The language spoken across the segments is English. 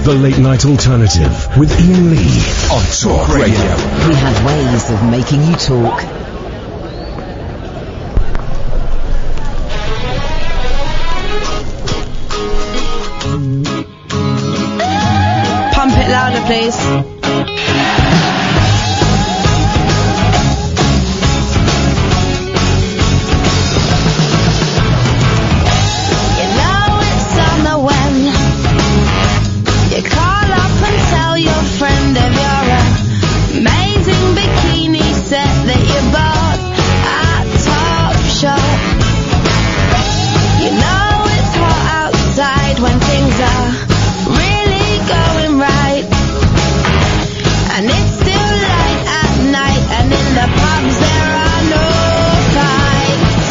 The Late Night Alternative with Iain Lee on Talk Radio. We have ways of making you talk. Pump it louder, please. When things are really going right, and it's still light at night, and in the pubs there are no fights.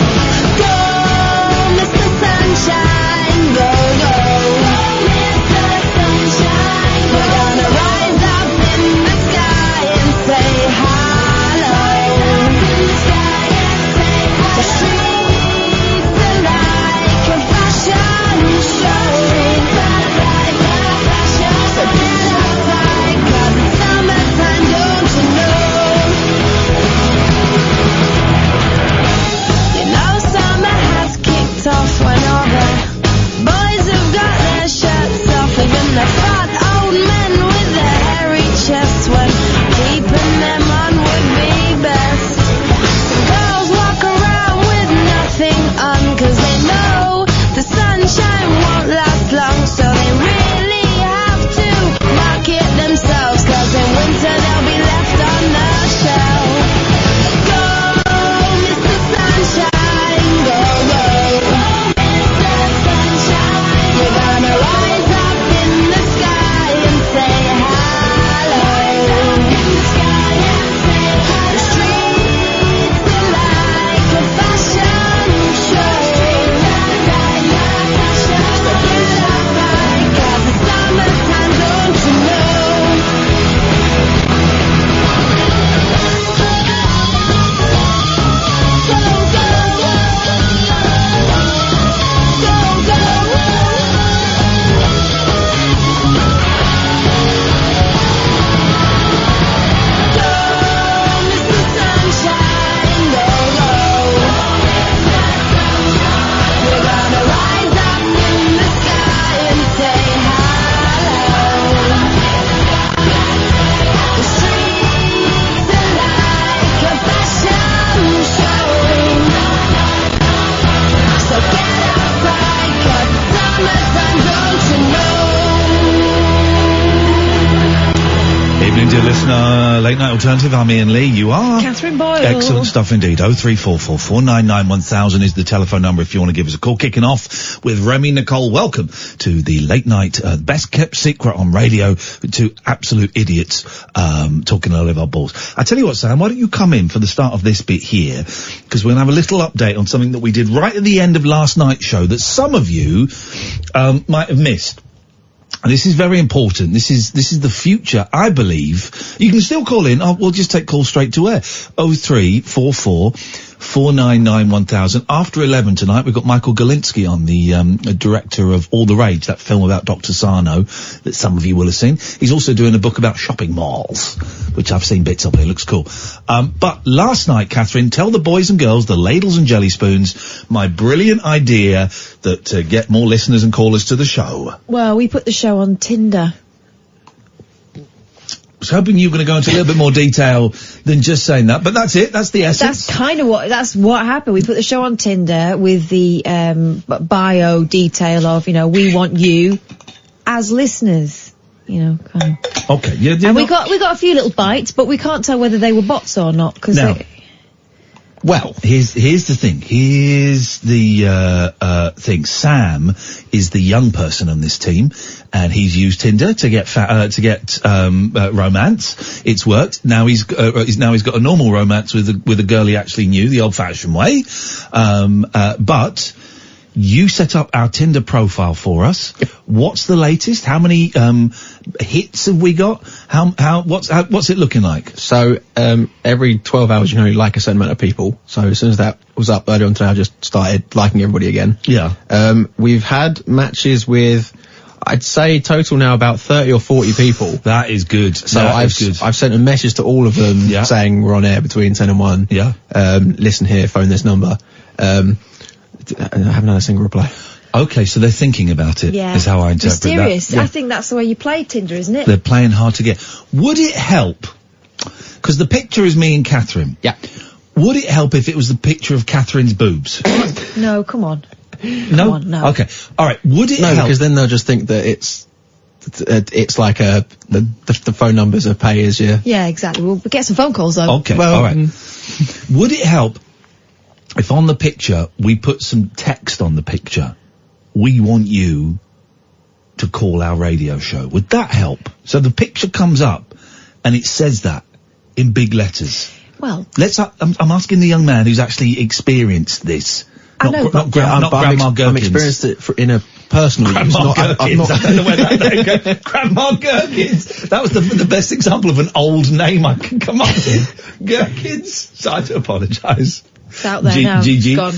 Go, Mr. Sunshine, go, go, Mr. Sunshine. We're gonna rise up in the sky and say hello. The streets are like a fashion show. Off when all the boys have got their shirts off, even the fat old men with their hairy chests, when keeping them on would be best. Some girls walk around with nothing on, 'cause they know the sunshine won't last long, so they really have to market themselves, 'cause in winter they'll be left on the shelf. Go, Mr. Sunshine, go, go. Listener, Late Night Alternative, I'm Iain Lee, you are? Catherine Boyle. Excellent stuff indeed. 0344 499 1000 is the telephone number if you want to give us a call. Kicking off with Remy Nicole. Welcome to the Late Night, best kept secret on radio, to absolute idiots, talking a lot of our balls. I tell you what, Sam, why don't you come in for the start of this bit here, because we're going to have a little update on something that we did right at the end of last night's show that some of you, might have missed. And this is very important. This is the future, I believe. You can still call in. We'll just take calls straight to air. 0344 499 1000. After 11 tonight, we've got Michael Galinsky on, the director of All the Rage, that film about Dr. Sarno that some of you will have seen. He's also doing a book about shopping malls, which I've seen bits of. It looks cool. But last night, Catherine, tell the boys and girls, the ladles and jelly spoons, my brilliant idea that get more listeners and callers to the show. Well, we put the show on Tinder. I was hoping you were going to go into a little bit more detail than just saying that, but that's it. That's the essence. That's what happened. We put the show on Tinder with the bio detail of, we want you as listeners, kind of. Okay. Yeah, and we got a few little bites, but we can't tell whether they were bots or not, because well, here's the thing. Here's the thing. Sam is the young person on this team, and he's used Tinder to get romance. It's worked. Now he's got a normal romance with a girl he actually knew the old-fashioned way. But you set up our Tinder profile for us. What's the latest? How many hits have we got? What's it looking like? So every 12 hours, you like a certain amount of people. So as soon as that was up earlier on today, I just started liking everybody again. Yeah. We've had matches with, I'd say total now about 30 or 40 people. That is good. So That I've is good. I've sent a message to all of them Yeah. saying we're on air between 10 and 1. Yeah. Listen here, phone this number. I haven't had a single reply. Okay, so they're thinking about it. Yeah. Is how I interpret Mysterious. that. Yeah. I think that's the way you play Tinder, isn't it? They're playing hard to get. Would it help? Because the picture is me and Catherine. Yeah. Would it help if it was the picture of Catherine's boobs? No, come on. No? Come on, no. Okay. All right. Would it No, help? because then they'll just think that it's like the phone numbers are pay as you. Yeah, exactly. We'll get some phone calls though. Okay. Well, all right. Would it help if on the picture we put some text on the picture? We want you to call our radio show. Would that help? So the picture comes up and it says that in big letters. Well, I'm asking the young man who's actually experienced this. I know, but- Not Grandma Gherkins. I'm experienced it in a personal use. Grandma I'm Gherkins. I don't know where that name Grandma Gherkins. That was the best example of an old name I can come up with. Gherkins. So I do apologise. it's out there now. GG. It's gone.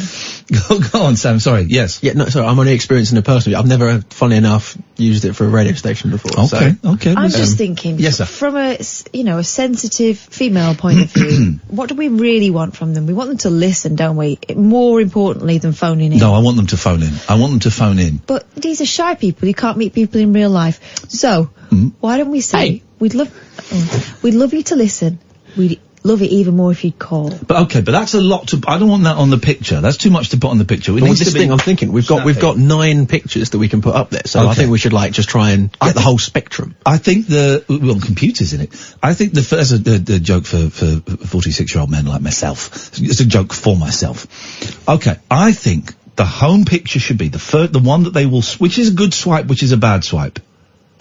Go on, Sam. Sorry. Yes. Yeah, no, sorry, I'm only experiencing it personally. I've never, funnily enough, used it for a radio station before. Okay. So. Okay. I'm just thinking, yes, sir. from a sensitive female point of view, what do we really want from them? We want them to listen, don't we? More importantly than phoning in. No, I want them to phone in. But these are shy people. You can't meet people in real life. So, why don't we say, Hey. we'd love you to listen. We'd love it even more if you'd call. But that's a lot to. I don't want that on the picture. That's too much to put on the picture. It But needs with this to be thing, I'm thinking we've got 9 pictures that we can put up there. So I Okay. think we should just try and get the whole spectrum. I think computers in it. I think that's a joke for 46-year-old men like myself. It's a joke for myself. Okay, I think the home picture should be the one that they will, which is a good swipe, which is a bad swipe.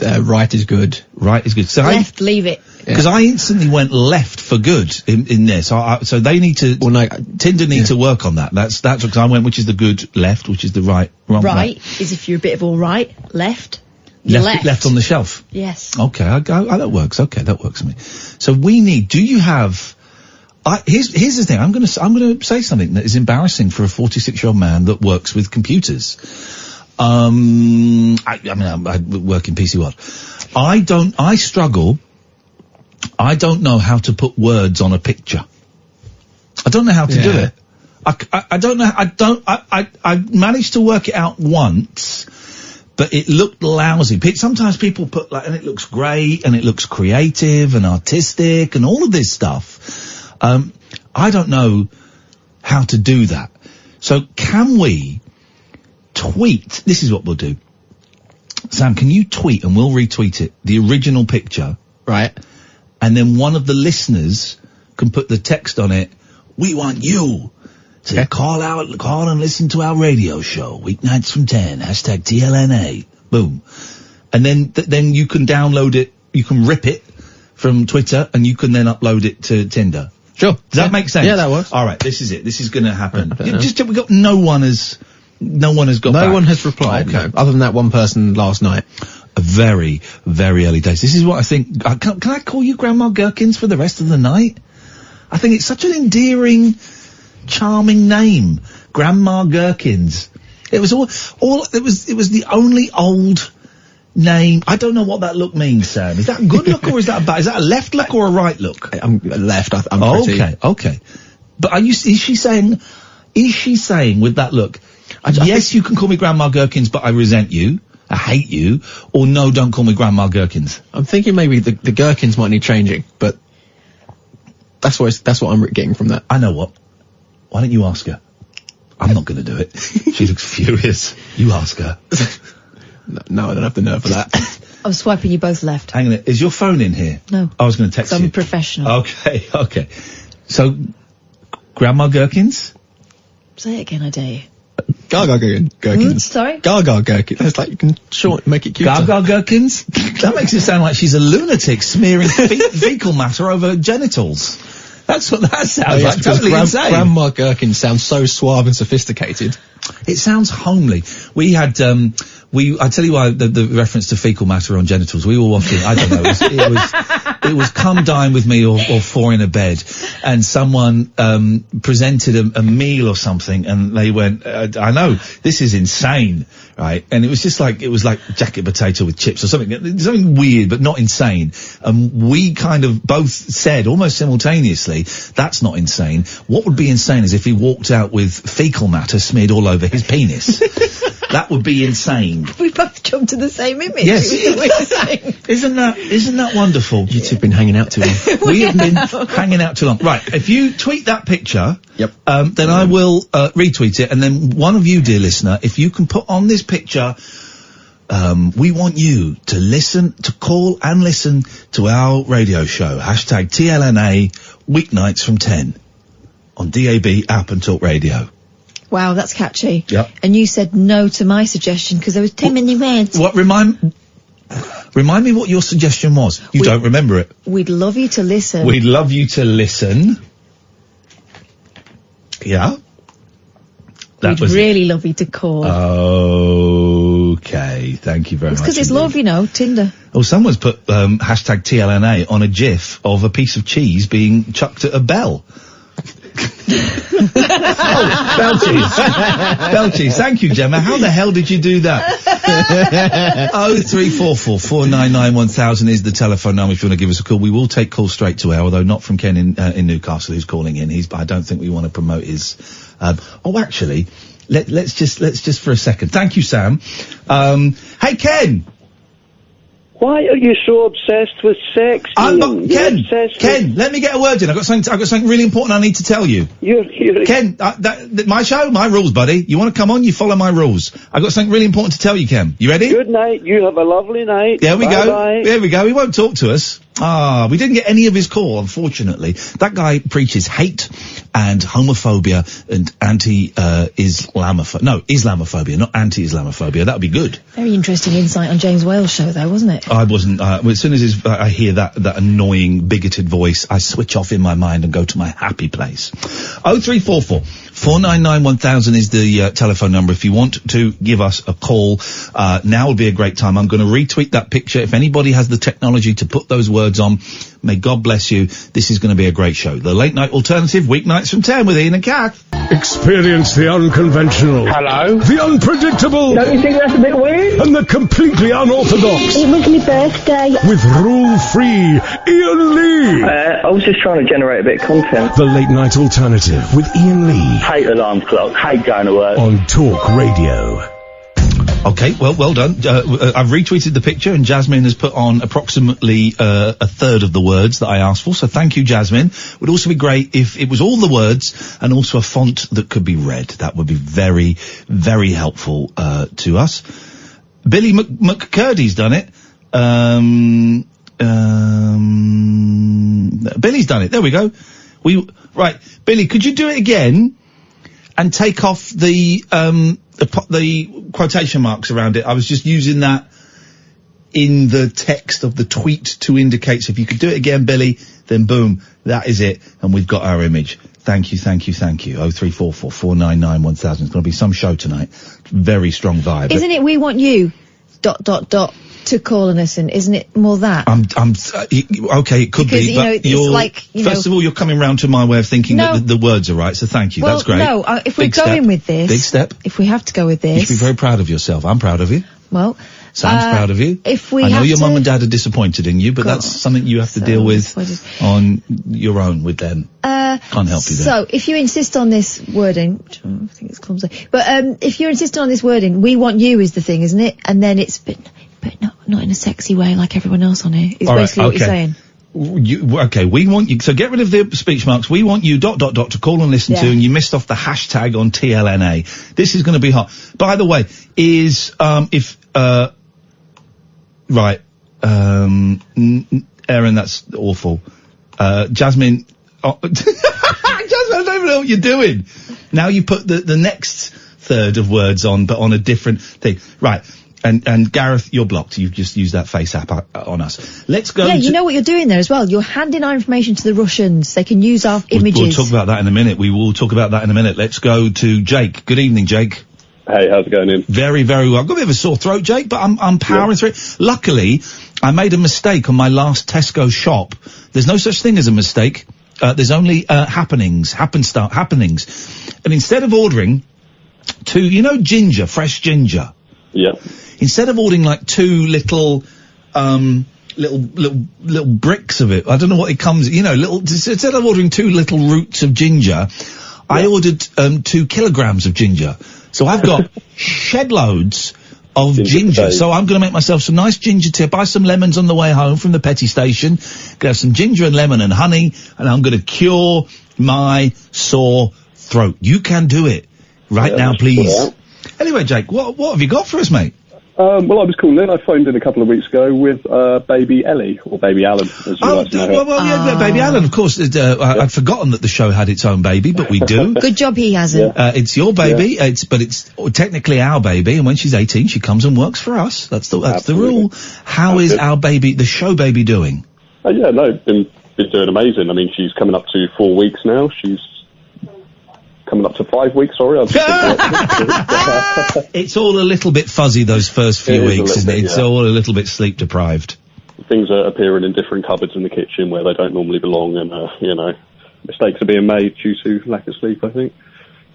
Right is good. Right is good. So Left, leave it. because I instantly went left for good in this. So they need to, Well, no, Tinder need to work on that. That's because I went, which is the good left, which is the right, wrong. Right is if you're a bit of all right. Left, you're left on the shelf. Yes. Okay, that works. Okay, that works for me. So do you have, here's the thing, I'm gonna say something that is embarrassing for a 46-year-old man that works with computers. I work in PC World. I struggle. I don't know how to put words on a picture. I don't know how to do it. I don't know. I managed to work it out once, but it looked lousy. Sometimes people put and it looks great and it looks creative and artistic and all of this stuff. I don't know how to do that. So can we tweet? This is what we'll do. Sam, can you tweet and we'll retweet it, the original picture, Right. and then one of the listeners can put the text on it. We want you to call and listen to our radio show weeknights from 10. Hashtag TLNA. Boom. And then you can download it. You can rip it from Twitter and you can then upload it to Tinder. Sure. Does that make sense? Yeah, that works. All right. This is it. This is going to happen. I don't know. We got no one has got back. No one has replied. Okay. No, other than that one person last night. Very, very early days. This is what I think. Can I call you Grandma Gherkins for the rest of the night? I think it's such an endearing, charming name. Grandma Gherkins. It was it was the only old name. I don't know what that look means, Sam. Is that a good look or is that a bad? Is that a left look or a right look? I'm left. I'm pretty. Okay. But is she saying with that look, yes, you can call me Grandma Gherkins, but I resent you. I hate you, or no, don't call me Grandma Gherkins. I'm thinking maybe the gherkins might need changing, but that's what I'm getting from that. I know what. Why don't you ask her? I'm not going to do it. She looks furious. You ask her. No, I don't have the nerve for that. I'm swiping you both left. Hang on. Is your phone in here? No. I was going to text I'm you. a professional. Okay. So, Grandma Gherkins? Say it again, I dare you. Gaga gherkins. Sorry? Gaga gherkins. That's like you can make it cuter. Gaga Gherkins? That makes it sound like she's a lunatic smearing fecal matter over genitals. That's what that sounds like. Totally insane. Grandma Gherkins sounds so suave and sophisticated. It sounds homely. We had I tell you why the reference to fecal matter on genitals. We were watching. I don't know. It was Come Dine With Me or Four in a Bed, and someone presented a meal or something, and they went, I know this is insane, right? And it was just like jacket potato with chips or something weird, but not insane. We kind of both said almost simultaneously, that's not insane. What would be insane is if he walked out with fecal matter smeared all over his penis. That would be insane. We both jumped to the same image. Yes. Isn't that wonderful? You two have been hanging out too long. We have been hanging out too long. Right, if you tweet that picture, Yep. Then I will retweet it, and then one of you, dear listener, if you can put on this picture, we want you to call and listen to our radio show, hashtag TLNA, weeknights from 10, on DAB, app and Talk Radio. Wow, that's catchy. Yep. And you said no to my suggestion because there was too many words. What, remind me what your suggestion was. You don't remember it. We'd love you to listen. We'd love you to listen. Yeah. We'd really love you to call. Okay, thank you very much. It's because it's love, you know, Tinder. Oh, someone's put hashtag TLNA on a GIF of a piece of cheese being chucked at a bell. Oh, bell cheese. Bell cheese. Thank you, Gemma. How the hell did you do that? 0344 499 1000 is the telephone number if you want to give us a call. We will take calls straight to air, although not from Ken in Newcastle who's calling in. I don't think we want to promote his. Actually, let's just for a second. Thank you, Sam. Hey, Ken. Why are you so obsessed with sex? Ken, let me get a word in. I've got something really important I need to tell you. You're Ken, my show, my rules, buddy. You want to come on, you follow my rules. I've got something really important to tell you, Ken. You ready? Good night. You have a lovely night. There we Bye go. bye. There we go. He won't talk to us. We didn't get any of his call, unfortunately. That guy preaches hate and homophobia and Islamophobia, not anti-Islamophobia. That would be good. Very interesting insight on James Wales' show, though, wasn't it? I wasn't. As soon as I hear that annoying, bigoted voice, I switch off in my mind and go to my happy place. 0344 499 1000 is the telephone number if you want to give us a call. Now would be a great time. I'm going to retweet that picture. If anybody has the technology to put those words on, may God bless you. This is going to be a great show. The Late Night Alternative, weeknights from 10 with Iain and Kath. Experience the unconventional. Hello? The unpredictable. Don't you think that's a bit weird? And the completely unorthodox. It was my birthday. With rule-free Iain Lee. I was just trying to generate a bit of content. The Late Night Alternative with Iain Lee. Hate alarm clock, hate going to work. On Talk Radio. Okay, well done. I've retweeted the picture and Jasmine has put on approximately a third of the words that I asked for, so thank you, Jasmine. Would also be great if it was all the words and also a font that could be read. That would be very, very helpful to us. Billy McCurdy's done it. Billy's done it. There we go. Right, Billy, could you do it again and take off the quotation marks around it? I was just using that in the text of the tweet to indicate. So if you could do it again, Billy, then boom, that is it, and we've got our image. Thank you. 0344 499 1000. It's going to be some show tonight. Very strong vibe. Isn't it? We want you. ... to call and listen. Isn't it more that? Okay, it could because, be, but it's like, first of all, you're coming round to my way of thinking that the words are right, so thank you. Well, that's great. no, if we're going with this... Big step. If we have to go with this... You should be very proud of yourself. I'm proud of you. Well... Sam's proud of you. I know your mum and dad are disappointed in you, but that's something you have to deal with on your own with them. Can't help you there. So, if you insist on this wording, which I think it's clumsy, but if you're insisting on this wording, we want you is the thing, isn't it? And then it's, but not in a sexy way like everyone else on here, is basically what you're saying. We want you, so get rid of the speech marks. We want you ... to call and listen to, and you missed off the hashtag on TLNA. This is going to be hot. By the way, Aaron, that's awful. Jasmine, Jasmine, I don't even know what you're doing. Now you put the next third of words on, but on a different thing. Right. And Gareth, you're blocked. You've just used that Faceapp on us. Let's go. Yeah, you know what you're doing there as well. You're handing our information to the Russians. They can use our images. We'll talk about that in a minute. We will talk about that in a minute. Let's go to Jake. Good evening, Jake. Hey, how's it going, Ian? Very, very well. I've got a bit of a sore throat, Jake, but I'm powering through it. Luckily, I made a mistake on my last Tesco shop. There's no such thing as a mistake. There's only happenings. And instead of ordering 2, ginger, fresh ginger. Yeah. Instead of ordering like 2 little bricks of it, I don't know what it comes, instead of ordering 2 little roots of ginger, I ordered 2 kilograms of ginger. So I've got shed loads of ginger. So I'm going to make myself some nice ginger tea, buy some lemons on the way home from the petty station, going to have some ginger and lemon and honey, and I'm going to cure my sore throat. You can do it right now, please. Anyway, Jake, what have you got for us, mate? Well, I was calling in. I phoned in a couple of weeks ago with baby Ellie, or baby Alan, as you like to know her. Baby Alan, of course. I'd forgotten that the show had its own baby, but we do. Good job he hasn't. It's your baby, but it's technically our baby, and when she's 18, she comes and works for us. That's the rule. How is our baby, the show baby, doing? Been doing amazing. I mean, she's coming up to 4 weeks now. She's coming up to 5 weeks, sorry. It's all a little bit fuzzy those first few weeks, isn't it? It's all a little bit sleep deprived. Things are appearing in different cupboards in the kitchen where they don't normally belong, and, mistakes are being made due to lack of sleep, I think.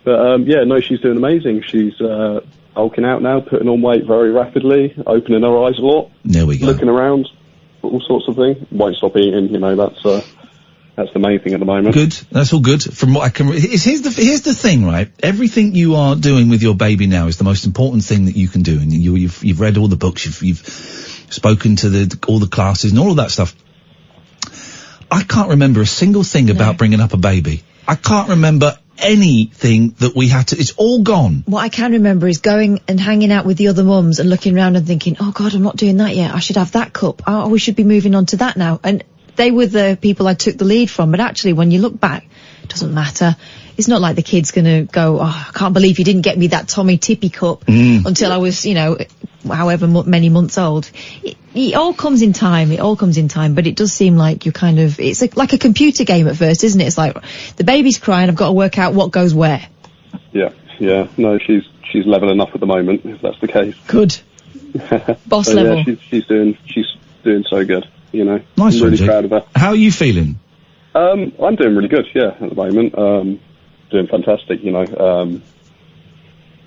But, she's doing amazing. She's hulking out now, putting on weight very rapidly, opening her eyes a lot. There we go. Looking around, all sorts of things. Won't stop eating, that's the main thing at the moment. Good. That's all good. From what I can, here's the thing, right? Everything you are doing with your baby now is the most important thing that you can do. And you've read all the books, you've spoken to all the classes and all of that stuff. I can't remember a single thing about bringing up a baby. I can't remember anything that we had to. It's all gone. What I can remember is going and hanging out with the other mums and looking around and thinking, oh God, I'm not doing that yet. I should have that cup. Oh, we should be moving on to that now. And they were the people I took the lead from, but actually when you look back, it doesn't matter. It's not like the kid's gonna go, oh, I can't believe you didn't get me that Tommy Tippy cup until I was, however many months old. It all comes in time, but it does seem like it's like a computer game at first, isn't it? It's like, the baby's crying, I've got to work out what goes where. Yeah. No, she's leveling up at the moment, if that's the case. Good. Boss level. Yeah, she's doing so good. Nice. I'm really proud of her. How are you feeling? I'm doing really good, at the moment. Doing fantastic, The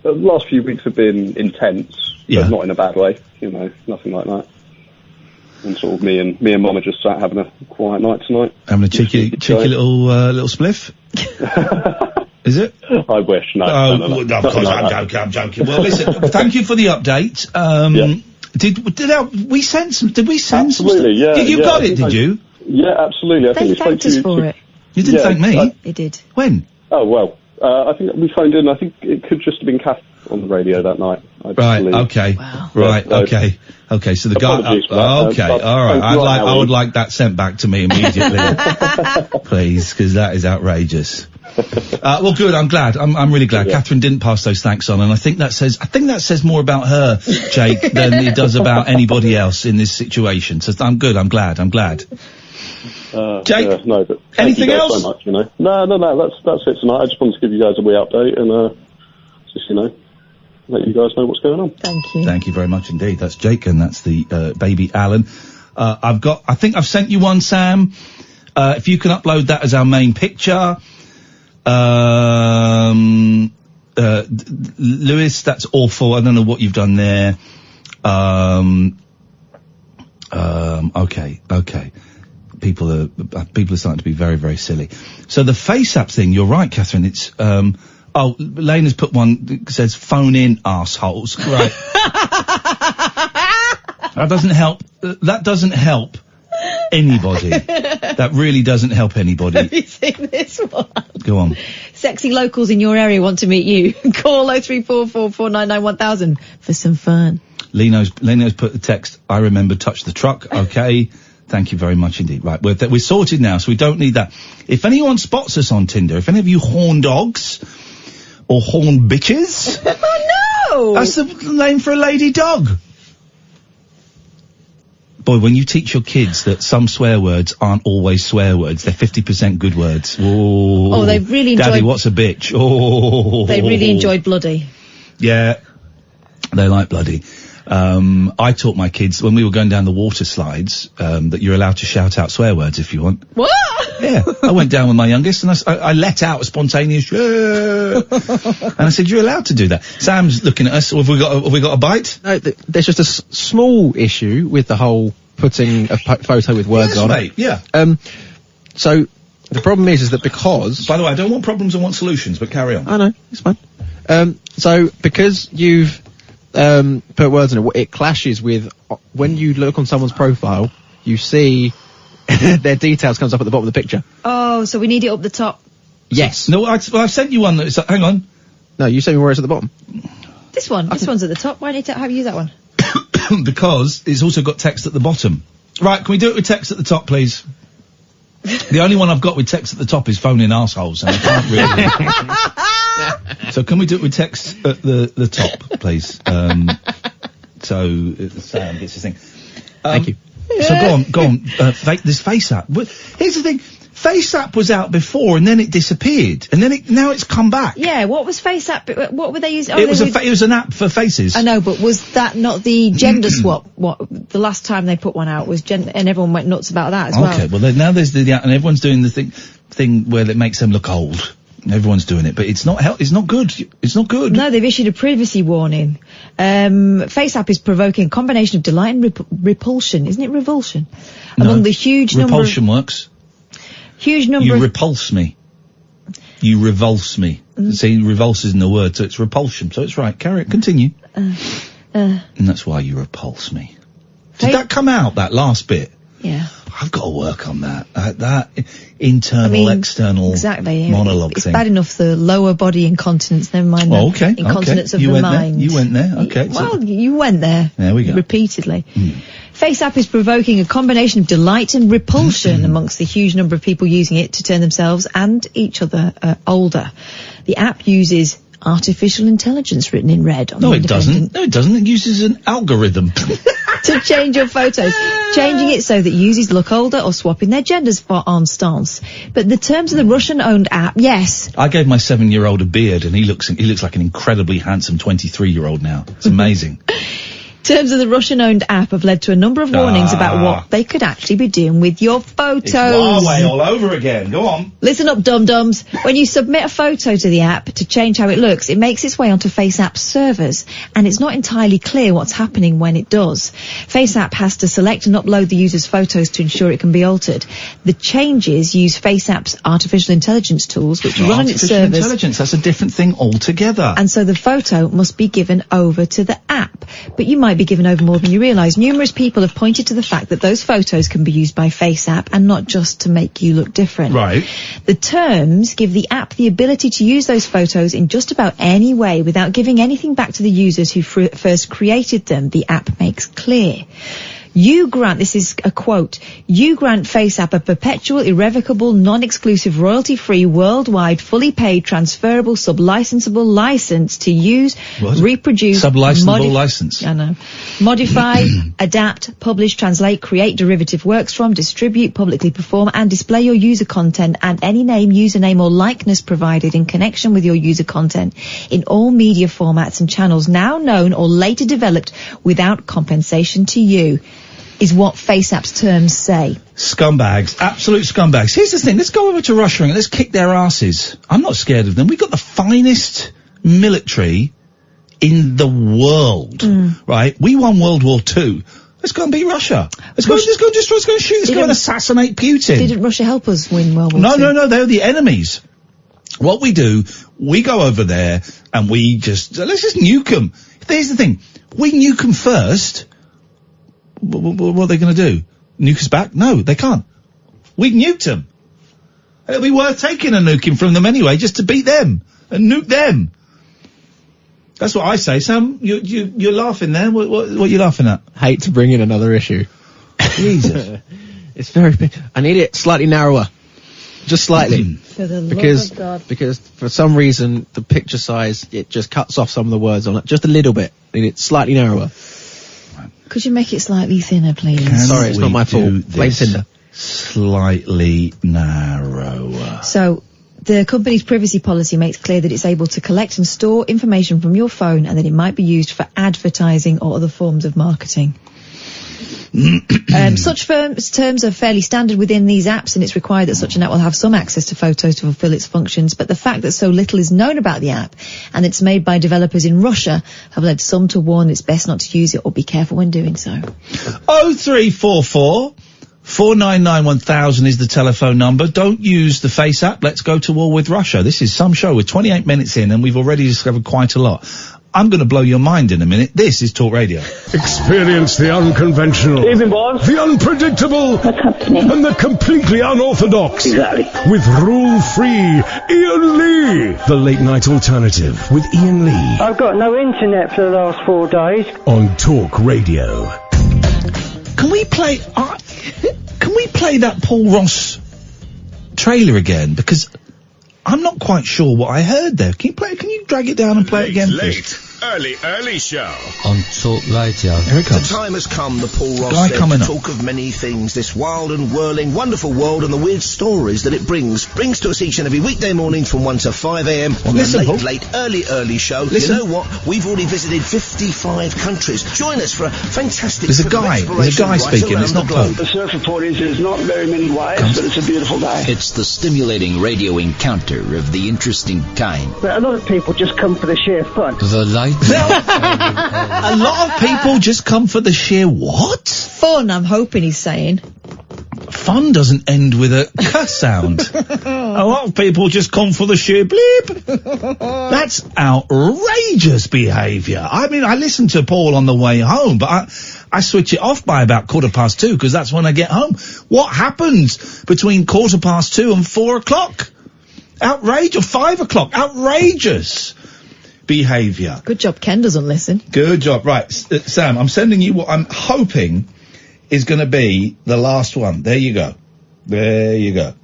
last few weeks have been intense, but not in a bad way, nothing like that. And sort of me and Mum are just sat having a quiet night tonight. Having a cheeky little spliff? Is it? I wish, no. Of course, I'm joking. Well, listen, thank you for the update. Did we send some? Absolutely, yeah. You got it, did you? Yeah, absolutely. I They thanked us for it. You didn't thank me? They did. When? Oh, well, I think we phoned in. I think it could just have been Kath on the radio that night. Right, okay. Wow. Right, okay. Okay, so the guy... okay, alright. I would like that sent back to me immediately. Please, because that is outrageous. Well, good. I'm glad. I'm really glad. Catherine didn't pass those thanks on, and I think that says more about her, Jake, than it does about anybody else in this situation. So I'm good. I'm glad. Jake, no, but anything else? So much, No. That's it tonight. I just wanted to give you guys a wee update and just let you guys know what's going on. Thank you. Thank you very much indeed. That's Jake, and that's the baby Alan. I think I've sent you one, Sam. If you can upload that as our main picture. Lewis, that's awful. I don't know what you've done there. Okay. People are starting to be very, very silly. So the Faceapp thing, you're right, Catherine. It's, Lane has put one that says phone in, arseholes. Right. That doesn't help anybody. That really doesn't help anybody. Have you seen this one? Go on. Sexy locals in your area want to meet you. Call 0344 499 1000 for some fun. Leno's put the text, I remember touch the truck. Okay. Thank you very much indeed. Right, we're sorted now, so we don't need that. If anyone spots us on Tinder, if any of you horn dogs or horn bitches... Oh, no! That's the name for a lady dog. Boy, when you teach your kids that some swear words aren't always swear words, they're 50% good words. Oh, they really enjoyed... Daddy, what's a bitch? Oh. They really enjoyed bloody. Yeah. They like bloody. I taught my kids when we were going down the water slides that you're allowed to shout out swear words if you want. What? Yeah, I went down with my youngest and I let out a spontaneous yeah. And I said, "You're allowed to do that." Sam's looking at us. Have we got a bite? No, there's just a small issue with the whole putting a photo with words on mate, it. Yeah. So the problem is that because... By the way, I don't want problems, I want solutions, but carry on. I know, it's fine. So because you've put words in it clashes with when you look on someone's profile, you see their details comes up at the bottom of the picture. Oh, so we need it up the top. Yes. No, I've sent you one that's... hang on. No, you sent me where it's at the bottom. This one. This one's at the top. Why don't you have you use that one? Because it's also got text at the bottom. Right, can we do it with text at the top, please? The only one I've got with text at the top is phoning arseholes, and I can't really... So can we do it with text at the top, please? So Sam gets his thing. Thank you. So go on. This Faceapp. Here's the thing. Faceapp was out before, and then it disappeared, and then now it's come back. Yeah, what was Faceapp? What were they using? Oh, it was an app for faces. I know, but was that not the gender swap? What the last time they put one out was and everyone went nuts about that as well. Okay, well now there's the and everyone's doing the thing where it makes them look old. Everyone's doing it, but it's not it's not good. It's not good. No, they've issued a privacy warning. Faceapp is provoking a combination of delight and repulsion, isn't it? Revulsion among the huge number. Repulsion works. Huge number. You repulse me. You revulse me. See, revulse isn't a word, so it's repulsion. So it's right. Carry it. Continue. And that's why you repulse me. Did that come out, that last bit? Yeah. I've got to work on that. That internal, external monologue it's thing. Bad enough the lower body incontinence, never mind the incontinence of the mind. You went there? Okay. Well, you went there. There we go. Repeatedly. Faceapp is provoking a combination of delight and repulsion amongst the huge number of people using it to turn themselves and each other older. The app uses artificial intelligence written in red on the Independent. No, it doesn't. It uses an algorithm. To change your photos, changing it so that users look older or swapping their genders for on stance. But the terms of the Russian-owned app, yes. I gave my 7-year-old a beard, and he looks like an incredibly handsome 23-year-old now. It's amazing. Terms of the Russian-owned app have led to a number of warnings about what they could actually be doing with your photos. It's Huawei all over again. Go on. Listen up, dum-dums. When you submit a photo to the app to change how it looks, it makes its way onto Faceapp's servers, and it's not entirely clear what's happening when it does. Faceapp has to select and upload the user's photos to ensure it can be altered. The changes use Faceapp's artificial intelligence tools, which run on its servers. Artificial intelligence, that's a different thing altogether. And so the photo must be given over to the app. But you might be given over more than you realise. Numerous people have pointed to the fact that those photos can be used by Faceapp and not just to make you look different. Right. The terms give the app the ability to use those photos in just about any way without giving anything back to the users who first created them, the app makes clear. This is a quote, you grant Faceapp a perpetual, irrevocable, non-exclusive, royalty-free, worldwide, fully paid, transferable, sub-licensable license to use, reproduce, sub-licensable license. I know. Modify, adapt, publish, translate, create derivative works from, distribute, publicly perform, and display your user content and any name, username, or likeness provided in connection with your user content in all media formats and channels now known or later developed without compensation to you. Is what Faceapp's terms say. Scumbags. Absolute scumbags. Here's the thing. Let's go over to Russia and let's kick their asses. I'm not scared of them. We've got the finest military in the world. Right? We won World War II. Let's go and beat Russia. Let's go and shoot. Let's go and assassinate Putin. Didn't Russia help us win World War II? No. They're the enemies. What we do, we go over there and let's just nuke them. Here's the thing. We nuke them first. What are they going to do? Nuke us back? No, they can't. We nuked them. It'll be worth taking a nuking from them anyway, just to beat them and nuke them. That's what I say. Sam, you're laughing there. What are you laughing at? Hate to bring in another issue. Jesus. It's very big. I need it slightly narrower. Just slightly. For the love of God. Because for some reason, the picture size, it just cuts off some of the words on it. Just a little bit. I need it slightly narrower. Could you make it slightly thinner, please? Sorry, it's not my fault. Plain Tinder. Slightly narrower. So, The company's privacy policy makes clear that it's able to collect and store information from your phone and that it might be used for advertising or other forms of marketing. Such terms are fairly standard within these apps, and it's required that such an app will have some access to photos to fulfill its functions, but the fact that so little is known about the app and it's made by developers in Russia have led some to warn it's best not to use it or be careful when doing so. 0344 499 1000 is the telephone number. Don't use the Faceapp. Let's go to war with Russia. This is some show. We're 28 minutes in and we've already discovered quite a lot. I'm going to blow your mind in a minute. This is Talk Radio. Experience the unconventional, Evening, boss. the unpredictable, and the completely unorthodox. Exactly. With rule-free Iain Lee. The Late Night Alternative with Iain Lee I've got no internet for the last 4 days. on Talk Radio. Can we play that Paul Ross trailer again? Because I'm not quite sure what I heard there. Can you drag it down and play it again, please? Early show. On Talk Radio. Here it comes. The time has come, the Paul Ross Guy said, coming to up. talk of many things, this wild and whirling, wonderful world and the weird stories that it brings to us each and every weekday morning from 1 to 5 a.m. on Listen, the Paul. late, early show. Listen. You know what? We've already visited 55 countries. Join us for a fantastic There's a trip of guy exploration right speaking, it's around not the globe. The surf report is there's not very many waves, but it's a beautiful day. It's the stimulating radio encounter of the interesting kind. But a lot of people just come for the sheer fun. The light. A lot of people just come for the sheer what? Fun, I'm hoping he's saying. Fun doesn't end with a cuss sound. A lot of people just come for the sheer bleep. That's outrageous behaviour. I mean, I listen to Paul on the way home, but I switch it off by about 2:15 because that's when I get home. What happens between 2:15 and 4 o'clock? Outrageous. 5 o'clock. Outrageous behaviour. Good job Ken doesn't listen. Good job. Right, Sam, I'm sending you what I'm hoping is going to be the last one. There you go. There you go.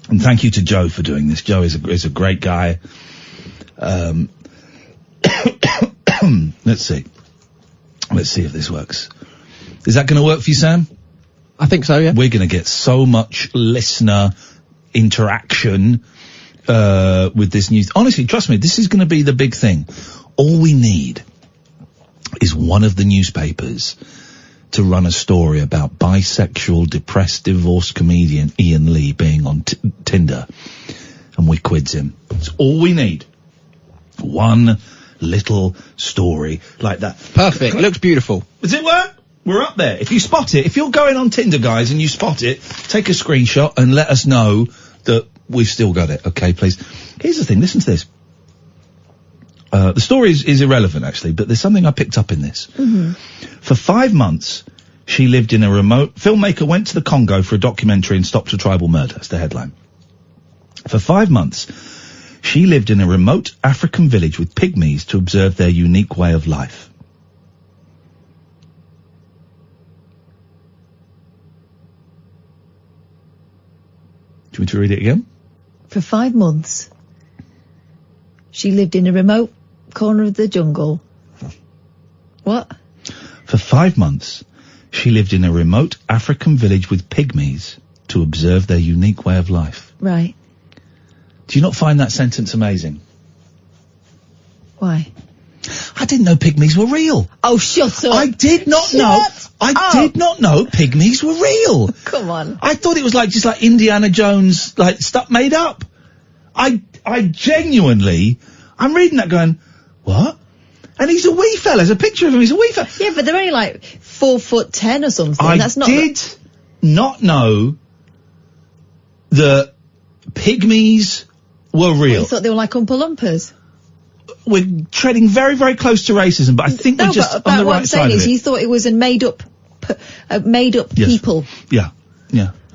And thank you to Joe for doing this. Joe is a great guy. Let's see. Let's see if this works. Is that going to work for you, Sam? I think so, yeah. We're going to get so much listener interaction with this news. Honestly, trust me, this is going to be the big thing. All we need is one of the newspapers to run a story about bisexual, depressed, divorced comedian Iain Lee being on Tinder, and we quids him. It's all we need. One little story like that. Perfect. Looks beautiful. Does it work? We're up there. If you spot it, if you're going on Tinder, guys, and you spot it, take a screenshot and let us know that we've still got it. Okay, please. Here's the thing. Listen to this. The story is irrelevant, actually, but there's something I picked up in this. Mm-hmm. For 5 months, she lived in a remote... Filmmaker went to the Congo for a documentary and stopped a tribal murder. That's the headline. For 5 months, she lived in a remote African village with pygmies to observe their unique way of life. Do you want me to read it again? For 5 months, she lived in a remote corner of the jungle. What? For 5 months, she lived in a remote African village with pygmies to observe their unique way of life. Right. Do you not find that sentence amazing? Why? I didn't know pygmies were real. Oh, shut up. I did not know. I did not know pygmies were real. Come on. I thought it was just like Indiana Jones, like stuff made up. I genuinely, I'm reading that going, what? And he's a wee fella. There's a picture of him. He's a wee fella. Yeah, but they're only like 4'10" or something. I That's not. did not know that pygmies were real. You thought they were like Oompa Loompas. We're treading very, very close to racism, but I think we're just on the right side of it. You thought it was a made up Yes. people. Yeah,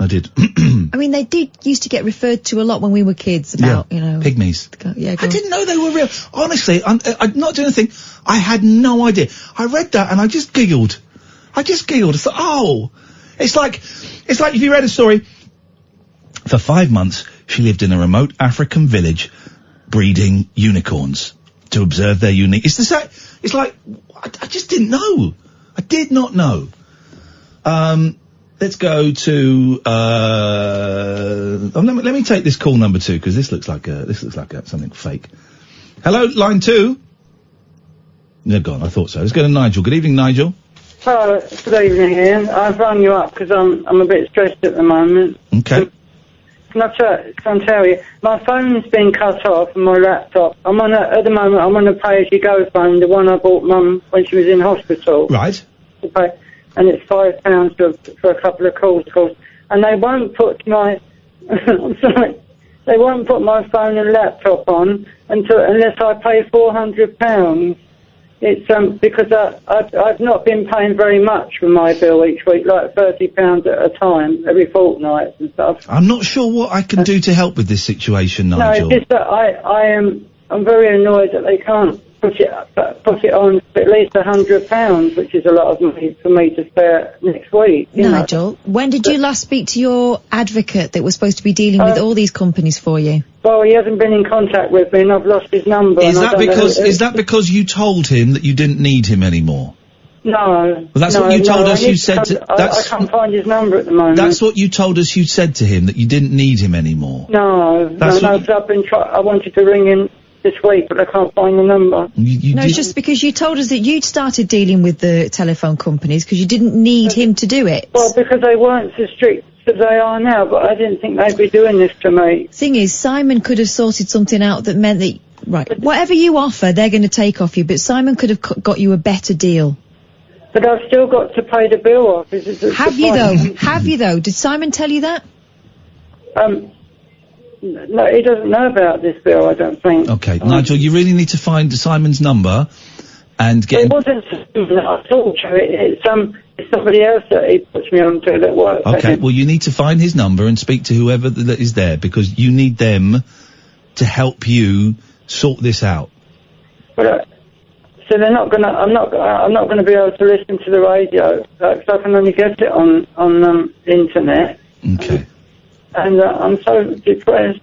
I did. I mean, they used to get referred to a lot when we were kids about, pigmies. Yeah, I didn't know they were real. Honestly, I'm not doing anything. I had no idea. I read that and I just giggled. I thought, oh, it's like if you read a story. For 5 months, she lived in a remote African village breeding unicorns to observe their unique. It's like, I just didn't know. I did not know. Let's go to, let me take this call number 2, because this looks like something fake. Hello, line 2? They're gone, I thought so. Let's go to Nigel. Good evening, Nigel. Hello, good evening, Ian. I've rung you up because I'm a bit stressed at the moment. Okay. Can I tell you, my phone's been cut off and my laptop. At the moment, I'm on a pay-as-you-go phone, the one I bought Mum when she was in hospital. Right. Okay. And it's £5 for a couple of calls, and they won't put my, I'm sorry, they won't put my phone and laptop on unless I pay £400. It's because I've not been paying very much for my bill each week, like £30 at a time, every fortnight and stuff. I'm not sure what I can do to help with this situation, Nigel. No, it's just that I'm very annoyed that they can't put it on for at least £100, which is a lot of money for me to spare next week. Nigel, when did you last speak to your advocate that was supposed to be dealing with all these companies for you? Well, he hasn't been in contact with me, and I've lost his number. Is that because you told him that you didn't need him anymore? No. Well, that's what you told us. You said I can't find his number at the moment. That's what you told us. You said to him that you didn't need him anymore. No. I wanted to ring him this week, but I can't find the number. It's just because you told us that you'd started dealing with the telephone companies because you didn't need him to do it. Well, because they weren't so strict as they are now, but I didn't think they'd be doing this to me. Thing is, Simon could have sorted something out that meant that, whatever you offer, they're going to take off you, but Simon could have got you a better deal. But I've still got to pay the bill off. Have you though? Did Simon tell you that? No, he doesn't know about this bill, I don't think. Okay, Nigel, you really need to find Simon's number and get... It wasn't Simon that I talked to. It's somebody else that he puts me on to that works. Okay, well, you need to find his number and speak to whoever that is there, because you need them to help you sort this out. But, so they're not gonna... I'm not gonna be able to listen to the radio, because I can only get it on the internet. Okay. And I'm so depressed.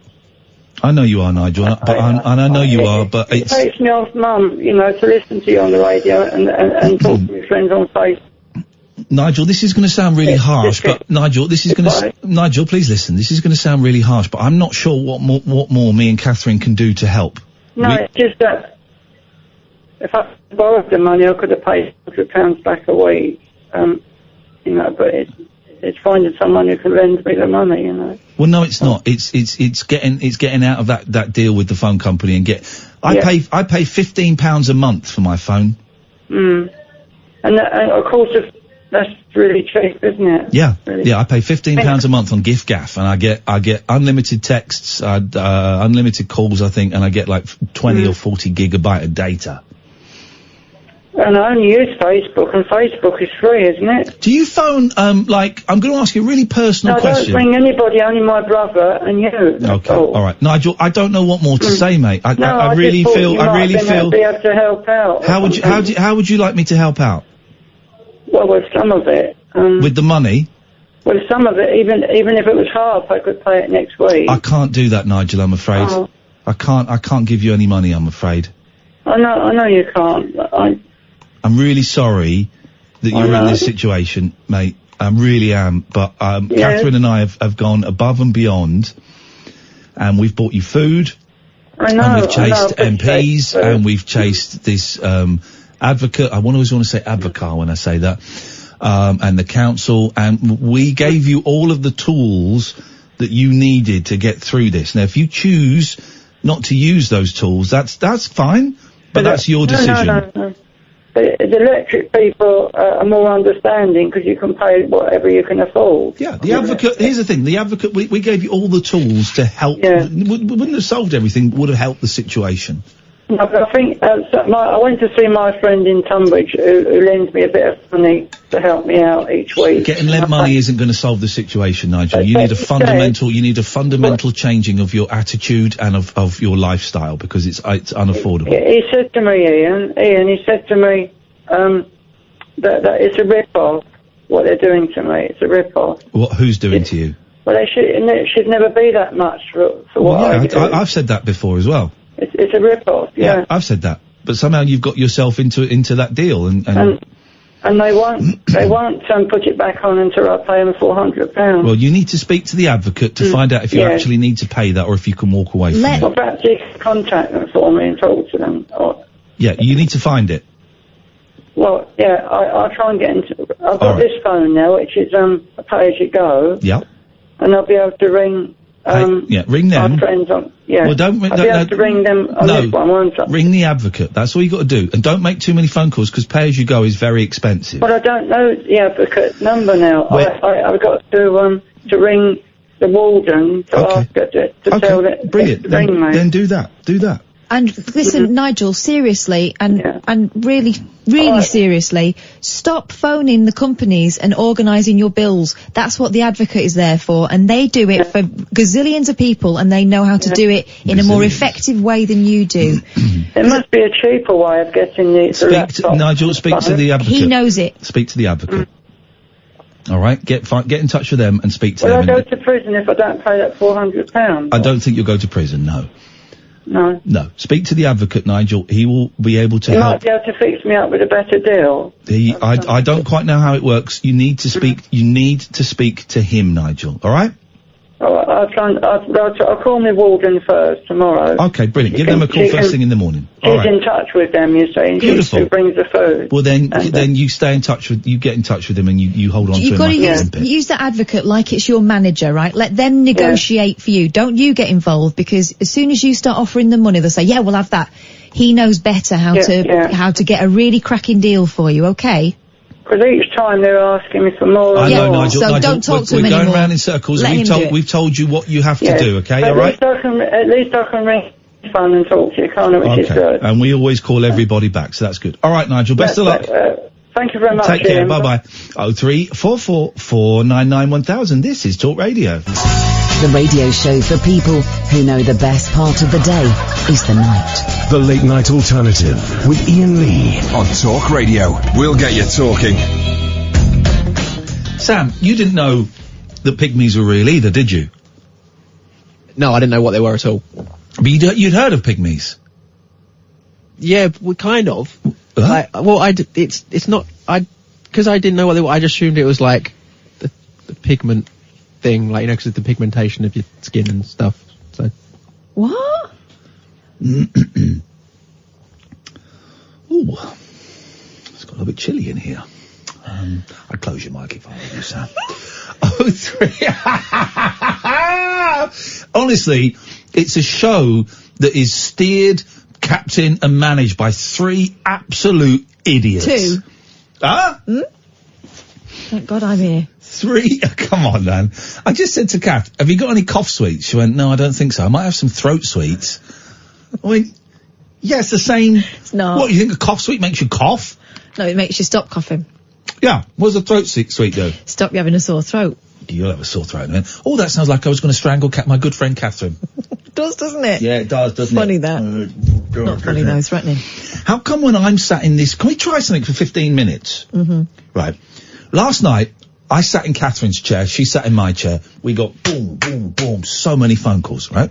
I know you are, Nigel, but I know you are, but it takes me off Mum, to listen to you on the radio and talk to my friends on Facebook. Nigel, this is going to sound really harsh, but Nigel, Nigel, please listen. This is going to sound really harsh, but I'm not sure what more me and Catherine can do to help. No, it's just that if I borrowed the money, I could have paid £100 back a week. But it's finding someone who can lend me the money, Well, no, it's not. It's getting out of that deal with the phone company and I pay £15 a month for my phone. And of course, that's really cheap, isn't it? Yeah, I pay £15 a month on gift-gaff, and I get unlimited texts, unlimited calls, I think, and I get like 20 or 40 gigabyte of data. And I only use Facebook, and Facebook is free, isn't it? Do you phone, I'm going to ask you a really personal question. No, I don't ring anybody, only my brother and you. Okay, alright. Nigel, I don't know what more to say, mate. I really feel... be able to help out. How would you like me to help out? Well, with some of it. With the money? With some of it, even if it was half, I could pay it next week. I can't do that, Nigel, I'm afraid. Oh. I can't give you any money, I'm afraid. I know you can't, but I'm really sorry that you're in this situation, mate. I really am. But Catherine and I have gone above and beyond, and we've bought you food. I know. And we've chased MPs, and we've chased this advocate. I always want to say advocate when I say that. And the council, and we gave you all of the tools that you needed to get through this. Now, if you choose not to use those tools, that's fine. But that's your decision. No. The electric people are more understanding because you can pay whatever you can afford. Yeah, the advocate, here's the thing, the advocate, we gave you all the tools to help, wouldn't have solved everything, would have helped the situation. No, but I think, I went to see my friend in Tunbridge who lends me a bit of money to help me out each week. Getting lent money isn't going to solve the situation, Nigel. You need a fundamental changing of your attitude and of your lifestyle, because it's unaffordable. He said to me, Ian, he said to me, that it's a rip-off, what they're doing to me. It's a rip-off. Who's doing to you? Well, it should never be that much for what I do. I've said that before as well. It's a rip-off, yeah. I've said that. But somehow you've got yourself into that deal, and And they won't put it back on until I pay them £400. Well, you need to speak to the advocate to find out if you actually need to pay that or if you can walk away from it. Well, perhaps you can contact them for me and talk to them. Yeah, you need to find it. Well, yeah, I'll try and get into... I've got this phone now, which is a pay-as-you-go. Yeah. And I'll be able to ring... ring them. My friends on... Yeah. Well, don't... I'll be able to ring them on this one, won't I? Ring the advocate. That's all you got to do. And don't make too many phone calls, because pay-as-you-go is very expensive. Well, I don't know the advocate number now. I've got to ring the warden to ask her to tell it. Brilliant. Then do that. Do that. And listen, Nigel, seriously, and really seriously, stop phoning the companies and organising your bills. That's what the advocate is there for, and they do it for gazillions of people, and they know how to do it in a more effective way than you do. There must be a cheaper way of getting the laptop. Nigel, speak to the advocate. He knows it. Speak to the advocate. All right, get in touch with them and speak to them. Will I go to prison if I don't pay that £400? I don't think you'll go to prison, no. No. No. Speak to the advocate, Nigel. He will be able to help. He might be able to fix me up with a better deal. I don't quite know how it works. You need to speak. You need to speak to him, Nigel. All right. I'll call my warden first tomorrow. Okay, brilliant. Give them a call first thing in the morning. She's in touch with them, you say. Beautiful. She brings the food. Well, then you stay in touch with. You get in touch with him and you hold on to him. You've got to use the advocate like it's your manager, right? Let them negotiate for you. Don't you get involved, because as soon as you start offering them money, they'll say, "Yeah, we'll have that." He knows better how to get a really cracking deal for you. Okay. Because each time they're asking me for more. I know, Nigel. So don't talk to him anymore. We're going round in circles. We've told you what you have to do. Okay, all right. At least I can ring the phone and talk to you, can't I? Which is good. And we always call everybody back, so that's good. All right, Nigel. Best of luck. Thank you very much. Take care. Bye bye. 0344 499 1000. This is Talk Radio. The radio show for people who know the best part of the day is the night. The Late Night Alternative with Iain Lee on Talk Radio. We'll get you talking. Sam, you didn't know that pygmies were real either, did you? No, I didn't know what they were at all. But you'd heard of pygmies? Yeah, well, kind of. It's not, because I didn't know what they were, I just assumed it was like the pigment thing, like, you know, because of the pigmentation of your skin and stuff, so. What? Ooh. It's got a little bit chilly in here. I'd close your mic if I were you, Sam. 03. Honestly, it's a show that is steered, captained and managed by 3 absolute idiots. 2. Huh? Thank God I'm here. 3? Come on, man. I just said to Kath, have you got any cough sweets? She went, no, I don't think so. I might have some throat sweets. I mean, yeah, it's the same. It's not. What, you think a cough sweet makes you cough? No, it makes you stop coughing. Yeah. What does a throat sweet do? Stop you having a sore throat. You'll have a sore throat, man. Oh, that sounds like I was going to strangle my good friend Catherine. It does, doesn't it? Yeah, it does, doesn't funny it? That. Not funny though, threatening. How come when I'm sat in this... Can we try something for 15 minutes? Mm-hmm. Right. Last night, I sat in Catherine's chair, she sat in my chair. We got boom, boom, boom, so many phone calls, right?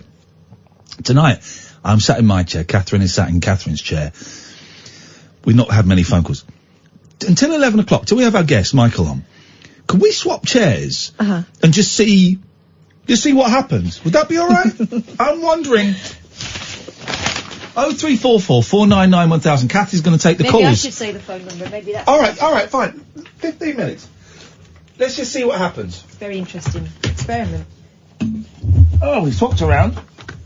Tonight, I'm sat in my chair, Catherine is sat in Catherine's chair. We've not had many phone calls. Until 11 o'clock, till we have our guest, Michael, on. Can we swap chairs and just see what happens? Would that be all right? I'm wondering. 0344 499 1000. Kathy's going to take the calls. Maybe I should say the phone number. Maybe that's... All right, fine. 15 minutes. Let's just see what happens. Very interesting experiment. Oh, we swapped around.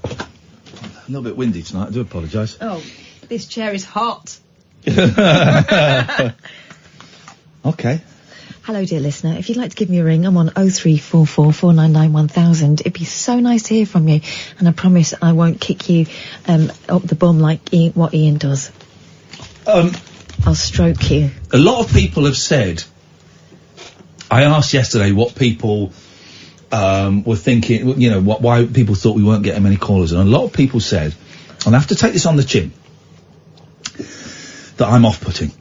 A little bit windy tonight. I do apologise. Oh, this chair is hot. Okay. Hello, dear listener. If you'd like to give me a ring, I'm on 0344 499 1000. It'd be so nice to hear from you, and I promise I won't kick you up the bum like what Iain does. I'll stroke you. A lot of people have said... I asked yesterday what people were thinking, you know, why people thought we weren't getting many callers, and a lot of people said, and I have to take this on the chin, that I'm off-putting.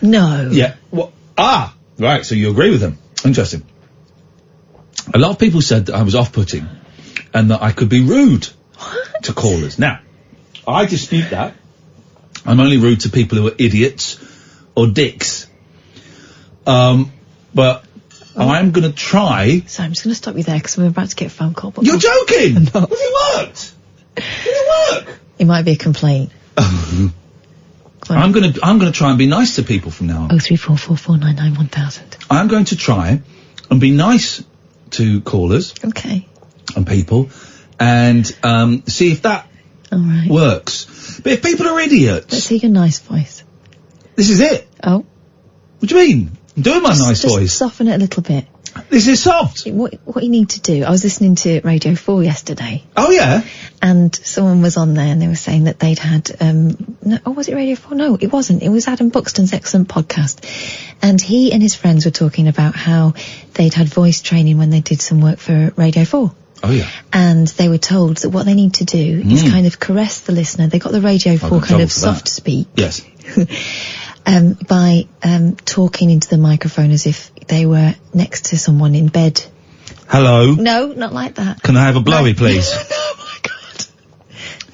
No. Yeah. Well, right, so you agree with them. Interesting. A lot of people said that I was off-putting and that I could be rude to callers. Now, I dispute that. I'm only rude to people who are idiots or dicks. But I'm going to try. So I'm just going to stop you there because I'm about to get a phone call. But You're joking? No. Has it worked? Did it work? It might be a complaint. I'm gonna try and be nice to people from now on. 03444991000. I'm going to try and be nice to callers. Okay. And people, and see if that Alright. works. But if people are idiots... Let's hear your nice voice. This is it. Oh. What do you mean? I'm doing my nice just voice. Soften it a little bit. This is soft. What you need to do, I was listening to Radio 4 yesterday. Oh, yeah? And someone was on there and they were saying that they'd had, was it Radio 4? No, it wasn't. It was Adam Buxton's excellent podcast. And he and his friends were talking about how they'd had voice training when they did some work for Radio 4. Oh, yeah. And they were told that what they need to do is kind of caress the listener. They got the Radio 4 kind of soft speak. Yes. By talking into the microphone as if they were next to someone in bed. Hello? No, not like that. Can I have a blowy, please? Oh, my God.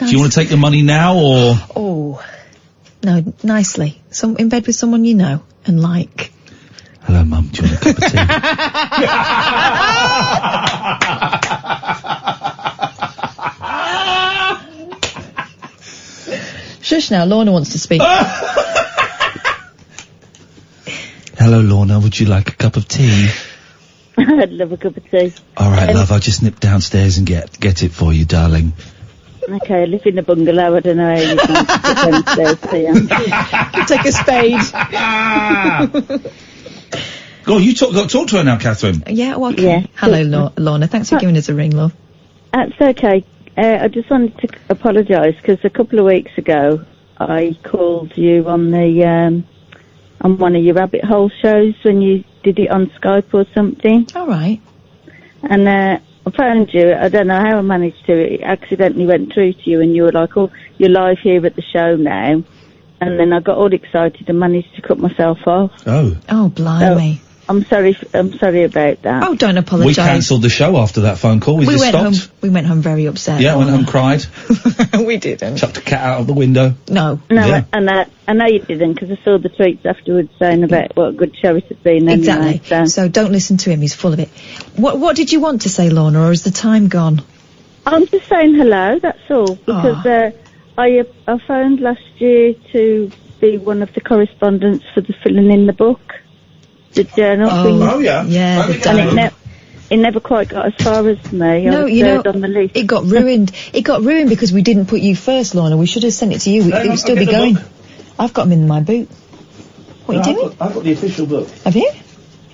Nice. Do you want to take the money now, or...? Oh. No, nicely. In bed with someone you know and like. Hello, Mum. Do you want a cup of tea? Shush now, Lorna wants to speak. Hello, Lorna. Would you like a cup of tea? I'd love a cup of tea. All right, love. I'll just nip downstairs and get it for you, darling. Okay, I live in a bungalow. I don't know how you can get downstairs to you. Take a spade. Go on, you talk to her now, Catherine. Yeah, well, okay. Yeah. Hello, Lorna. Thanks for giving us a ring, love. That's okay. I just wanted to apologise because a couple of weeks ago I called you on the on one of your rabbit hole shows when you did it on Skype or something. All right. And I phoned you. I don't know how I managed to. It accidentally went through to you, and you were like, "Oh, you're live here at the show now." And then I got all excited and managed to cut myself off. Oh. Oh, blimey. So, I'm sorry about that. Oh, don't apologise. We cancelled the show after that phone call. We just stopped. We went home very upset. Yeah, went home, cried. We didn't. Chucked a cat out of the window. No. Yeah. And I know you didn't, because I saw the tweets afterwards saying about what a good show it had been. Exactly. Anyway, so don't listen to him. He's full of it. What did you want to say, Lorna, or is the time gone? I'm just saying hello. That's all. Because I phoned last year to be one of the correspondents for the filling in the book. The journal thing. Oh, yeah. Yeah. And it never quite got as far as me. No, I was third on the list. It got ruined. It got ruined because we didn't put you first, Lorna. We should have sent it to you. It would still be going. I've got them in my boot. What are you doing? I've got the official book. Have you?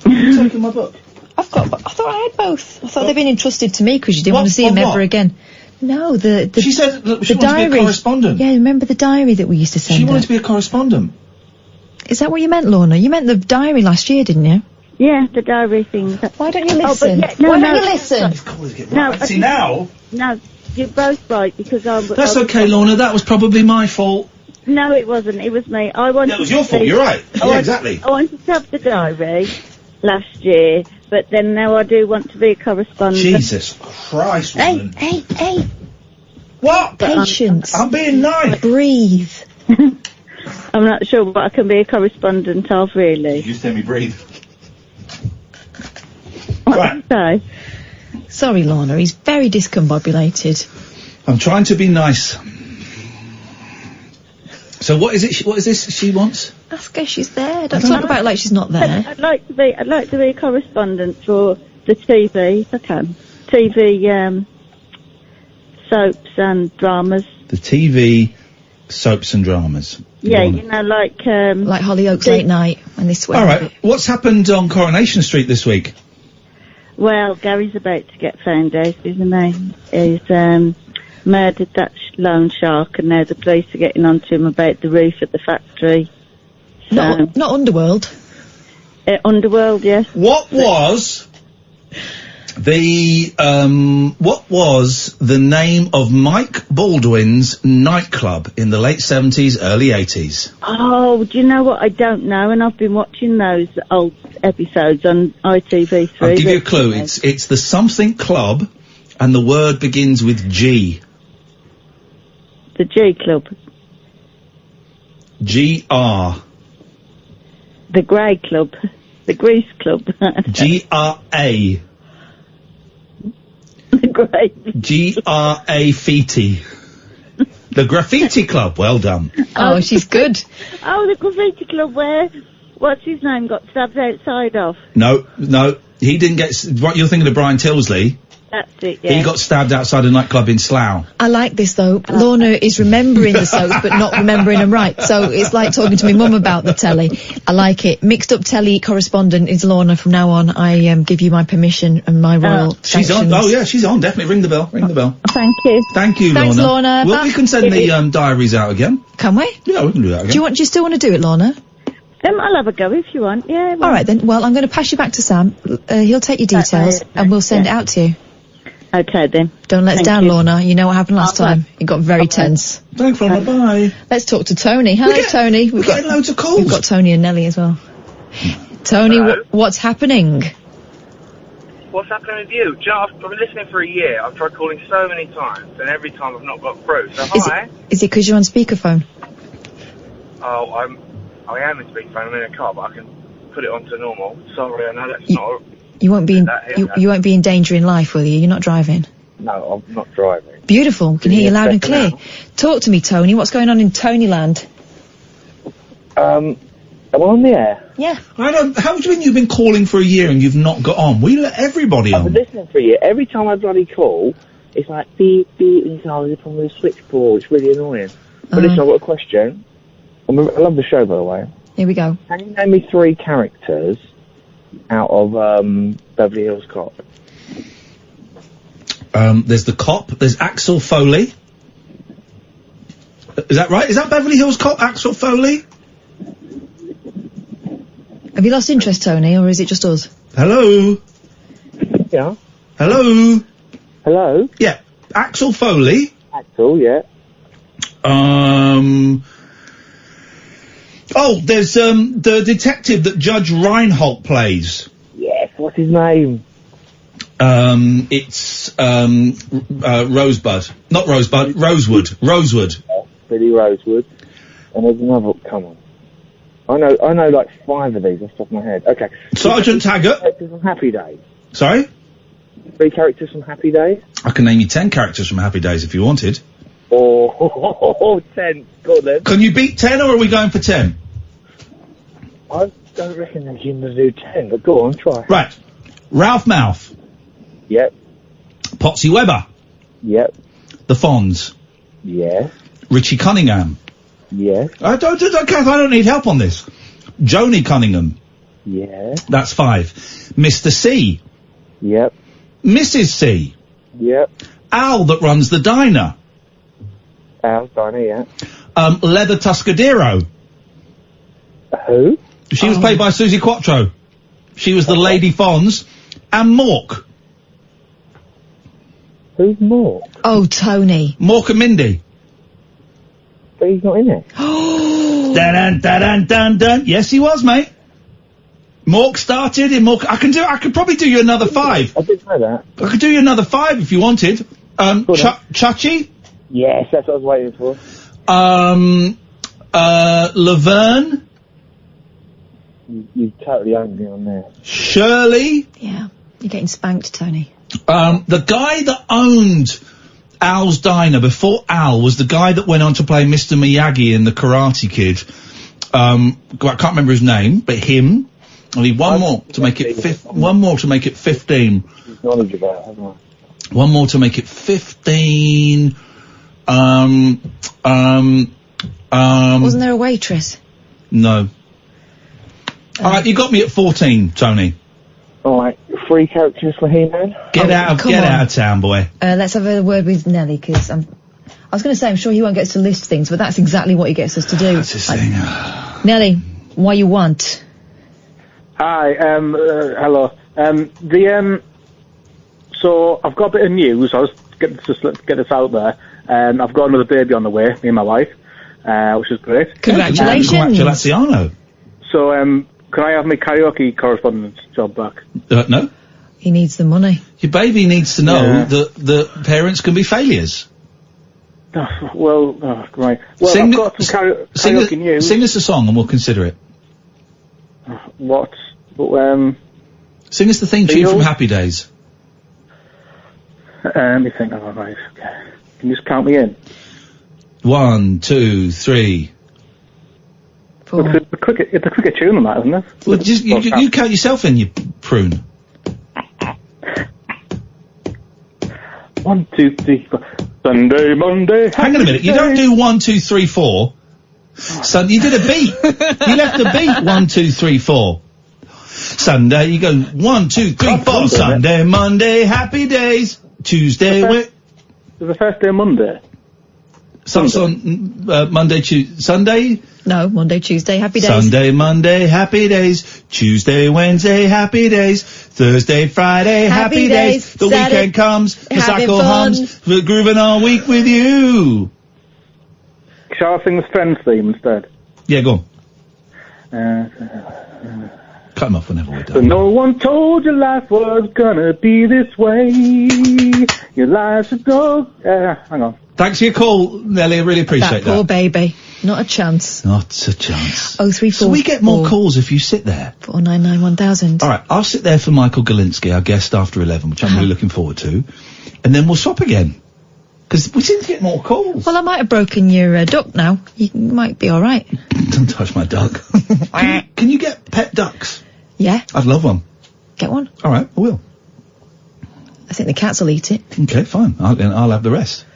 You've taken my book. I thought I had both. I thought they'd been entrusted to me because you didn't want to see them ever again. No, She said that she the wanted diary. to be a correspondent. Yeah, remember the diary that we used to send She wanted her? to be a correspondent. Is that what you meant, Lorna? You meant the diary last year, didn't you? Yeah, the diary thing. Why don't you listen? Why don't you listen? See, now... No, you're both right, because That's okay, Lorna. That was probably my fault. No, it wasn't. It was me. I wanted. It was your fault. You're right. Yeah, exactly. I wanted to have the diary last year, but then now I do want to be a correspondent. Jesus Christ, woman. Hey. What? Patience. I'm being nice. Breathe. I'm not sure what I can be a correspondent of, really. You just let me breathe. Right. So. Sorry, Lorna. He's very discombobulated. I'm trying to be nice. So what is it? What is this she wants? Ask her. She's there. Don't talk about it like she's not there. I'd like to be a correspondent for the TV. If I can. TV soaps and dramas. The TV soaps and dramas. Yeah, you know, like Hollyoaks Late Night when they swear. All right. What's happened on Coronation Street this week? Well, Gary's about to get found out, isn't he? He's murdered that loan shark, and now the police are getting on to him about the roof at the factory. So, not Underworld. Underworld, yes. What was the name of Mike Baldwin's nightclub in the late 70s, early 80s? Oh, do you know what? I don't know, and I've been watching those old episodes on ITV3. I'll give you a clue. It's the something club, and the word begins with G. The G Club. GR. The Grey Club. The Grease Club. G-R-A. Great. G-R-A-Fiti. The Graffiti Club. Well done. Oh, she's good. Oh, the Graffiti Club where, what's his name, got stabbed outside of? No, he didn't get... What, you're thinking of Brian Tilsley? That's it, yeah. He got stabbed outside a nightclub in Slough. I like this though. Lorna is remembering the soaps but not remembering them right. So it's like talking to my mum about the telly. I like it. Mixed up telly correspondent is Lorna from now on. I give you my permission and my royal She's sanctions. on. Oh yeah, she's on. Definitely ring the bell. Ring the bell. Thank you. Thank you, Thanks, Lorna. Well, we can send the diaries out again. Can we? Yeah, we can do that again. Do you still want to do it, Lorna? I'll have a go if you want, yeah. All right then. Well, I'm going to pass you back to Sam. He'll take your details and we'll send it out to you. Okay then. Don't let us Thank down, you. Lorna. You know what happened last time. It got very tense. Thanks, Lorna. Bye. Let's talk to Tony. Hello, Tony. We're getting loads of calls. We've got Tony and Nelly as well. Tony, what's happening? What's happening with you? Do you know, I've been listening for a year. I've tried calling so many times, and every time I've not got through. So hi. Is it because you're on speakerphone? Oh, I am in speakerphone. I'm in a car, but I can put it onto normal. Sorry, I know that's not. You won't be in you won't be in danger in life, will you? You're not driving. No, I'm not driving. Beautiful. We can hear you loud and clear. Talk to me, Tony. What's going on in Tonyland? Am I on the air? Yeah. I know. How do you mean you've been calling for a year and you've not got on? We let everybody I've on. been listening for a year. Every time I bloody call, it's like beep, beep, and you're from the switchboard. It's really annoying. But listen, I've got a question. I love the show, by the way. Here we go. Can you name me 3 characters out of Beverly Hills Cop? There's the cop. There's Axel Foley. Is that right? Is that Beverly Hills Cop, Axel Foley? Have you lost interest, Tony, or is it just us? Hello? Yeah. Hello? Hello? Yeah. Axel Foley. Axel, yeah. Oh, there's, the detective that Judge Reinhold plays. Yes, what's his name? It's, Rosebud. Not Rosebud, Rosewood. Rosewood. Billy Rosewood. And there's another, come on. I know like 5 of these off the top of my head. Okay. Sergeant Taggart. Characters from Happy Days. Sorry? 3 characters from Happy Days. I can name you 10 characters from Happy Days if you wanted. Oh, 10. Go on then. Can you beat 10 or are we going for 10? I don't reckon they're going to do 10, but go on, try. Right. Ralph Mouth. Yep. Potsy Weber. Yep. The Fonz. Yes. Richie Cunningham. Yes. I don't need help on this. Joni Cunningham. Yes. That's 5. Mr. C. Yep. Mrs. C. Yep. Al that runs the diner. Al's diner, yeah. Leather Tuscadero. Who? She was played by Susie Quattro. She was the Lady Fonz. And Mork. Who's Mork? Oh, Tony. Mork and Mindy. But he's not in it. Dun dun dun dun dun. Yes, he was, mate. Mork started in Mork. I could probably do you another 5. I didn't know that. I could do you another 5 if you wanted. Chachi. Yes, that's what I was waiting for. Laverne. You totally owned me on there. Shirley. Yeah, you're getting spanked, Tony. The guy that owned Al's Diner before Al was the guy that went on to play Mr. Miyagi in The Karate Kid. I can't remember his name, but him. I need one more to make it 15. Knowledge about, haven't I? One more to make it 15. Wasn't there a waitress? No. Alright, you got me at 14, Tony. Alright, 3 characters for He-Man. Get out of town, boy. Let's have a word with Nelly, because I was going to say, I'm sure he won't get us to list things, but that's exactly what he gets us to do. That's his thing. Nelly, what you want? Hi, hello. So I've got a bit of news. I was let's get this out there. I've got another baby on the way, me and my wife, which is great. Congratulations. Congratulations. So, can I have my karaoke correspondence job back? No. He needs the money. Your baby needs to know that parents can be failures. Right. Well, I've got some karaoke news. Sing us a song and we'll consider it. What But, Sing us the theme tune from Happy Days. Let me think. Oh, right. Okay. Can you just count me in? 1, 2, 3. It's a quicker tune on that, isn't it? Well, just you count yourself in, you prune. 1, 2, 3, 4. Sunday, Monday. Hang on a minute. You don't do 1, 2, 3, 4. So you did a beat. You left a beat. 1, 2, 3, 4. Sunday, you go 1, 2, 3, 4. Sunday, Monday, happy days. Tuesday, Is the first day Monday? Starts on Monday, Sunday? No, Monday, Tuesday, happy days. Sunday, Monday, happy days. Tuesday, Wednesday, happy days. Thursday, Friday, happy days. The Saturday, weekend comes, the having cycle fun. hums. We're grooving all week with you. Shall I sing the Friends theme instead? Yeah, go on. Cut them off whenever we're done. So no one told you life was gonna be this way. Your life's a dog. Hang on. Thanks for your call, Nelly. I really appreciate that. Poor baby. Not a chance. Not a chance. 034. So we get more calls if you sit there. 499 1000. All right, I'll sit there for Michael Galinsky, our guest after 11, which I'm really looking forward to, and then we'll swap again because we seem to get more calls. Well, I might have broken your duck now. You might be all right. Don't touch my duck. Can you get pet ducks? Yeah. I'd love one. Get one. All right, I will. I think the cats will eat it. Okay, fine. I'll have the rest.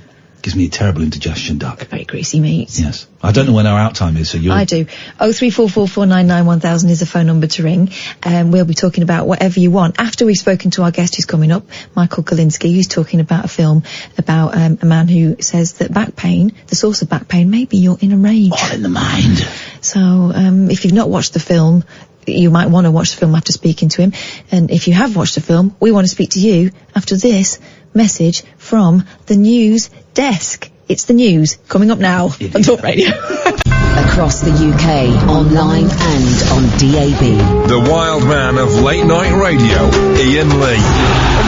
Gives me a terrible indigestion, duck. Very greasy meat. Yes. I don't know when our out time is, so you'll... I do. 03444991000 is the phone number to ring. We'll be talking about whatever you want. After we've spoken to our guest who's coming up, Michael Galinsky, who's talking about a film about a man who says that back pain, the source of back pain, may be your inner rage. All in the mind. So, if you've not watched the film, you might want to watch the film after speaking to him. And if you have watched the film, we want to speak to you after this message from the news desk. It's the news coming up now on Talk Radio. Across the UK, online and on DAB. The wild man of late night radio, Iain Lee.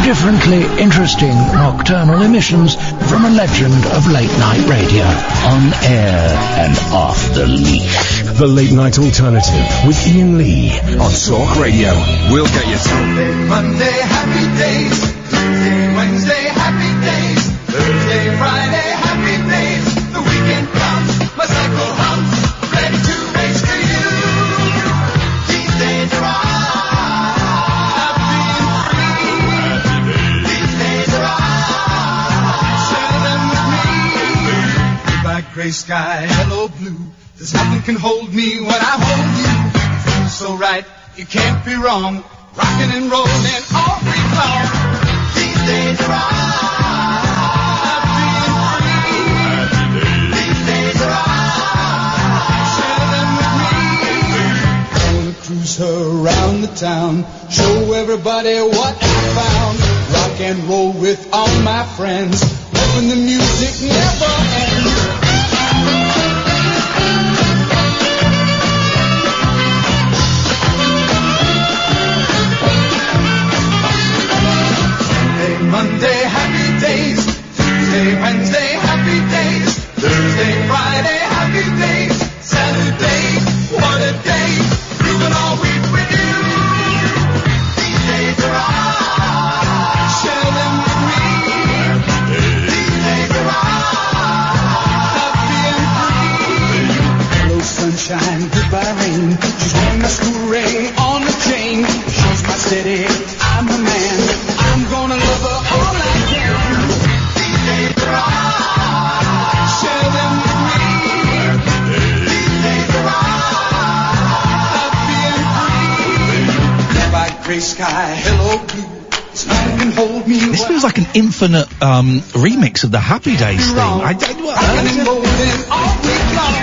Differently interesting nocturnal emissions from a legend of late night radio. On air and off the leash. The Late Night Alternative with Iain Lee. On Talk Radio. We'll get you Sunday, Monday, happy days. Tuesday, Wednesday, happy days. Thursday, Friday, happy days. The weekend comes, my cycle hums, ready to race to you. These days are I'm being free. These days are share them with me. Goodbye, gray sky, hello blue. There's nothing can hold me when I hold you. Feels so right, you can't be wrong. Rocking and rolling all week long. These days are I'm being free. These days are share them with me. Gonna cruise her around the town, show everybody what I found. Rock and roll with all my friends, hoping the music never ends. Monday, happy days. Tuesday, Wednesday, happy days. Thursday, Friday, happy days. Saturday, what a day. Grooving all week with you. These days are share them with me. These days are happy and free. Hello, sunshine, goodbye, rain. She's wearing a school ring on the chain. She's my city, I'm her man. I'm gonna love her all I can. These days are share them with me. These days are happy and free. Goodbye, gray sky, hello blue. Nothing can hold me. This feels like an infinite remix of the Happy Days theme.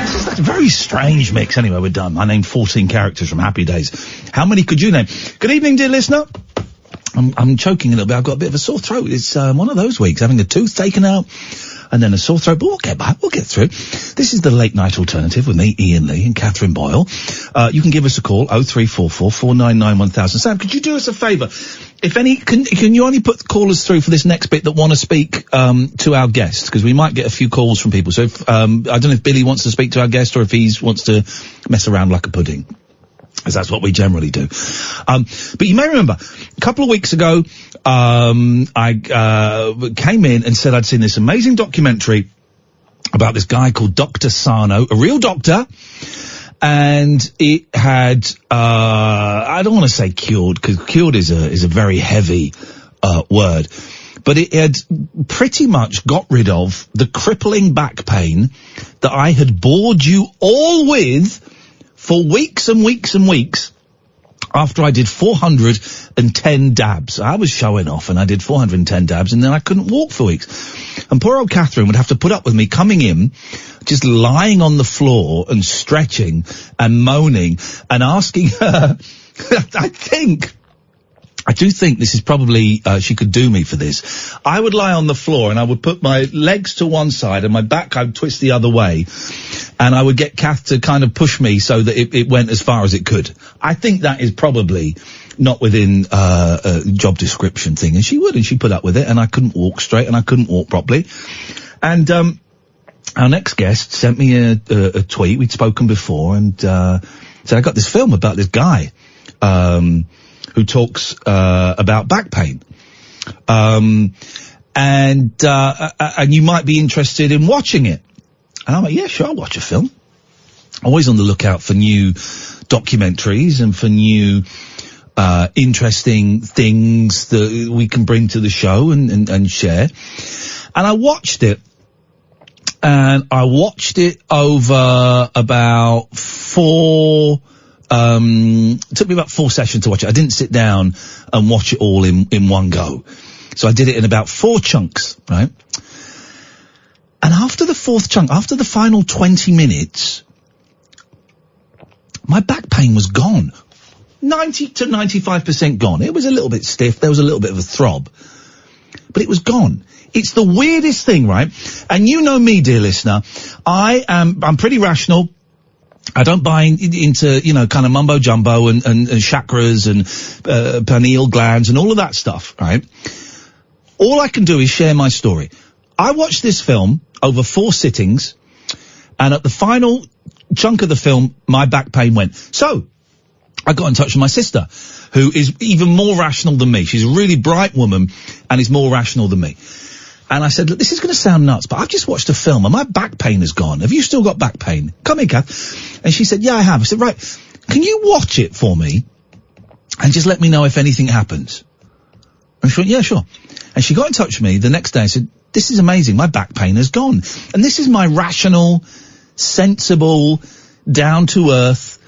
It's a very strange mix. Anyway, we're done. I named 14 characters from Happy Days. How many could you name? Good evening, dear listener. I'm choking a little bit. I've got a bit of a sore throat. It's one of those weeks, having a tooth taken out and then a sore throat, but we'll get back. We'll get through. This is the Late Night Alternative with me, Iain Lee, and Catherine Boyle. You can give us a call, 0344 499 1000. Sam, could you do us a favour? If any, can you only put callers through for this next bit that want to speak to our guest? Because we might get a few calls from people. So if, I don't know if Billy wants to speak to our guest or if he wants to mess around like a pudding. As that's what we generally do. But you may remember, a couple of weeks ago, I came in and said I'd seen this amazing documentary about this guy called Dr. Sarno, a real doctor, and it had, I don't want to say cured, because cured is a very heavy, word, but it had pretty much got rid of the crippling back pain that I had bored you all with for weeks and weeks and weeks after I did 410 dabs. I was showing off and I did 410 dabs and then I couldn't walk for weeks. And poor old Catherine would have to put up with me coming in, just lying on the floor and stretching and moaning and asking her, I do think this is probably, she could do me for this. I would lie on the floor and I would put my legs to one side and my back I would twist the other way. And I would get Kath to kind of push me so that it went as far as it could. I think that is probably not within, a job description thing. And she would, and she put up with it, and I couldn't walk straight and I couldn't walk properly. And, our next guest sent me a tweet. We'd spoken before and, said, I got this film about this guy, who talks about back pain. And you might be interested in watching it. And I'm like, yeah, sure, I'll watch a film. Always on the lookout for new documentaries and for new interesting things that we can bring to the show and share. And I watched it. And I watched it over about it took me about 4 sessions to watch it. I didn't sit down and watch it all in one go. So I did it in about 4 chunks, right? And after the 4th chunk, after the final 20 minutes, my back pain was gone. 90 to 95% gone. It was a little bit stiff. There was a little bit of a throb. But it was gone. It's the weirdest thing, right? And you know me, dear listener. I'm pretty rational. I don't buy into, kind of mumbo jumbo and chakras and, pineal glands and all of that stuff, right? All I can do is share my story. I watched this film over 4 sittings, and at the final chunk of the film, my back pain went. So, I got in touch with my sister, who is even more rational than me. She's a really bright woman and is more rational than me. And I said, look, this is going to sound nuts, but I've just watched a film and my back pain is gone. Have you still got back pain? Come here, Kath. And she said, yeah, I have. I said, right, can you watch it for me and just let me know if anything happens? And she went, yeah, sure. And she got in touch with me the next day and said, this is amazing. My back pain has gone. And this is my rational, sensible, down-to-earth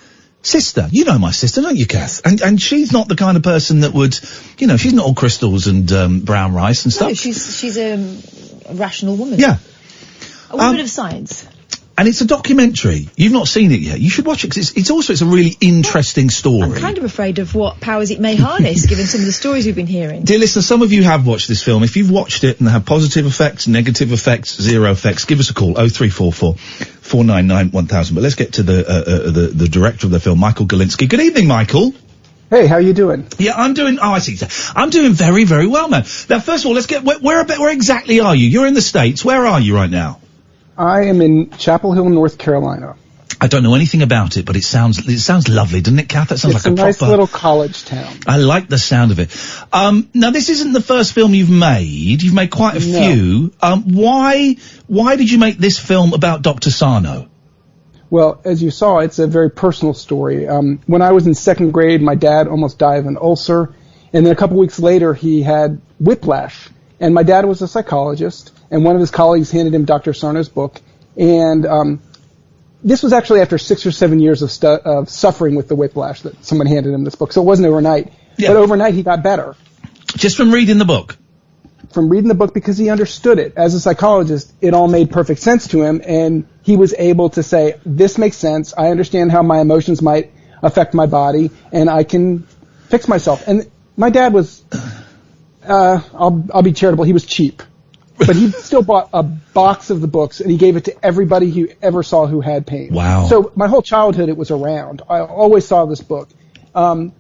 sister. You know my sister, don't you, Kath? And she's not the kind of person that would, she's not all crystals and brown rice and stuff. No, she's a rational woman. Yeah. A woman of science. And it's a documentary. You've not seen it yet. You should watch it because it's a really interesting story. I'm kind of afraid of what powers it may harness, given some of the stories we've been hearing. Dear listener, some of you have watched this film. If you've watched it and have positive effects, negative effects, zero effects, give us a call, 0344 499 1000. But let's get to the director of the film, Michael Galinsky. Good evening, Michael. Hey, how you doing? Yeah, I'm doing very, very well, man. Now, first of all, let's get, where exactly are you? You're in the States. Where are you right now? I am in Chapel Hill, North Carolina. I don't know anything about it, but it sounds lovely, doesn't it, Kath? That sounds it's like a nice proper little college town. I like the sound of it. Now this isn't the first film you've made. You've made quite a few. Why did you make this film about Dr. Sarno? Well, as you saw, it's a very personal story. When I was in 2nd grade, my dad almost died of an ulcer, and then a couple weeks later, he had whiplash. And my dad was a psychologist, and one of his colleagues handed him Dr. Sarno's book, and this was actually after 6 or 7 years of suffering with the whiplash that someone handed him this book. So it wasn't overnight. Yeah. But overnight, he got better. Just from reading the book? From reading the book, because he understood it. As a psychologist, it all made perfect sense to him, and he was able to say, this makes sense, I understand how my emotions might affect my body, and I can fix myself. And my dad was, I'll be charitable, he was cheap. But he still bought a box of the books, and he gave it to everybody he ever saw who had pain. Wow. So my whole childhood, it was around. I always saw this book. And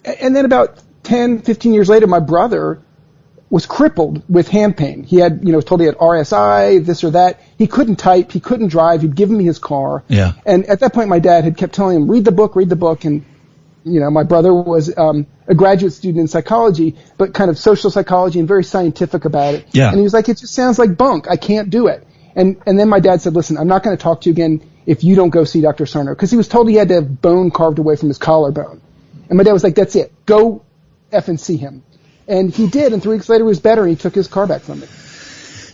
then about 10, 15 years later, my brother was crippled with hand pain. He had, was told he had RSI, this or that. He couldn't type. He couldn't drive. He'd given me his car. Yeah. And at that point, my dad had kept telling him, read the book. And my brother was a graduate student in psychology, but kind of social psychology and very scientific about it. Yeah. And he was like, it just sounds like bunk. I can't do it. And then my dad said, listen, I'm not going to talk to you again if you don't go see Dr. Sarno, because he was told he had to have bone carved away from his collarbone. And my dad was like, that's it. Go effing see him. And he did, and 3 weeks later he was better, and he took his car back from me.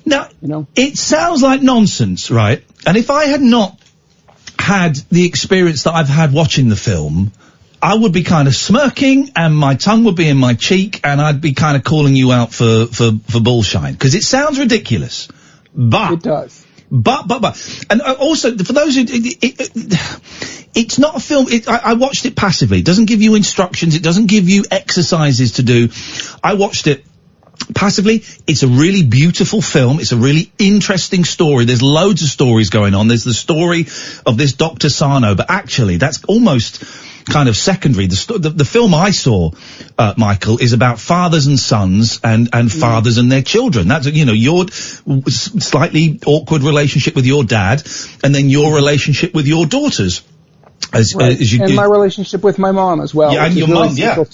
Now, it sounds like nonsense, right? And if I had not had the experience that I've had watching the film, I would be kind of smirking, and my tongue would be in my cheek, and I'd be kind of calling you out for bullshine, because it sounds ridiculous. But it does. But, and also for those who, it's not a film. I watched it passively. It doesn't give you instructions. It doesn't give you exercises to do. I watched it passively. It's a really beautiful film. It's a really interesting story. There's loads of stories going on. There's the story of this Dr. Sarno, but actually that's almost kind of secondary. The film I saw, Michael, is about fathers and sons and fathers and their children. That's, your slightly awkward relationship with your dad, and then your relationship with your daughters. And my relationship with my mom as well. Yeah, and your mom, yeah.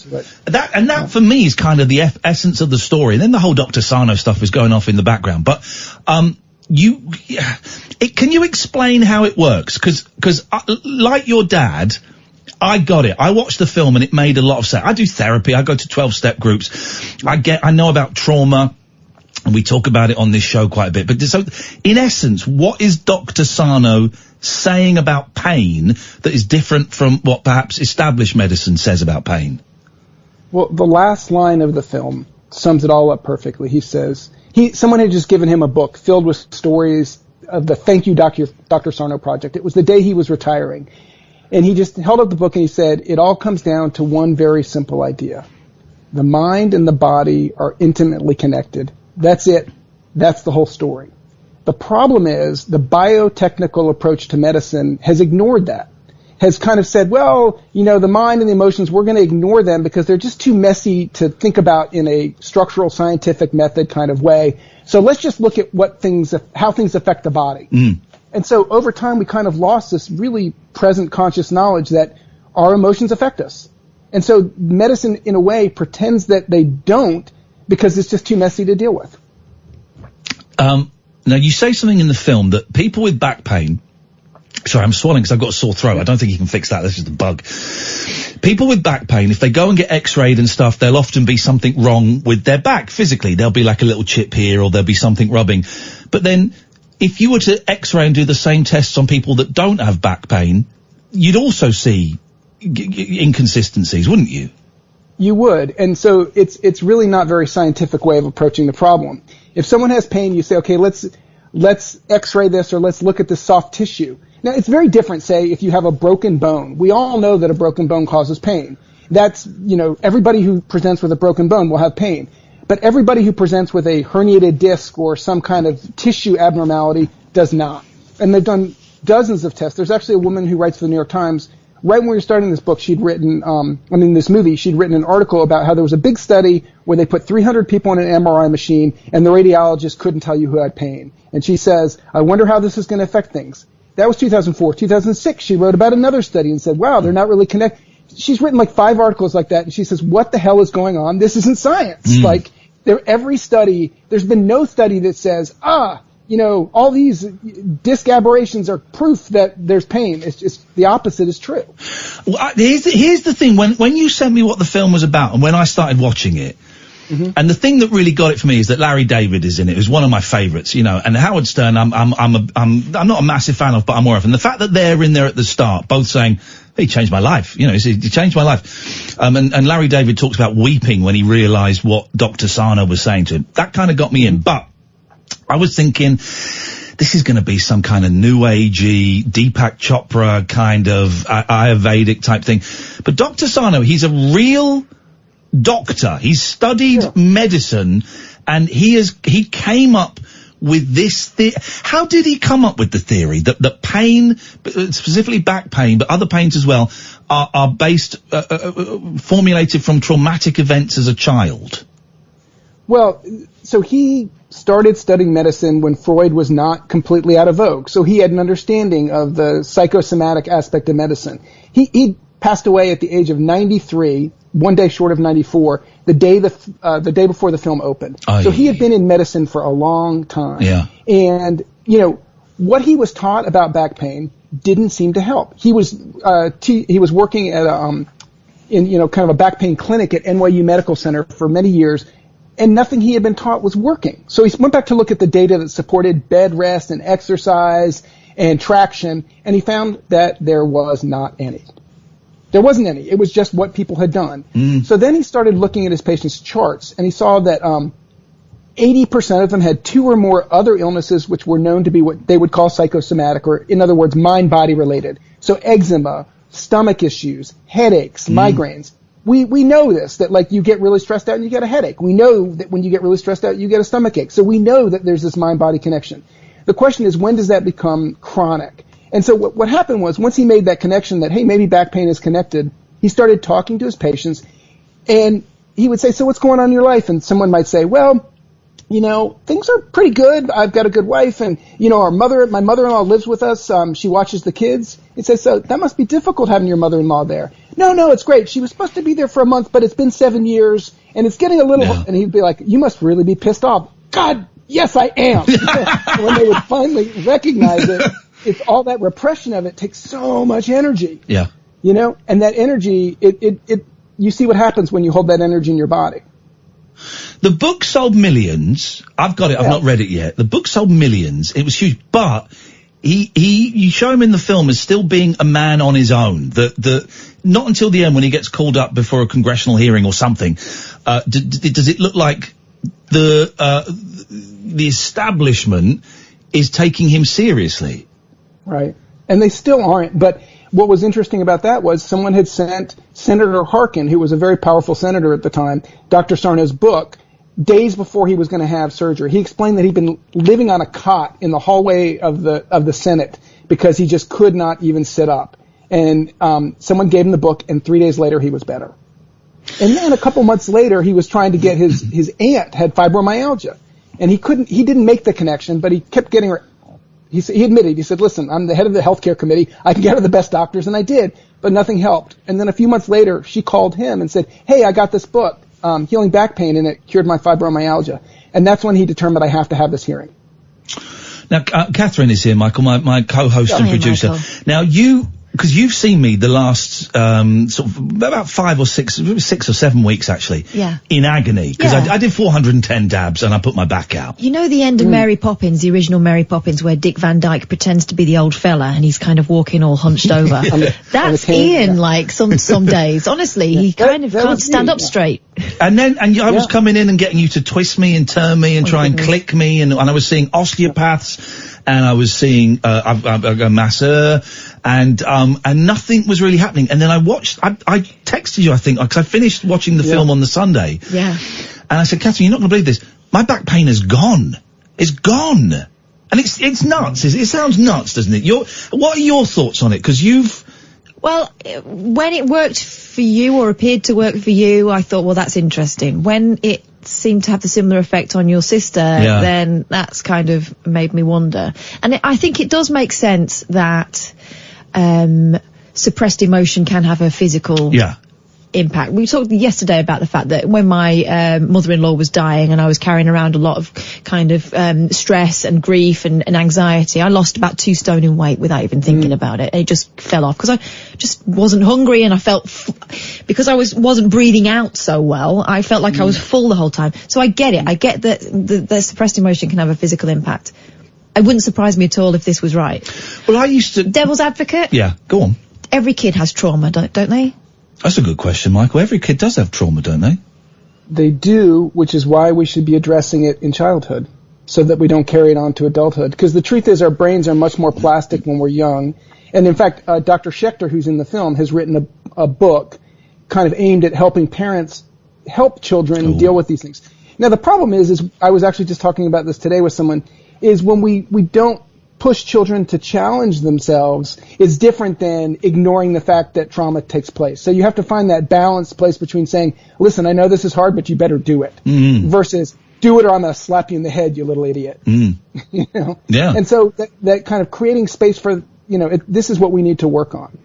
That for me is kind of the essence of the story. And then the whole Dr. Sarno stuff is going off in the background. But, can you explain how it works? Cause like your dad, I got it. I watched the film and it made a lot of sense. I do therapy. I go to 12-step groups. I know about trauma, and we talk about it on this show quite a bit. But so, in essence, what is Dr. Sarno saying about pain that is different from what perhaps established medicine says about pain? Well, the last line of the film sums it all up perfectly. He says, someone had just given him a book filled with stories of the Thank You Dr. Sarno project. It was the day he was retiring. And he just held up the book and he said, it all comes down to one very simple idea. The mind and the body are intimately connected. That's it. That's the whole story. The problem is the biotechnical approach to medicine has ignored that, has kind of said, well, the mind and the emotions, we're going to ignore them because they're just too messy to think about in a structural scientific method kind of way. So let's just look at how things affect the body. Mm. And so over time we kind of lost this really present conscious knowledge that our emotions affect us. And so medicine in a way pretends that they don't because it's just too messy to deal with. Now you say something in the film that people with back pain, sorry, I'm swallowing because I've got a sore throat. I don't think you can fix that. That's just a bug. People with back pain, if they go and get x-rayed and stuff, there'll often be something wrong with their back physically. There'll be like a little chip here or there'll be something rubbing. But then if you were to x-ray and do the same tests on people that don't have back pain, you'd also see inconsistencies, wouldn't you? You would. And so it's really not a very scientific way of approaching the problem. If someone has pain, you say, okay, let's x-ray this or let's look at the soft tissue. Now, it's very different, say, if you have a broken bone. We all know that a broken bone causes pain. That's, everybody who presents with a broken bone will have pain. But everybody who presents with a herniated disc or some kind of tissue abnormality does not. And they've done dozens of tests. There's actually a woman who writes for the New York Times. Right when we were starting this book, she'd written an article about how there was a big study where they put 300 people in an MRI machine and the radiologist couldn't tell you who had pain. And she says, I wonder how this is going to affect things. That was 2004. 2006, she wrote about another study and said, wow, they're not really connected. She's written like 5 articles like that, and she says, what the hell is going on? This isn't science. There's been no study that says, all these disc aberrations are proof that there's pain. It's just the opposite is true. Well, here's the thing. When you sent me what the film was about and when I started watching it, and the thing that really got it for me is that Larry David is in it. It was one of my favourites, and Howard Stern I'm not a massive fan of, but I'm more of. And the fact that they're in there at the start, both saying, he changed my life, he changed my life. And Larry David talks about weeping when he realised what Dr. Sarno was saying to him. That kind of got me in. But I was thinking, this is going to be some kind of new agey, Deepak Chopra kind of Ayurvedic type thing. But Dr. Sarno, he's a real doctor. He's studied medicine, and he came up with this how did he come up with the theory that pain, specifically back pain, but other pains as well, are based, formulated from traumatic events as a child? Well, so he started studying medicine when Freud was not completely out of vogue. So he had an understanding of the psychosomatic aspect of medicine. He passed away at the age of 93, one day short of 94, the day before the film opened. So he had been in medicine for a long time. Yeah. And, you know, what he was taught about back pain didn't seem to help. He was working at kind of a back pain clinic at NYU Medical Center for many years, and nothing he had been taught was working. So he went back to look at the data that supported bed rest and exercise and traction, and he found that there was not any. There wasn't any. It was just what people had done. So then he started looking at his patients' charts, and he saw that 80% of them had 2 or more other illnesses which were known to be what they would call psychosomatic, or in other words, mind-body related. So eczema, stomach issues, headaches, migraines. We know this, that like you get really stressed out and you get a headache. We know that when you get really stressed out, you get a stomach ache. So we know that there's this mind-body connection. The question is, when does that become chronic? And so what happened was, once he made that connection that, hey, maybe back pain is connected, he started talking to his patients, and he would say, so what's going on in your life? And someone might say, well, you know, things are pretty good. I've got a good wife, and, you know, my mother-in-law lives with us. She watches the kids. He says, so that must be difficult having your mother-in-law there. No, it's great. She was supposed to be there for a month, but it's been 7 years, and it's getting a little, and he'd be like, you must really be pissed off. God, yes, I am. When they would finally recognize it, it's all that repression of it takes so much energy. Yeah. You know, and that energy, you see what happens when you hold that energy in your body. The book sold millions. I've got it. I've not read it yet. The book sold millions. It was huge, but you show him in the film as still being a man on his own. Not until the end, when he gets called up before a congressional hearing or something, does it look like the establishment is taking him seriously? Right. And they still aren't. But what was interesting about that was someone had sent Senator Harkin, who was a very powerful senator at the time, Dr. Sarno's book, days before he was going to have surgery. He explained that he'd been living on a cot in the hallway of the Senate because he just could not even sit up. And someone gave him the book, and 3 days later he was better. And then a couple months later, he was trying to get his aunt had fibromyalgia. And he didn't make the connection, but he kept getting her. He admitted, he said, listen, I'm the head of the healthcare committee. I can get her the best doctors, and I did, but nothing helped. And then a few months later, she called him and said, hey, I got this book, Healing Back Pain, and it cured my fibromyalgia. And that's when he determined I have to have this hearing. Now, Catherine is here, Michael, my co-host and producer. Michael. Now, because you've seen me the last sort of about 5 or 6 or 7 weeks actually, in agony, because I did 410 dabs and I put my back out. You know the end of Mary Poppins, the original Mary Poppins, where Dick Van Dyke pretends to be the old fella and he's kind of walking all hunched over. That's Ian, like some days. Honestly, he kind of can't stand up straight. And I was coming in and getting you to twist me and turn me and try and click me, and I was seeing osteopaths. And I was seeing a masseur, and nothing was really happening. And then I texted you, I think, because I finished watching the film on the Sunday. Yeah. And I said, Catherine, you're not going to believe this. My back pain is gone. It's gone. And it's nuts. It sounds nuts, doesn't it? What are your thoughts on it? Because Well, when it worked for you or appeared to work for you, I thought, well, that's interesting. When it seemed to have the similar effect on your sister, then that's kind of made me wonder. And I think it does make sense that suppressed emotion can have a physical impact. We talked yesterday about the fact that when my mother-in-law was dying and I was carrying around a lot of kind of stress and grief and anxiety, I lost about 2 stone in weight without even thinking about it. It just fell off because I just wasn't hungry, and I felt because I wasn't breathing out so well, I felt like I was full the whole time. So I get it. I get that the suppressed emotion can have a physical impact. It wouldn't surprise me at all if this was right. Well, I used to... Devil's advocate? Yeah, go on. Every kid has trauma, don't they? That's a good question, Michael. Every kid does have trauma, don't they? They do, which is why we should be addressing it in childhood, so that we don't carry it on to adulthood. Because the truth is, our brains are much more plastic when we're young. And in fact, Dr. Schechter, who's in the film, has written a book kind of aimed at helping parents help children deal with these things. Now, the problem is I was actually just talking about this today with someone, is when we don't push children to challenge themselves is different than ignoring the fact that trauma takes place. So you have to find that balanced place between saying, listen, I know this is hard, but you better do it, versus do it or I'm going to slap you in the head, you little idiot. You know? Yeah. And so that kind of creating space for this is what we need to work on.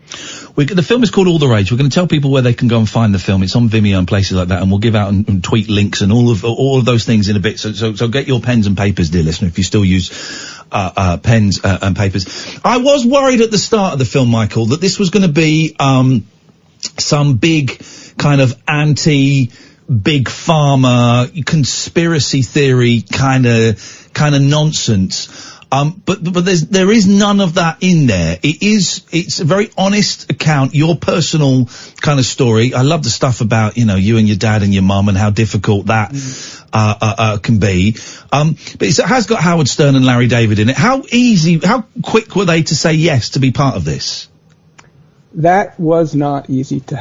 The film is called All the Rage. We're going to tell people where they can go and find the film. It's on Vimeo and places like that, and we'll give out and tweet links and all of those things in a bit. So get your pens and papers, dear listener, if you still use pens and papers. I was worried at the start of the film, Michael, that this was going to be some big kind of big pharma conspiracy theory kind of nonsense. But there is none of that in there. It's a very honest account, your personal kind of story. I love the stuff about, you and your dad and your mum and how difficult that, can be. But it has got Howard Stern and Larry David in it. How quick were they to say yes to be part of this? That was not easy to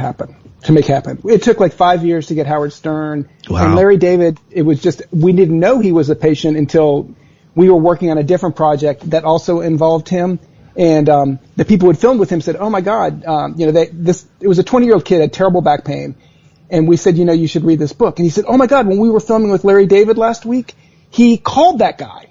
make happen. It took like 5 years to get Howard Stern. Wow. And Larry David, we didn't know he was a patient until we were working on a different project that also involved him, and the people who had filmed with him said, "Oh my God, it was a 20-year-old kid had terrible back pain," and we said, "You should read this book." And he said, "Oh my God, when we were filming with Larry David last week, he called that guy,"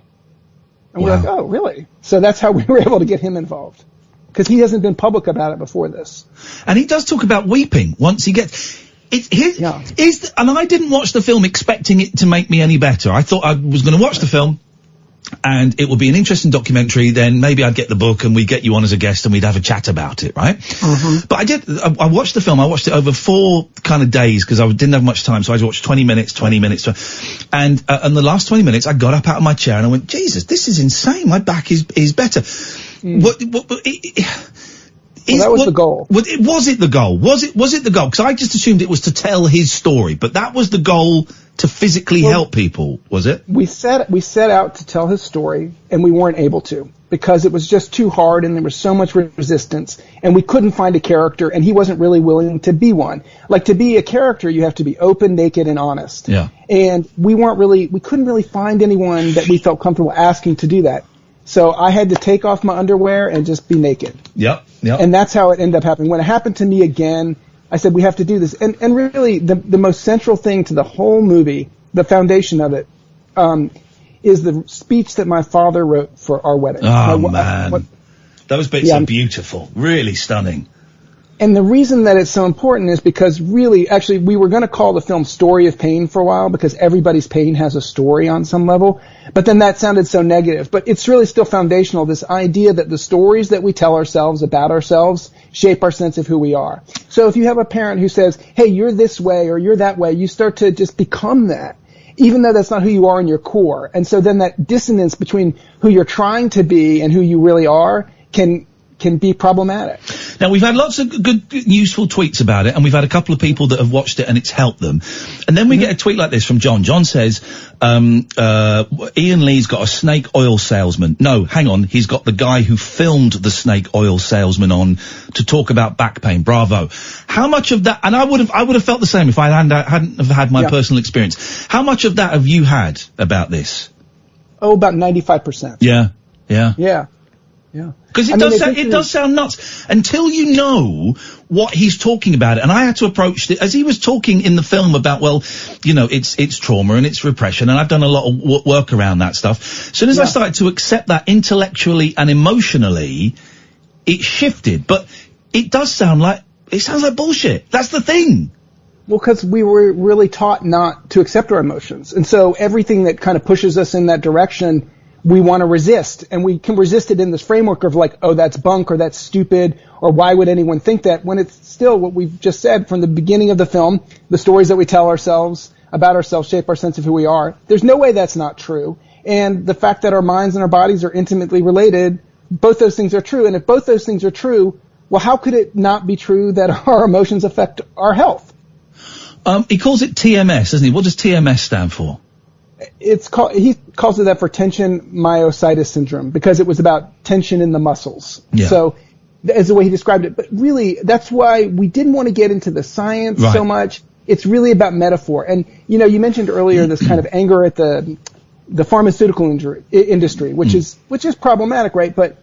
and we're like, "Oh, really?" So that's how we were able to get him involved, because he hasn't been public about it before this. And he does talk about weeping once he gets. And I didn't watch the film expecting it to make me any better. I thought I was going to watch the film, and it would be an interesting documentary. Then maybe I'd get the book and we'd get you on as a guest and we'd have a chat about it, right? Mm-hmm. But I watched the film. I watched it over 4 kind of days because I didn't have much time. So I watched 20 minutes. And the last 20 minutes I got up out of my chair and I went, Jesus, this is insane. My back is better. That was the goal. Was it the goal? Was it the goal? Because I just assumed it was to tell his story, but that was the goal, to physically help people, was it? We set out to tell his story, and we weren't able to because it was just too hard, and there was so much resistance, and we couldn't find a character, and he wasn't really willing to be one. Like, to be a character, you have to be open, naked, and honest. Yeah. And we couldn't really find anyone that we felt comfortable asking to do that. So I had to take off my underwear and just be naked. Yep. And that's how it ended up happening. When it happened to me again, I said, we have to do this. And really, the most central thing to the whole movie, the foundation of it, is the speech that my father wrote for our wedding. Oh, man. Those bits are beautiful. Really stunning. And the reason that it's so important is because actually, we were going to call the film Story of Pain for a while because everybody's pain has a story on some level. But then that sounded so negative. But it's really still foundational, this idea that the stories that we tell ourselves about ourselves shape our sense of who we are. So if you have a parent who says, hey, you're this way or you're that way, you start to just become that, even though that's not who you are in your core. And so then that dissonance between who you're trying to be and who you really are can be problematic. Now, we've had lots of good, useful tweets about it, and we've had a couple of people that have watched it and it's helped them. And then we get a tweet like this from John. John says, Iain Lee's got a snake oil salesman. No, hang on. He's got the guy who filmed the snake oil salesman on to talk about back pain. Bravo. How much of that, and I would have felt the same if I hadn't have had my personal experience. How much of that have you had about this? Oh, about 95%. Yeah. Because it does sound nuts until you know what he's talking about it. And I had to approach it as he was talking in the film about, it's trauma and it's repression. And I've done a lot of work around that stuff. As soon as I started to accept that intellectually and emotionally, it shifted. But it sounds like bullshit. That's the thing. Well, because we were really taught not to accept our emotions. And so everything that kind of pushes us in that direction, we want to resist, and we can resist it in this framework of like, oh, that's bunk, or that's stupid, or why would anyone think that, when it's still what we've just said from the beginning of the film, the stories that we tell ourselves about ourselves shape our sense of who we are. There's no way that's not true. And the fact that our minds and our bodies are intimately related, both those things are true. And if both those things are true, well, how could it not be true that our emotions affect our health? He calls it TMS, doesn't he? What does TMS stand for? He calls it that for tension myositis syndrome, because it was about tension in the muscles. Yeah. So, as the way he described it. But really, that's why we didn't want to get into the science so much. It's really about metaphor. And, you mentioned earlier this kind of anger at the pharmaceutical industry, which is problematic, right? But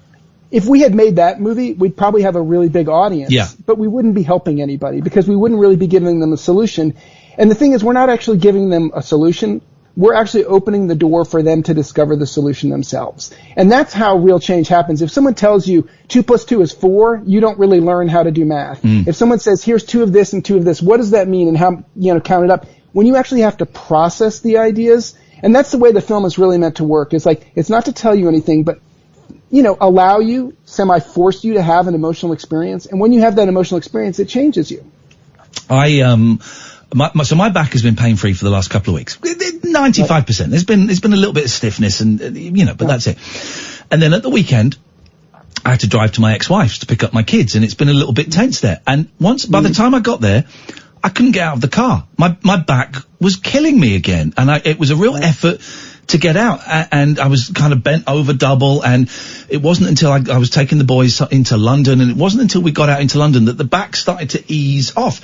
if we had made that movie, we'd probably have a really big audience. Yeah. But we wouldn't be helping anybody, because we wouldn't really be giving them a solution. And the thing is, we're not actually giving them a solution. we're actually opening the door for them to discover the solution themselves. And that's how real change happens. If someone tells you 2 + 2 is 4, you don't really learn how to do math. If someone says, here's 2 of this and 2 of this, what does that mean, and how, count it up? When you actually have to process the ideas, and that's the way the film is really meant to work. It's like, it's not to tell you anything, but, allow you, semi-force you to have an emotional experience. And when you have that emotional experience, it changes you. So my back has been pain-free for the last couple of weeks. 95%. There's been a little bit of stiffness and, but that's it. And then at the weekend, I had to drive to my ex-wife's to pick up my kids, and it's been a little bit tense there. And by the time I got there, I couldn't get out of the car. My back was killing me again, and it was a real effort to get out, and I was kind of bent over double, and it wasn't until I was taking the boys into London, and it wasn't until we got out into London that the back started to ease off,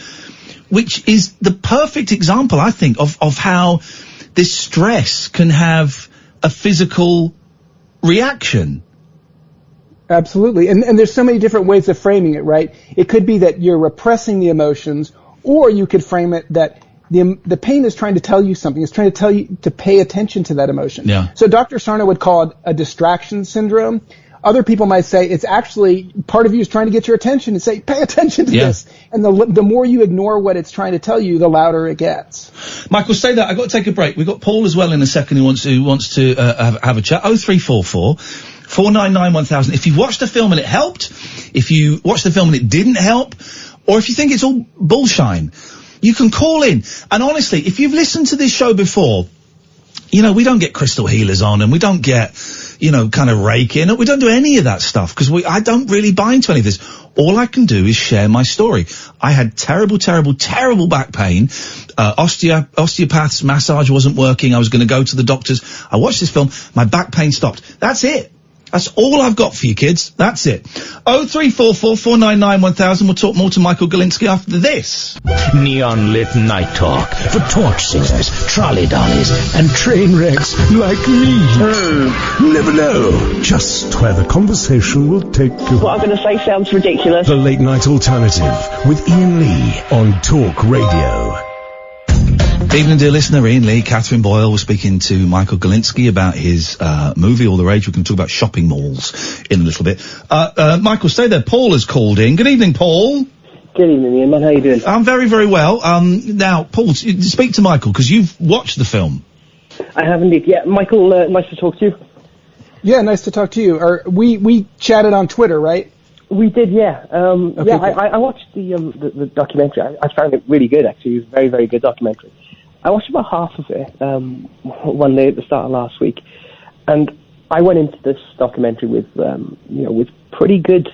which is the perfect example, I think, of how this stress can have a physical reaction. Absolutely. And there's so many different ways of framing it, right? It could be that you're repressing the emotions, or you could frame it that the pain is trying to tell you something. It's trying to tell you to pay attention to that emotion. Yeah. So Dr. Sarno would call it a distraction syndrome. Other people might say it's actually part of you is trying to get your attention and say, pay attention to this. And the more you ignore what it's trying to tell you, the louder it gets. Michael, stay there. I've got to take a break. We've got Paul as well in a second who wants to have a chat. 0344 499 1000. If you've watched the film and it helped, if you watched the film and it didn't help, or if you think it's all bullshine, you can call in. And honestly, if you've listened to this show before, we don't get crystal healers on, and we don't get, kind of Reiki. We don't do any of that stuff because I don't really buy into any of this. All I can do is share my story. I had terrible, terrible, terrible back pain. Osteopath's massage wasn't working. I was going to go to the doctors. I watched this film. My back pain stopped. That's it. That's all I've got for you, kids. That's it. 0344 499 1000. We'll talk more to Michael Galinsky after this. Neon lit night talk for torch singers, trolley dollies, and train wrecks like me. Never know just where the conversation will take you. What I'm going to say sounds ridiculous. The Late Night Alternative with Iain Lee on Talk Radio. Evening, dear listener. Iain Lee, Catherine Boyle. We're speaking to Michael Galinsky about his movie, All the Rage. We're going to talk about shopping malls in a little bit. Michael, stay there. Paul has called in. Good evening, Paul. Good evening, Iain, man. How you doing? I'm very, very well. Now, Paul, speak to Michael, because you've watched the film. I have indeed. Yeah, Michael, nice to talk to you. Yeah, nice to talk to you. We chatted on Twitter, right? We did, yeah. I watched the documentary. I found it really good, actually. It was a very, very good documentary. I watched about half of it one day at the start of last week, and I went into this documentary with with pretty good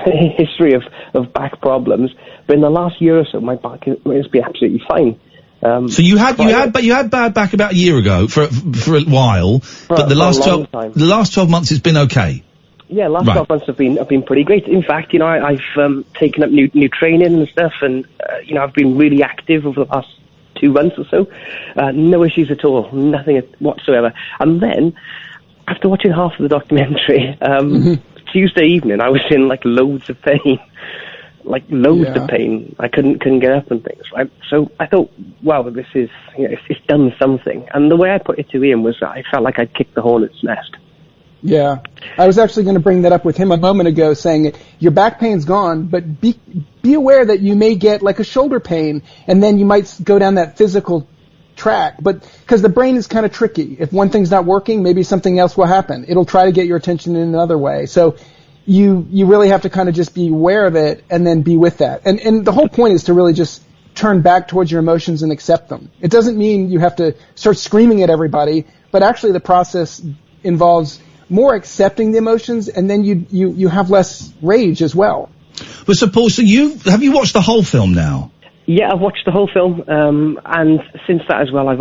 history of back problems. But in the last year or so, my back has been absolutely fine. So you had bad back about a year ago for a while, but the last 12 months it's been okay. Yeah, last 12 months have been pretty great. In fact, I've taken up new training and stuff, and I've been really active over the last 2 months or so. No issues at all, nothing whatsoever. And then, after watching half of the documentary, Tuesday evening, I was in loads of pain, of pain. I couldn't get up and things. Right, so I thought, wow, this is it's done something. And the way I put it to Ian was that I felt like I'd kicked the hornet's nest. Yeah, I was actually going to bring that up with him a moment ago, saying your back pain's gone, but be aware that you may get a shoulder pain, and then you might go down that physical track. But because the brain is kind of tricky, if one thing's not working, maybe something else will happen. It'll try to get your attention in another way. So you really have to kind of just be aware of it and then be with that. And the whole point is to really just turn back towards your emotions and accept them. It doesn't mean you have to start screaming at everybody, but actually the process involves more accepting the emotions, and then you have less rage as well. But suppose, have you watched the whole film now? Yeah, I've watched the whole film, and since that as well, I've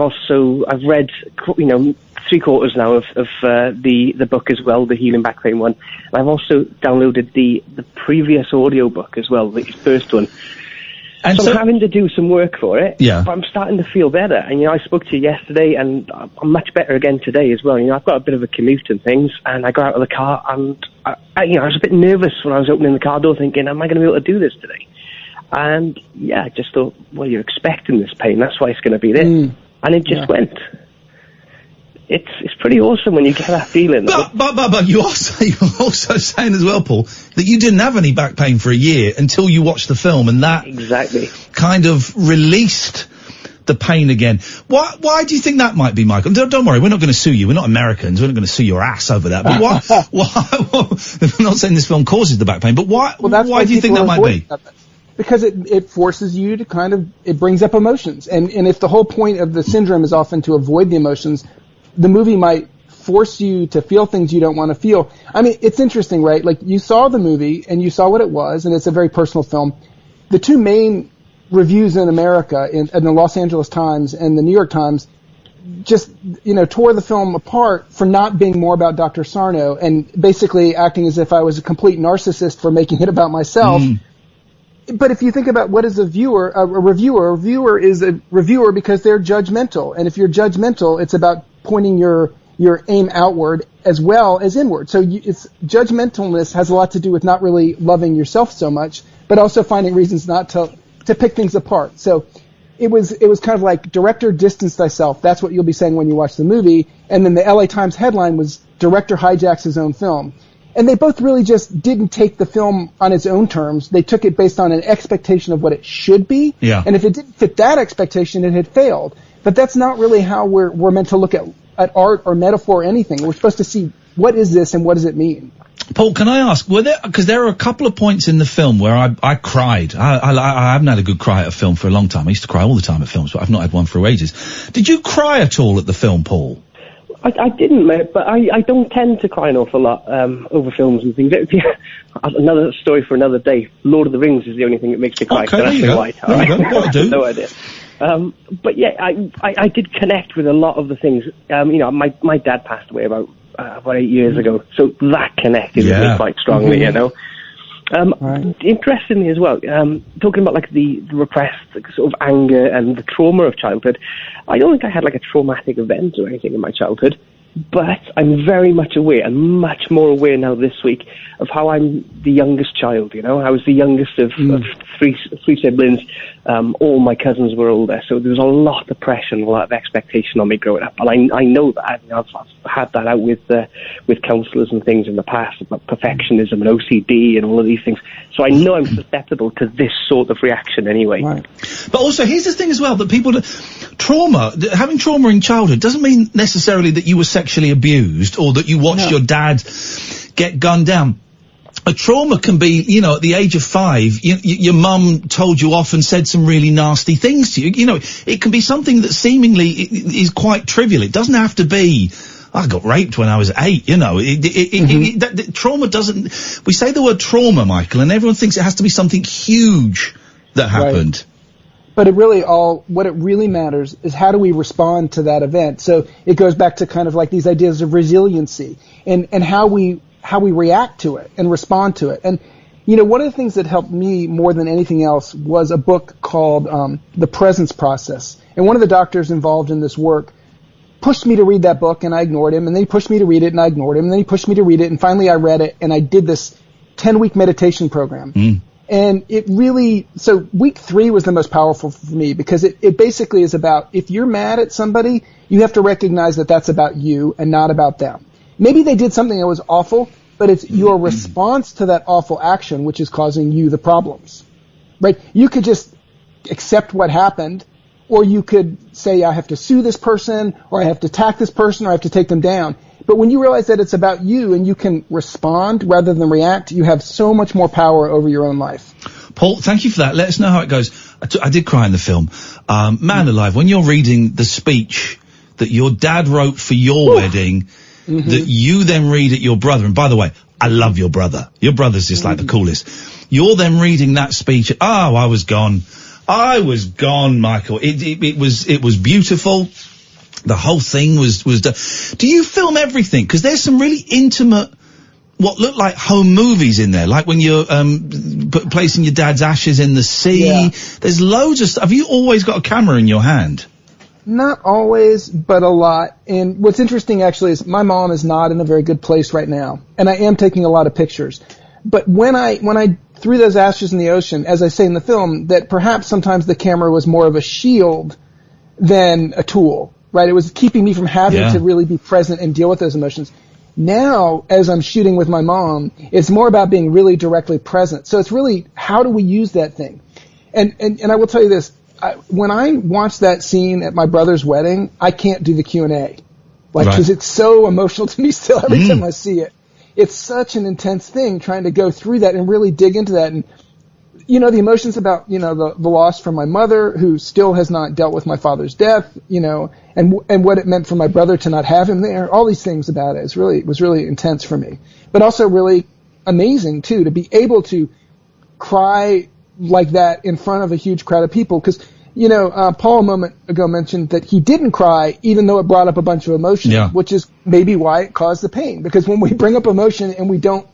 read 3/4 now of the book as well, the Healing Back Pain one. And I've also downloaded the previous audio book as well, the first one. And so I'm having to do some work for it, but I'm starting to feel better. And, I spoke to you yesterday, and I'm much better again today as well. I've got a bit of a commute and things, and I got out of the car, and, I was a bit nervous when I was opening the car door thinking, am I going to be able to do this today? And, I just thought, well, you're expecting this pain. That's why it's going to be there. and it just went. It's pretty awesome when you get that feeling. But you're also saying as well, Paul, that you didn't have any back pain for a year until you watched the film, and that kind of released the pain again. Why do you think that might be, Michael? Don't worry, we're not going to sue you. We're not Americans. We're not going to sue your ass over that. But why? I'm not saying this film causes the back pain, but why do you think that might be? Because it forces you to it brings up emotions. And if the whole point of the syndrome is often to avoid the emotions, the movie might force you to feel things you don't want to feel. I mean, it's interesting, right? Like, you saw the movie and you saw what it was, and it's a very personal film. The two main reviews in America, in the Los Angeles Times and the New York Times, just, tore the film apart for not being more about Dr. Sarno and basically acting as if I was a complete narcissist for making it about myself. But if you think about what is a viewer, a reviewer is a reviewer because they're judgmental. And if you're judgmental, it's about pointing your aim outward as well as inward. So it's judgmentalness has a lot to do with not really loving yourself so much, but also finding reasons not to pick things apart. So it was kind of like director distance thyself. That's what you'll be saying when you watch the movie. And then the LA Times headline was director hijacks his own film. And they both really just didn't take the film on its own terms. They took it based on an expectation of what it should be. Yeah. And if it didn't fit that expectation, it had failed. But that's not really how we're meant to look at art or metaphor or anything. We're supposed to see what is this and what does it mean. Paul, can I ask, because there are a couple of points in the film where I cried. I haven't had a good cry at a film for a long time. I used to cry all the time at films, but I've not had one for ages. Did you cry at all at the film, Paul? I didn't, mate, but I don't tend to cry an awful lot over films and things. Another story for another day. Lord of the Rings is the only thing that makes me cry. Okay, there you go. What do? No idea. But yeah, I did connect with a lot of the things. My dad passed away about 8 years ago, so that connected with me quite strongly, Interestingly as well, talking about like the repressed sort of anger and the trauma of childhood, I don't think I had like a traumatic event or anything in my childhood, but I'm very much aware, and much more aware now this week, of how I'm the youngest child, I was the youngest of three siblings. All my cousins were older, so there was a lot of pressure and a lot of expectation on me growing up. And I know that. I've had that out with counsellors and things in the past about perfectionism and OCD and all of these things. So I know I'm susceptible to this sort of reaction anyway. Right. But also, here's the thing as well, that having trauma in childhood doesn't mean necessarily that you were sexually abused or that you watched your dad get gunned down. A trauma can be, at the age of 5, your mum told you off and said some really nasty things to you. It can be something that seemingly is quite trivial. It doesn't have to be, I got raped when I was 8, trauma doesn't, we say the word trauma, Michael, and everyone thinks it has to be something huge that happened. Right. But what it really matters is how do we respond to that event. So it goes back to kind of like these ideas of resiliency and how we react to it and respond to it. And, one of the things that helped me more than anything else was a book called The Presence Process. And one of the doctors involved in this work pushed me to read that book, and I ignored him. And then he pushed me to read it, and I ignored him. And then he pushed me to read it, and finally I read it, and I did this 10-week meditation program. And it really, so week 3 was the most powerful for me because it basically is about, if you're mad at somebody, you have to recognize that that's about you and not about them. Maybe they did something that was awful, but it's your response to that awful action which is causing you the problems, right? You could just accept what happened, or you could say, I have to sue this person, or I have to attack this person, or I have to take them down. But when you realize that it's about you and you can respond rather than react, you have so much more power over your own life. Paul, thank you for that. Let us know how it goes. I did cry in the film. Man alive, when you're reading the speech that your dad wrote for your wedding, that you then read at your brother, and by the way, I love your brother. Your brother's just like the coolest. You're then reading that speech. I was gone. Michael. It was beautiful. The whole thing was done. Do you film everything? Because there's some really intimate, what look like home movies in there, like when you're placing your dad's ashes in the sea. Yeah. There's loads of stuff. Have you always got a camera in your hand? Not always, but a lot. And what's interesting actually is my mom is not in a very good place right now, and I am taking a lot of pictures. But when I threw those ashes in the ocean, as I say in the film, that perhaps sometimes the camera was more of a shield than a tool, right? It was keeping me from having Yeah. to really be present and deal with those emotions. Now, as I'm shooting with my mom, it's more about being really directly present. So it's really, how do we use that thing? And I will tell you this, when I watch that scene at my brother's wedding, I can't do the Q&A. Like, Right. cause it's so emotional to me still every time I see it. It's such an intense thing trying to go through that and really dig into that. And, you know, the emotions about, you know, the loss from my mother, who still has not dealt with my father's death, you know, and what it meant for my brother to not have him there, all these things about it was really intense for me. But also really amazing, too, to be able to cry like that in front of a huge crowd of people. Because, you know, Paul a moment ago mentioned that he didn't cry even though it brought up a bunch of emotion, which is maybe why it caused the pain. Because when we bring up emotion and we don't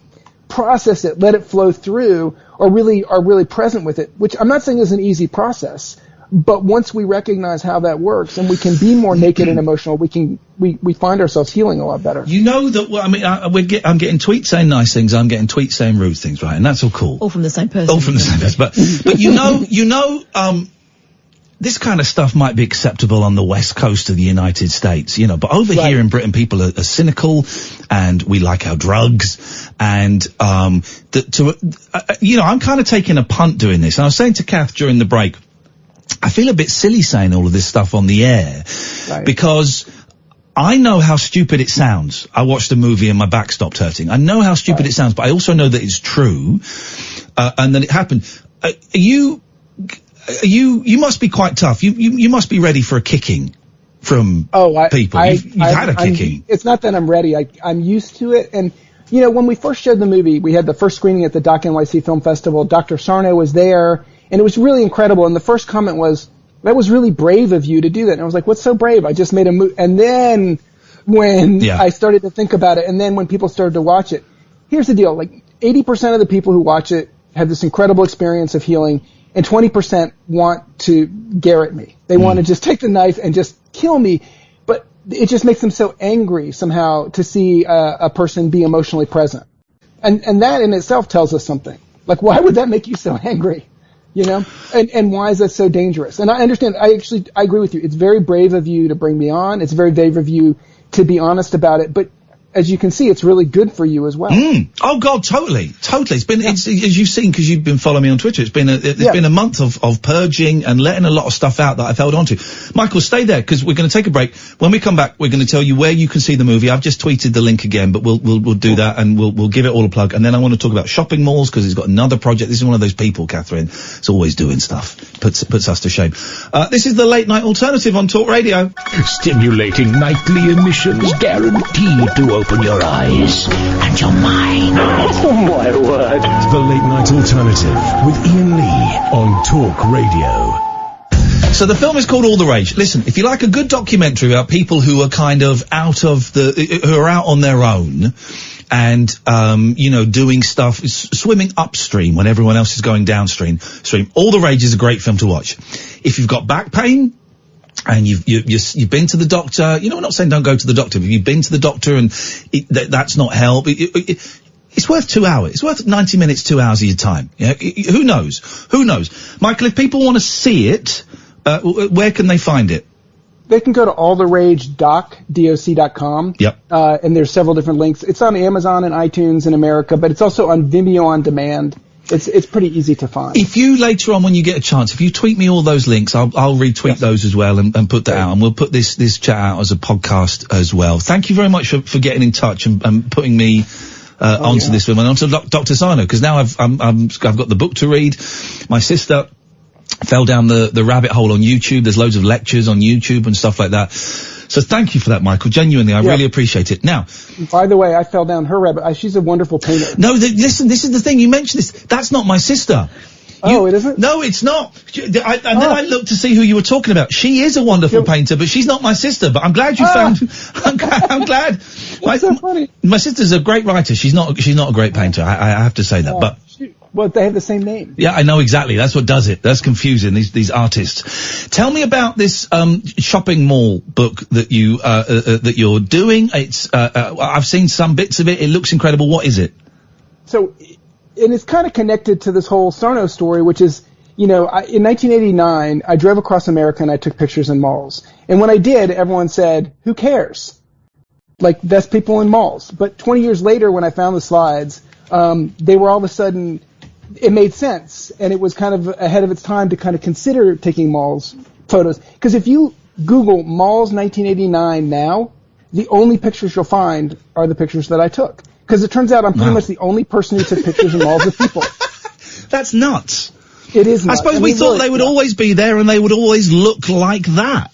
process it, let it flow through, or really are really present with it, which I'm not saying is an easy process, but once we recognize how that works and we can be more naked and emotional, we find ourselves healing a lot better. You know that, well, I mean, I'm getting tweets saying nice things, I'm getting tweets saying rude things, right? And that's all cool. All from the same person. All from the same person. But you know, this kind of stuff might be acceptable on the west coast of the United States, you know, but over here in Britain, people are cynical, and we like our drugs, and you know, I'm kind of taking a punt doing this. And I was saying to Kath during the break, I feel a bit silly saying all of this stuff on the air, because I know how stupid it sounds. I watched the movie and my back stopped hurting. I know how stupid it sounds, but I also know that it's true, and that it happened. You must be quite tough. You must be ready for a kicking from people. You've had a kicking. It's not that I'm ready. I'm used to it. And, you know, when we first showed the movie, we had the first screening at the Doc NYC Film Festival. Dr. Sarno was there, and it was really incredible. And the first comment was, that was really brave of you to do that. And I was like, what's so brave? I just made a movie. And then when I started to think about it, and then when people started to watch it, here's the deal. Like, 80% of the people who watch it have this incredible experience of healing, and 20% want to garrot me. They want to just take the knife and just kill me. But it just makes them so angry somehow to see a person be emotionally present. And that in itself tells us something. Like, why would that make you so angry? You know? And why is that so dangerous? And I understand, I agree with you. It's very brave of you to bring me on. It's very brave of you to be honest about it. But as you can see, it's really good for you as well. Oh God, totally. It's been, it's, as you've seen, because you've been following me on Twitter, it's been a month of purging and letting a lot of stuff out that I've held on to. Michael, stay there, because we're going to take a break. When we come back, we're going to tell you where you can see the movie. I've just tweeted the link again, but we'll do that, and we'll give it all a plug. And then I want to talk about shopping malls, because he's got another project. This is one of those people, Catherine, is always doing stuff. Puts us to shame. This is the Late Night Alternative on Talk Radio. Stimulating nightly emissions guaranteed to open your eyes and your mind. Oh my word. The Late Night Alternative with Iain Lee on Talk Radio. So the film is called All the Rage. Listen, if you like a good documentary about people who are kind of who are out on their own and, you know, doing stuff, swimming upstream when everyone else is going downstream, All the Rage is a great film to watch. If you've got back pain, and you've been to the doctor, you know, we're not saying don't go to the doctor, but you've been to the doctor and that's not help. It's worth 2 hours. It's worth 90 minutes, 2 hours of your time. Yeah? Who knows? Michael, if people want to see it, where can they find it? They can go to alltheragedoc.com. Yep. And there's several different links. It's on Amazon and iTunes in America, but it's also on Vimeo on demand. It's pretty easy to find. If you later on, when you get a chance, if you tweet me all those links, I'll retweet those as well and put that out, and we'll put this chat out as a podcast as well. Thank you very much for getting in touch and putting me onto this film and onto Dr. Sarno, because now I've got the book to read. My sister fell down the rabbit hole on YouTube. There's loads of lectures on YouTube and stuff like that. So thank you for that, Michael. Genuinely, I really appreciate it. Now, by the way, I fell down her rabbit. She's a wonderful painter. No, listen, this is the thing. You mentioned this. That's not my sister. It isn't? No, it's not. Then I looked to see who you were talking about. She is a wonderful painter, but she's not my sister. But I'm glad you found. I'm glad. That's so funny. My sister's a great writer. She's not a great painter. I have to say that. But well, they have the same name. Yeah, I know exactly. That's what does it. That's confusing. These artists. Tell me about this shopping mall book that you're doing. It's I've seen some bits of it. It looks incredible. What is it? So, and it's kind of connected to this whole Sarno story, which is in 1989, I drove across America and I took pictures in malls. And when I did, everyone said, who cares? Like, that's people in malls. But 20 years later, when I found the slides, they were all of a sudden, it made sense. And it was kind of ahead of its time to kind of consider taking malls photos. Because if you Google malls 1989 now, the only pictures you'll find are the pictures that I took. Because it turns out I'm pretty much the only person who took pictures in malls with people. That's nuts. It is nuts. I suppose we thought they would always be there and they would always look like that.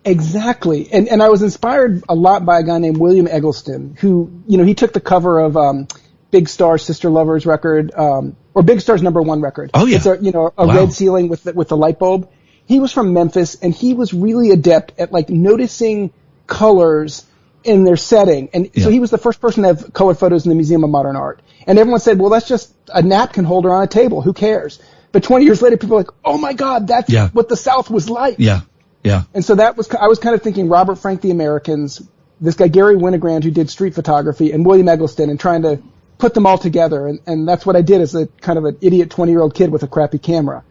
Exactly. And I was inspired a lot by a guy named William Eggleston, who, he took the cover of Big Star's Sister Lovers record, or Big Star's #1 record. Oh, yeah. It's a red ceiling with the light bulb. He was from Memphis, and he was really adept at, like, noticing colors in their setting. And so he was the first person to have color photos in the Museum of Modern Art. And everyone said, well, that's just a napkin holder on a table. Who cares? But 20 years later, people are like, oh, my God, that's what the South was like. Yeah, yeah. And so I was kind of thinking Robert Frank the Americans, this guy Gary Winogrand who did street photography, and William Eggleston, and trying to put them all together. And that's what I did as a kind of an idiot 20-year-old kid with a crappy camera.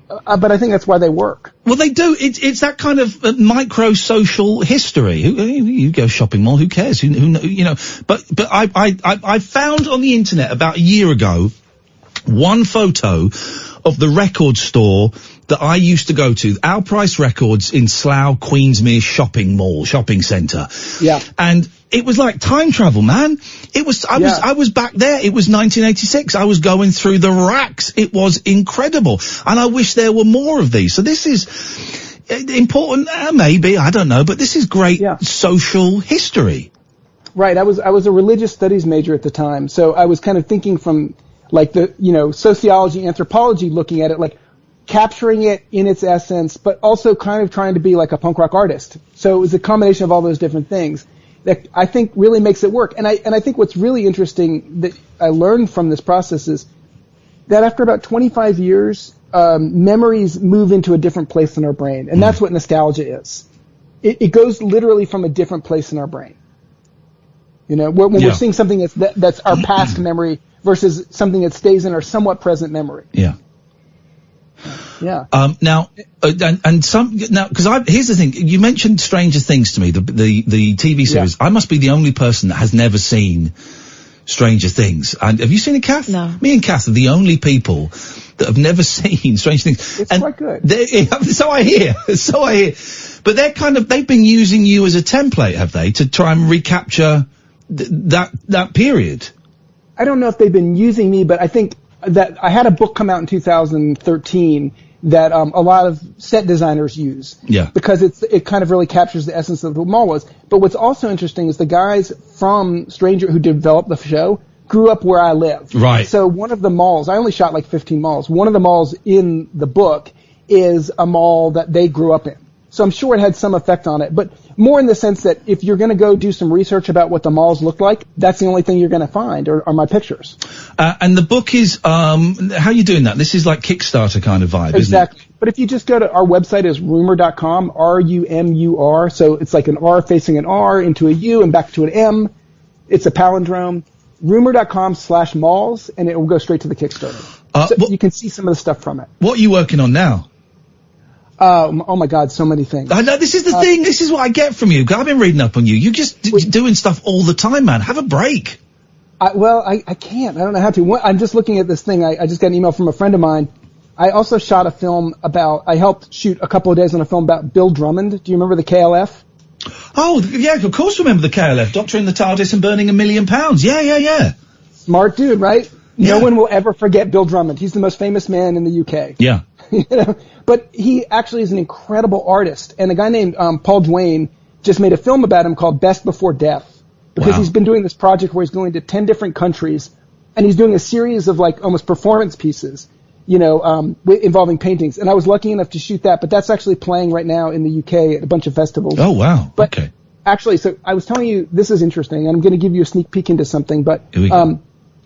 But I think that's why they work. Well, they do. It's that kind of micro-social history. You go shopping mall, who cares? But I found on the internet about a year ago one photo of the record store that I used to go to, Our Price Records in Slough, Queensmere shopping centre. Yeah. And it was like time travel, man. I was back there. It was 1986. I was going through the racks. It was incredible. And I wish there were more of these. So this is important, maybe, I don't know, but this is great social history. Right. I was a religious studies major at the time. So I was kind of thinking from, like, the, sociology, anthropology, looking at it, like, capturing it in its essence, but also kind of trying to be like a punk rock artist. So it was a combination of all those different things that I think really makes it work. And I think what's really interesting that I learned from this process is that after about 25 years, memories move into a different place in our brain. And that's what nostalgia is. It goes literally from a different place in our brain. When we're seeing something that's our past memory versus something that stays in our somewhat present memory. Yeah. Yeah. Now, here's the thing. You mentioned Stranger Things to me, the TV series. Yeah. I must be the only person that has never seen Stranger Things. And have you seen it, Kath? No. Me and Kath are the only people that have never seen Stranger Things. It's quite good. So I hear. But they've been using you as a template, have they, to try and recapture that period? I don't know if they've been using me, but I think that I had a book come out in 2013 that a lot of set designers use. Yeah. Because it kind of really captures the essence of what the mall was. But what's also interesting is the guys from Stranger who developed the show grew up where I live. Right. So one of the malls, I only shot like 15 malls. One of the malls in the book is a mall that they grew up in. So I'm sure it had some effect on it, but more in the sense that if you're going to go do some research about what the malls look like, that's the only thing you're going to find are my pictures. And the book is, how are you doing that? This is like Kickstarter kind of vibe, exactly. Isn't it? But if you just go to our website is rumor.com, R-U-M-U-R, so it's like an R facing an R into a U and back to an M. It's a palindrome. Rumor.com/malls, and it will go straight to the Kickstarter. So you can see some of the stuff from it. What are you working on now? Oh my God, so many things. I know, this is the thing. This is what I get from you. I've been reading up on you. You're just doing stuff all the time, man. Have a break. I can't. I don't know how to. I'm just looking at this thing. I just got an email from a friend of mine. I also shot a film I helped shoot a couple of days on a film about Bill Drummond. Do you remember the KLF? Oh, yeah, of course remember the KLF. Doctor in the TARDIS and burning £1 million. Yeah. Smart dude, right? Yeah. No one will ever forget Bill Drummond. He's the most famous man in the UK. Yeah. But he actually is an incredible artist. And a guy named Paul Duane just made a film about him called Best Before Death. Because he's been doing this project where he's going to 10 different countries, and he's doing a series of like almost performance pieces, involving paintings. And I was lucky enough to shoot that, but that's actually playing right now in the UK at a bunch of festivals. Oh, wow. But okay. Actually, so I was telling you, this is interesting, and I'm going to give you a sneak peek into something, but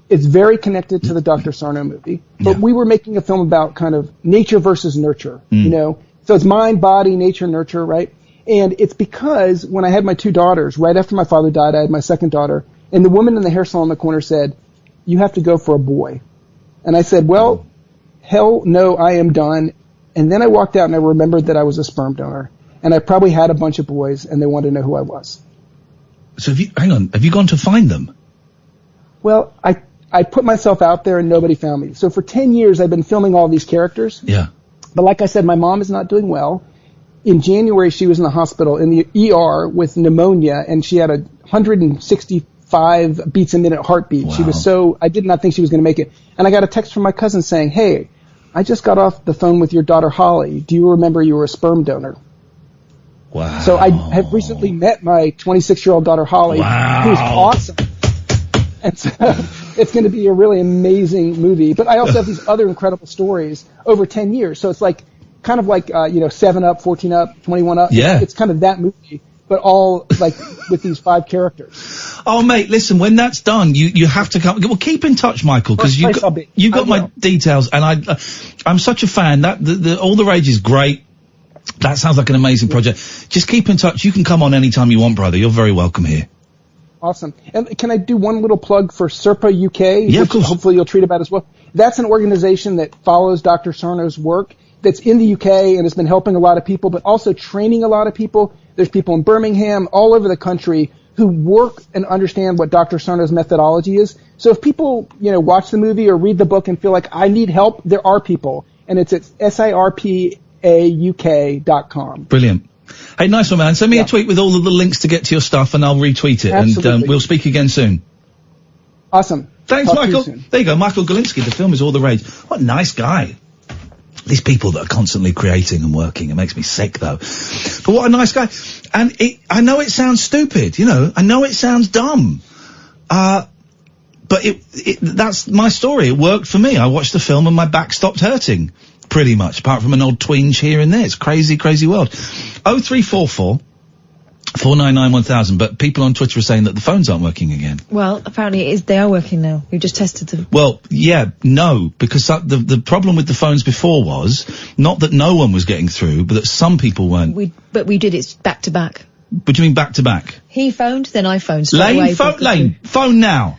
it's very connected to the Dr. Sarno movie. But we were making a film about kind of nature versus nurture, So it's mind, body, nature, nurture, right? And it's because when I had my two daughters, right after my father died, I had my second daughter, and the woman in the hair salon in the corner said, "You have to go for a boy." And I said, "Well, hell no, I am done. And then I walked out and I remembered that I was a sperm donor. And I probably had a bunch of boys and they wanted to know who I was. So have you gone to find them? Well, I put myself out there and nobody found me. So for 10 years I've been filming all these characters. Yeah. But like I said, my mom is not doing well. In January, she was in the hospital in the ER with pneumonia, and she had 165 beats a minute heartbeat. Wow. She was I did not think she was going to make it. And I got a text from my cousin saying, hey, I just got off the phone with your daughter Holly. Do you remember you were a sperm donor? Wow. So I have recently met my 26-year-old daughter Holly, who's awesome. And so it's going to be a really amazing movie. But I also have these other incredible stories over 10 years. So it's kind of like 7 Up, 14 Up, 21 Up. Yeah. It's kind of that movie, but all with these 5 characters. Oh, mate, listen, when that's done, you have to come. Well, keep in touch, Michael, because you got my details, and I'm such a fan. That All the Rage is great. That sounds like an amazing project. Just keep in touch. You can come on anytime you want, brother. You're very welcome here. Awesome. And can I do one little plug for SERPA UK? Yeah, which of course. Hopefully you'll treat about as well. That's an organization that follows Dr. Sarno's work that's in the UK and has been helping a lot of people, but also training a lot of people. There's people in Birmingham, all over the country, who work and understand what Dr. Sarno's methodology is. So if people, watch the movie or read the book and feel like I need help, there are people. And it's at SIRPAUK.com. Brilliant. Hey, nice one, man. Send me a tweet with all of the links to get to your stuff, and I'll retweet it. Absolutely. And we'll speak again soon. Awesome. Thanks, Talk to you Michael. soon. There you go, Michael Galinsky. The film is All the Rage. What a nice guy. These people that are constantly creating and working, it makes me sick, though. But what a nice guy. And I know it sounds stupid, I know it sounds dumb. But that's my story. It worked for me. I watched the film and my back stopped hurting. Pretty much, apart from an odd twinge here and there. It's crazy, crazy world. 0344 499 1000, but people on Twitter are saying that the phones aren't working again. Well, apparently they are working now. We've just tested them. Well, yeah, no, because the problem with the phones before was not that no one was getting through, but that some people weren't. But we did it back to back. What do you mean back to back? He phoned, then I phoned. Lane, phone now.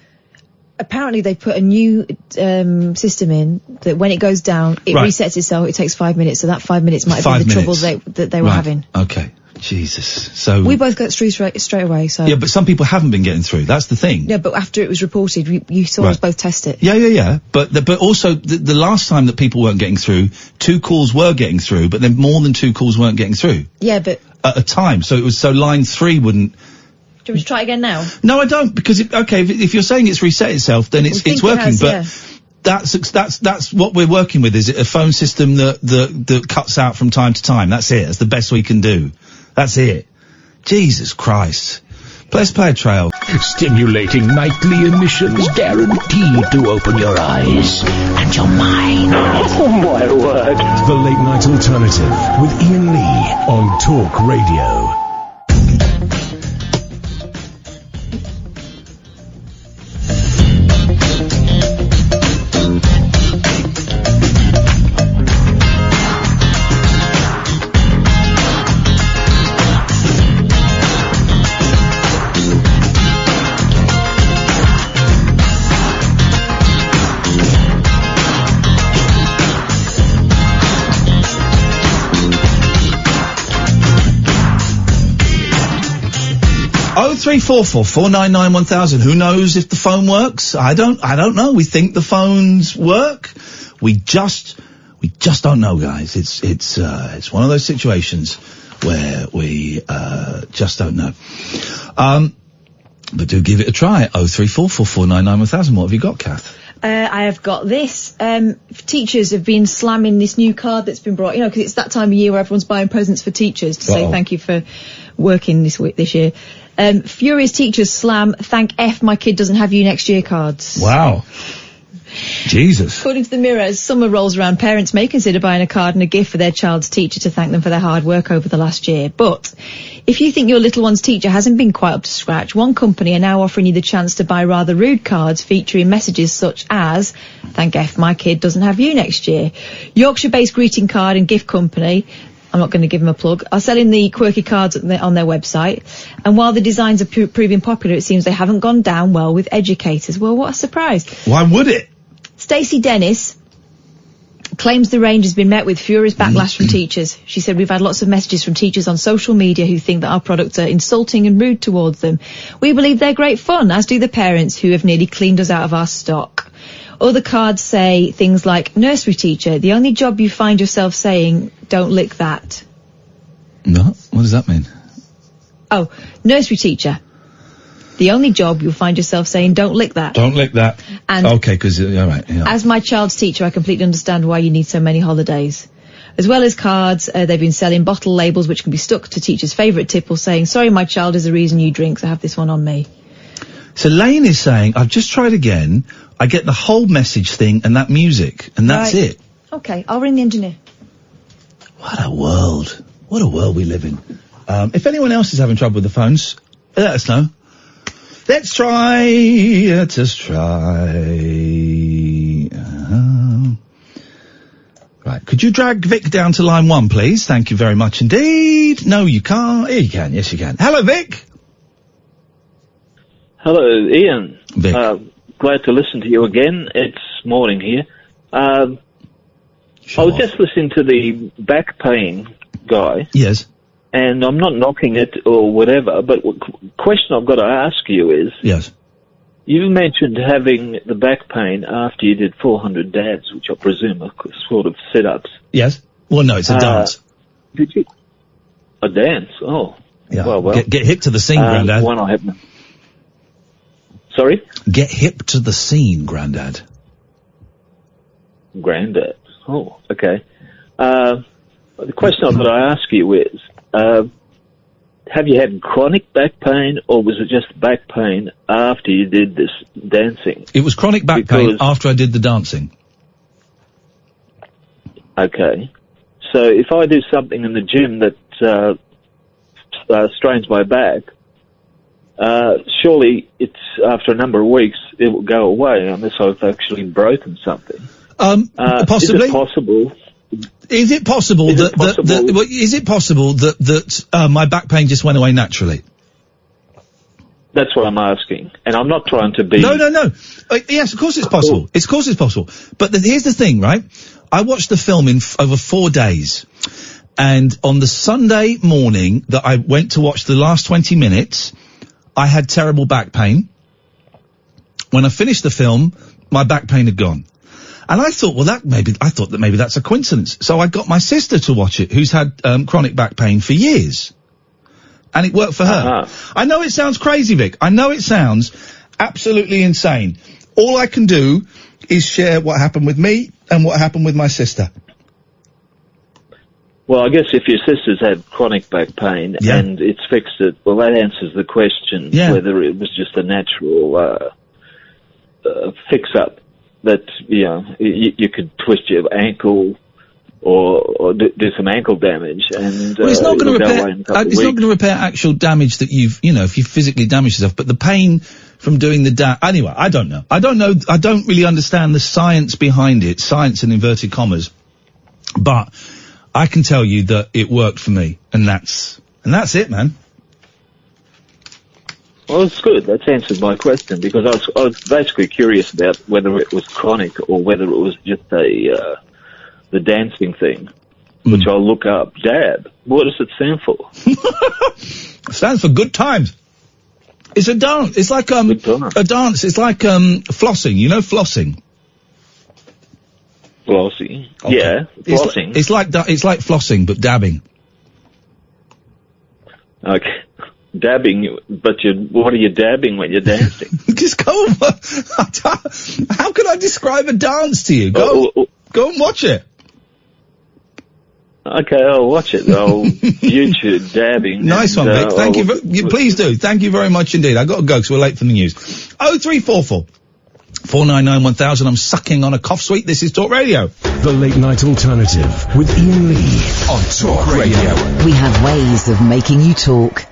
Apparently they put a new system in that when it goes down, it resets itself. It takes 5 minutes, so that 5 minutes might have been the trouble that they were having. Okay. Jesus. So we both got through straight away. So yeah, but some people haven't been getting through. That's the thing. Yeah, but after it was reported, you saw us both test it. Yeah. But also the last time that people weren't getting through, 2 calls were getting through, but then more than 2 calls weren't getting through. Yeah, but at a time. So it was line 3 wouldn't. Do you want me to try again now? No, I don't, because if you're saying it's reset itself, then it's working. That's what we're working with. Is it a phone system that cuts out from time to time? That's it. That's the best we can do. That's it. Jesus Christ. Let's play a trail. Stimulating nightly emissions guaranteed to open your eyes and your mind. Oh my word. The Late Night Alternative with Iain Lee on Talk Radio. Oh, 0344 499 1000. Who knows if the phone works? I don't know. We think the phones work. We just don't know, guys. It's one of those situations where we just don't know. But do give it a try. 0344 499 1000. What have you got, Kath? I have got this. Teachers have been slamming this new card that's been brought, because it's that time of year where everyone's buying presents for teachers to say thank you for working this year. Furious teachers slam thank F my kid doesn't have you next year cards. Wow. Jesus. According to the Mirror, as summer rolls around, parents may consider buying a card and a gift for their child's teacher to thank them for their hard work over the last year. But if you think your little one's teacher hasn't been quite up to scratch, one company are now offering you the chance to buy rather rude cards featuring messages such as, thank F my kid doesn't have you next year. Yorkshire-based greeting card and gift company, I'm not going to give them a plug, are selling the quirky cards on their website. And while the designs are proving popular, it seems they haven't gone down well with educators. Well, what a surprise. Why would it? Stacey Dennis claims the range has been met with furious backlash from teachers. She said, we've had lots of messages from teachers on social media who think that our products are insulting and rude towards them. We believe they're great fun, as do the parents who have nearly cleaned us out of our stock. Other cards say things like, nursery teacher, the only job you find yourself saying, don't lick that. No? What does that mean? Oh, nursery teacher. The only job you'll find yourself saying, don't lick that. Don't lick that. And okay, because, all right. Yeah. As my child's teacher, I completely understand why you need so many holidays. As well as cards, they've been selling bottle labels which can be stuck to teachers' favourite tipple saying, sorry, my child is the reason you drink, so have this one on me. So Lane is saying, I've just tried again, I get the whole message thing and that music, and that's Right. it. Okay, I'll ring the engineer. What a world. What a world we live in. If anyone else is having trouble with the phones, let us know. Let's try. Let us try. Right. Could you drag Vic down to line 1, please? Thank you very much indeed. No, you can't. Here you can. Yes, you can. Hello, Vic. Hello, Ian. Vic. Glad to listen to you again. It's morning here. I was just listening to the back pain guy. Yes. And I'm not knocking it or whatever, but question I've got to ask you is... Yes. You mentioned having the back pain after you did 400 dabs, which I presume are sort of sit-ups. Yes. Well, no, it's a dance. Did you... A dance? Oh. Yeah. Well. Get hip to the scene, Grandad. Why not have... Sorry? Get hip to the scene, Grandad. Grandad. Oh, okay. The question I've got to ask you is, have you had chronic back pain, or was it just back pain after you did this dancing? It was chronic back pain after I did the dancing. Okay. So if I do something in the gym that strains my back, surely it's after a number of weeks it will go away unless I've actually broken something. Possibly. Is it possible? Is it possible that my back pain just went away naturally? That's what I'm asking, and I'm not trying to be. No. Yes, of course it's possible. Of course it's possible. But here's the thing, right? I watched the film in over 4 days, and on the Sunday morning that I went to watch the last 20 minutes, I had terrible back pain. When I finished the film, my back pain had gone. And I thought, that maybe that's a coincidence. So I got my sister to watch it, who's had chronic back pain for years. And it worked for her. I know it sounds crazy, Vic. I know it sounds absolutely insane. All I can do is share what happened with me and what happened with my sister. Well, I guess if your sister's had chronic back pain and it's fixed it, well, that answers the question whether it was just a natural fix-up. That, you could twist your ankle or do some ankle damage, and well, it's not going to repair. It's not going to repair actual damage that if you physically damage yourself. But the pain from doing the anyway, I don't know. I don't really understand the science behind it. Science in inverted commas, but I can tell you that it worked for me, and that's it, man. Well, it's good. That's answered my question, because I was basically curious about whether it was chronic or whether it was just the dancing thing, which I'll look up. Dab. What does it stand for? It stands for good times. It's a dance. It's like a dance. It's like flossing. You know flossing. Flossing. Okay. Yeah, flossing. It's like flossing, but dabbing. Okay. Dabbing, but what are you dabbing when you're dancing? Just go. How can I describe a dance to you? Go and watch it. Okay, I'll watch it. I'll YouTube dabbing. Nice one, Vic. Thank you. Please do. Thank you very much indeed. I got to go because we're late for the news. 0344 499 1000. I'm sucking on a cough sweet. This is Talk Radio. The Late Night Alternative with Iain Lee on Talk Radio. We have ways of making you talk.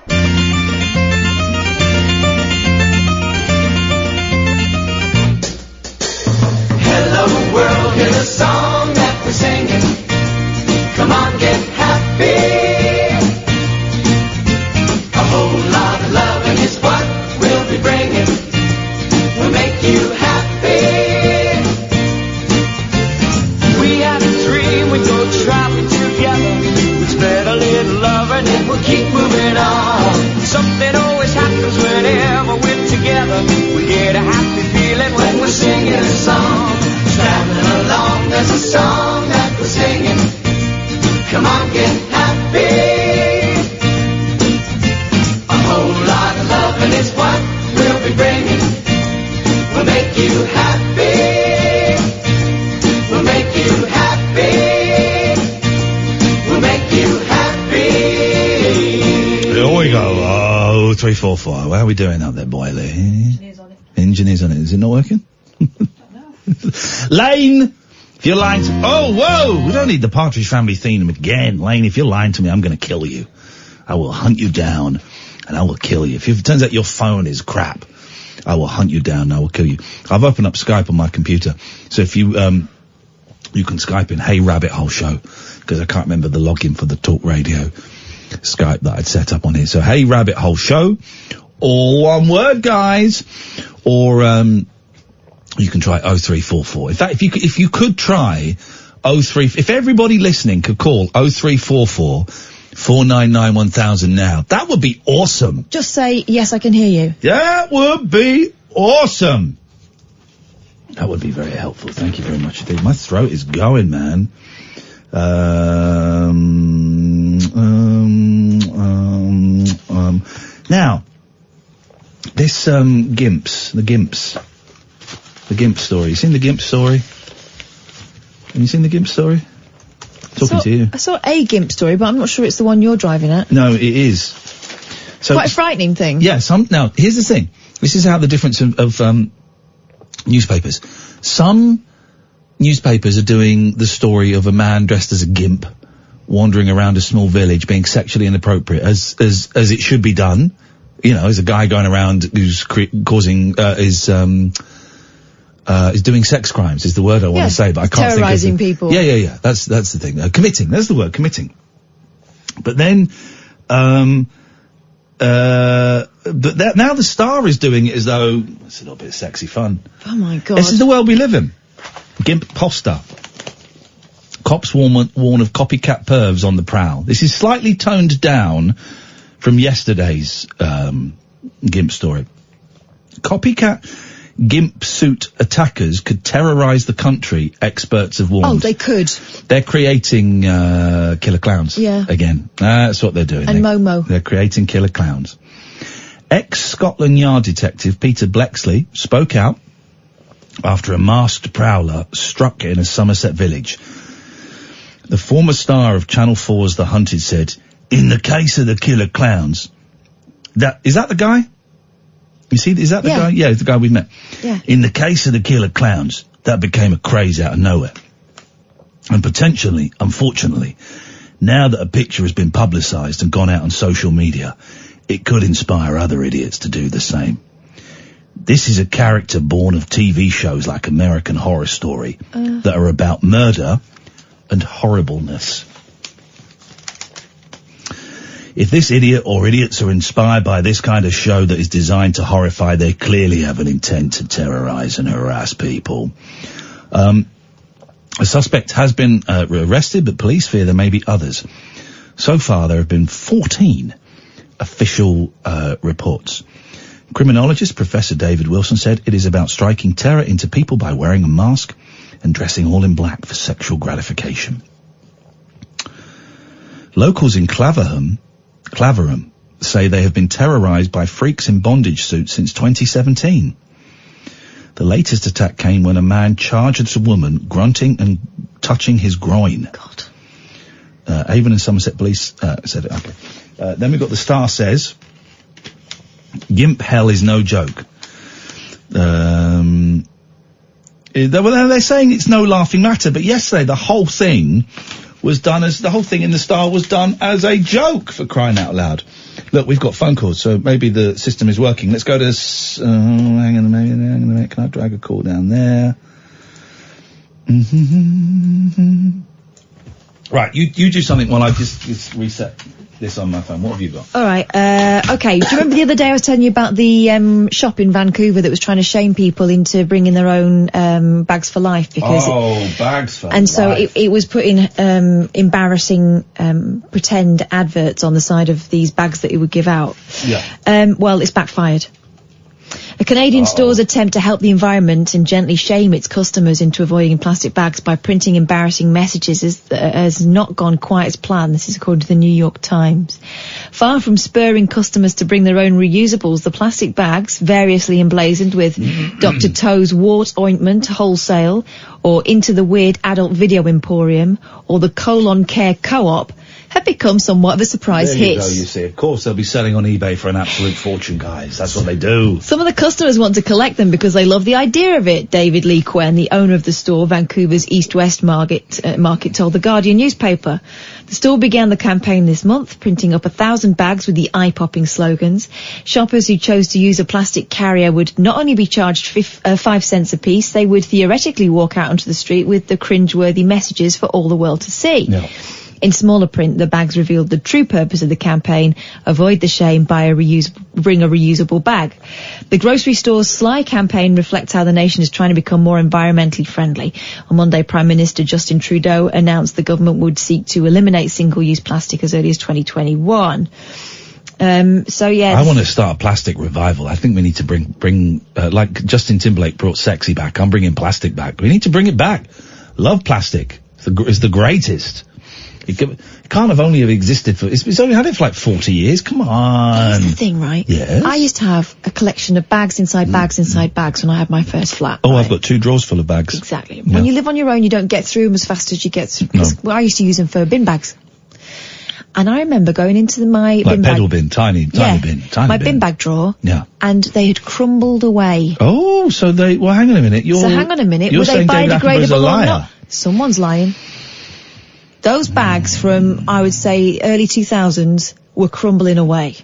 Hello world, here's a song that we're singing. Come on, get happy. A whole lot of loving is what we'll be bringing. We'll make you happy. We have 0344. How are we doing out there, Boyley? Engineers on it. Is it not working? Lane! If you're lying to... Oh, whoa! We don't need the Partridge Family theme again. Lane, if you're lying to me, I'm going to kill you. I will hunt you down, and I will kill you. If it turns out your phone is crap, I will hunt you down and I will kill you. I've opened up Skype on my computer. So if you, you can Skype in Hey Rabbit Hole Show, because I can't remember the login for the Talk Radio Skype that I'd set up on here. So Hey Rabbit Hole Show, all one word, guys. Or, you can try 0344. In fact, if you could try if everybody listening could call 0344 499 1000 now, that would be awesome. Just say, yes, I can hear you. That would be awesome. That would be very helpful. Thank you very much indeed. My throat is going, man. Now, this, the GIMP story. You seen the GIMP story? Have you seen the GIMP story? Talking to you. I saw a GIMP story, but I'm not sure it's the one you're driving at. No, it is. So quite a frightening thing. Yeah, now, here's the thing. This is how the difference of newspapers. Some newspapers are doing the story of a man dressed as a GIMP wandering around a small village being sexually inappropriate, as it should be done. You know, as a guy going around who's causing, is doing sex crimes is the word I want to say, but I can't terrorizing think of people. Yeah. That's the thing. Committing. That's the word. Committing. But then, but now the Star is doing it as though it's a little bit of sexy fun. Oh my God. This is the world we live in. GIMP poster. Cops warn of copycat pervs on the prowl. This is slightly toned down from yesterday's GIMP story. Copycat GIMP suit attackers could terrorise the country, experts have warned. Oh, they could. They're creating killer clowns. Yeah. Again. That's what they're doing. And Momo. They're creating killer clowns. Ex-Scotland Yard detective Peter Blexley spoke out after a masked prowler struck in a Somerset village. The former star of Channel 4's The Hunted said, "In the case of the killer clowns..." Is that the guy? You see, is that the guy? Yeah, it's the guy we met. Yeah. "In the case of the killer clowns, that became a craze out of nowhere. And potentially, unfortunately, now that a picture has been publicised and gone out on social media, it could inspire other idiots to do the same. This is a character born of TV shows like American Horror Story that are about murder and horribleness. If this idiot or idiots are inspired by this kind of show that is designed to horrify, they clearly have an intent to terrorise and harass people." A suspect has been arrested, but police fear there may be others. So far, there have been 14 official reports. Criminologist Professor David Wilson said it is about striking terror into people by wearing a mask and dressing all in black for sexual gratification. Locals in Claverham say they have been terrorised by freaks in bondage suits since 2017. The latest attack came when a man charged a woman, grunting and touching his groin. God. Avon and Somerset police said it. Okay. Then we've got the Star says, "GIMP hell is no joke." They're saying it's no laughing matter, but yesterday the whole thing in the Star was done as a joke, for crying out loud. Look, we've got phone calls, so maybe the system is working. Let's go to, hang on a minute, can I drag a call down there? Right, you do something while I just reset this on my phone. What have you got? All right. Okay. Do you remember the other day I was telling you about the shop in Vancouver that was trying to shame people into bringing their own bags for life? Because bags for life. And so it was putting embarrassing pretend adverts on the side of these bags that it would give out. Yeah. Well, it's backfired. A Canadian store's attempt to help the environment and gently shame its customers into avoiding plastic bags by printing embarrassing messages has not gone quite as planned. This is according to the New York Times. Far from spurring customers to bring their own reusables, the plastic bags, variously emblazoned with Dr. Toe's wart ointment wholesale, or Into the Weird Adult Video Emporium, or the Colon Care Co-op, have become somewhat of a surprise There you hit. go, you see. Of course, they'll be selling on eBay for an absolute fortune, guys. That's what they do. Some of the customers want to collect them because they love the idea of it. David Lee Quen, the owner of the store, Vancouver's East West Market, told the Guardian newspaper. The store began the campaign this month, printing up 1,000 bags with the eye-popping slogans. Shoppers who chose to use a plastic carrier would not only be charged 5 cents a piece, they would theoretically walk out onto the street with the cringeworthy messages for all the world to see. Yeah. In smaller print, the bags revealed the true purpose of the campaign: avoid the shame, bring a reusable bag. The grocery store's Sly campaign reflects how the nation is trying to become more environmentally friendly. On Monday, Prime Minister Justin Trudeau announced the government would seek to eliminate single-use plastic as early as 2021. I want to start a plastic revival. I think we need to bring like Justin Timberlake brought sexy back. I'm bringing plastic back. We need to bring it back. Love plastic. It's the greatest. It can't have only existed for, it's only had it for like 40 years. Come on. Here's the thing, right? Yes. I used to have a collection of bags inside bags inside bags when I had my first flat. Oh, right? I've got 2 drawers full of bags. Exactly. When you live on your own, you don't get through them as fast as you get through. Well, I used to use them for bin bags. And I remember going into my bin bag. Pedal bin, tiny bin. My bin bag drawer. Yeah. And they had crumbled away. Oh, so well, hang on a minute. So hang on a minute. You're Were they saying David Attenborough's a biodegradable or liar? not? Someone's lying. Those bags from, I would say, early 2000s were crumbling away.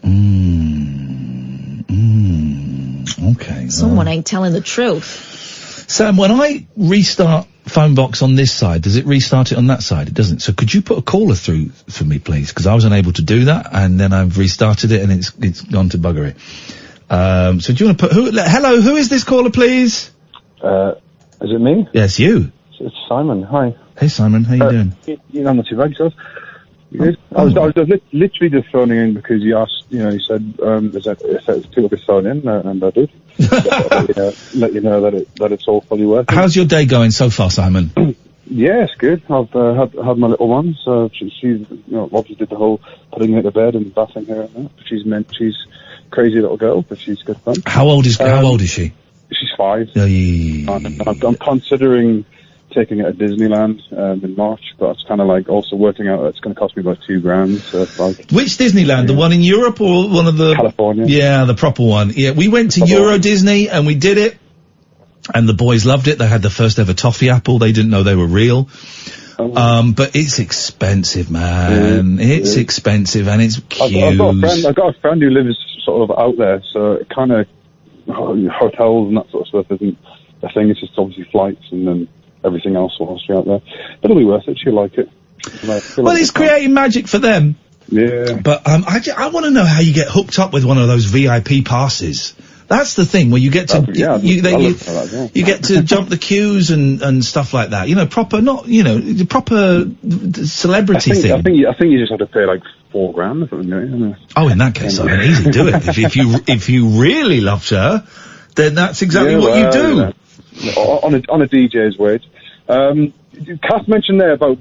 Okay. Someone ain't telling the truth. Sam, when I restart phone box on this side, does it restart it on that side? It doesn't. So could you put a caller through for me, please? Because I was unable to do that, and then I've restarted it, and it's gone to buggery. So do you want to put hello? Who is this caller, please? Is it me? Yes, you. It's Simon. Hi. Hey, Simon. How you doing? I'm not too bad, yourself. You good? I was literally just phoning in because you asked, you said, if people could phone in, and I did. Let you know that it's all fully working. How's your day going so far, Simon? Yeah, it's good. I've had my little one, so she obviously did the whole putting her to bed and bathing her and that. She's a crazy little girl, but she's good fun. How old is she? She's 5. Yeah. I'm considering taking it to Disneyland in March, but it's kind of like also working out that it's going to cost me about $2,000. So it's like, which Disneyland? The one in Europe or one of the California? Yeah, the proper one. Yeah, we went to Euro Disney and we did it, and the boys loved it. They had the first ever toffee apple. They didn't know they were real. But it's expensive, man. It's expensive and it's cute. I've got a friend who lives sort of out there, so it kind of hotels and that sort of stuff isn't a thing. It's just obviously flights and then everything else whilst you're out there. But it'll be worth it. She'll like it. Well, it's creating magic for them. Yeah. But I want to know how you get hooked up with one of those VIP passes. That's the thing, where you get to you get to jump the queues and stuff like that. Proper, not the proper celebrity thing. I think you just have to pay like $4,000 or something. Don't you? Oh, in that case, I mean, easy, do it. If you really loved her, then that's exactly what you do. On a DJ's wage. Kath mentioned there about,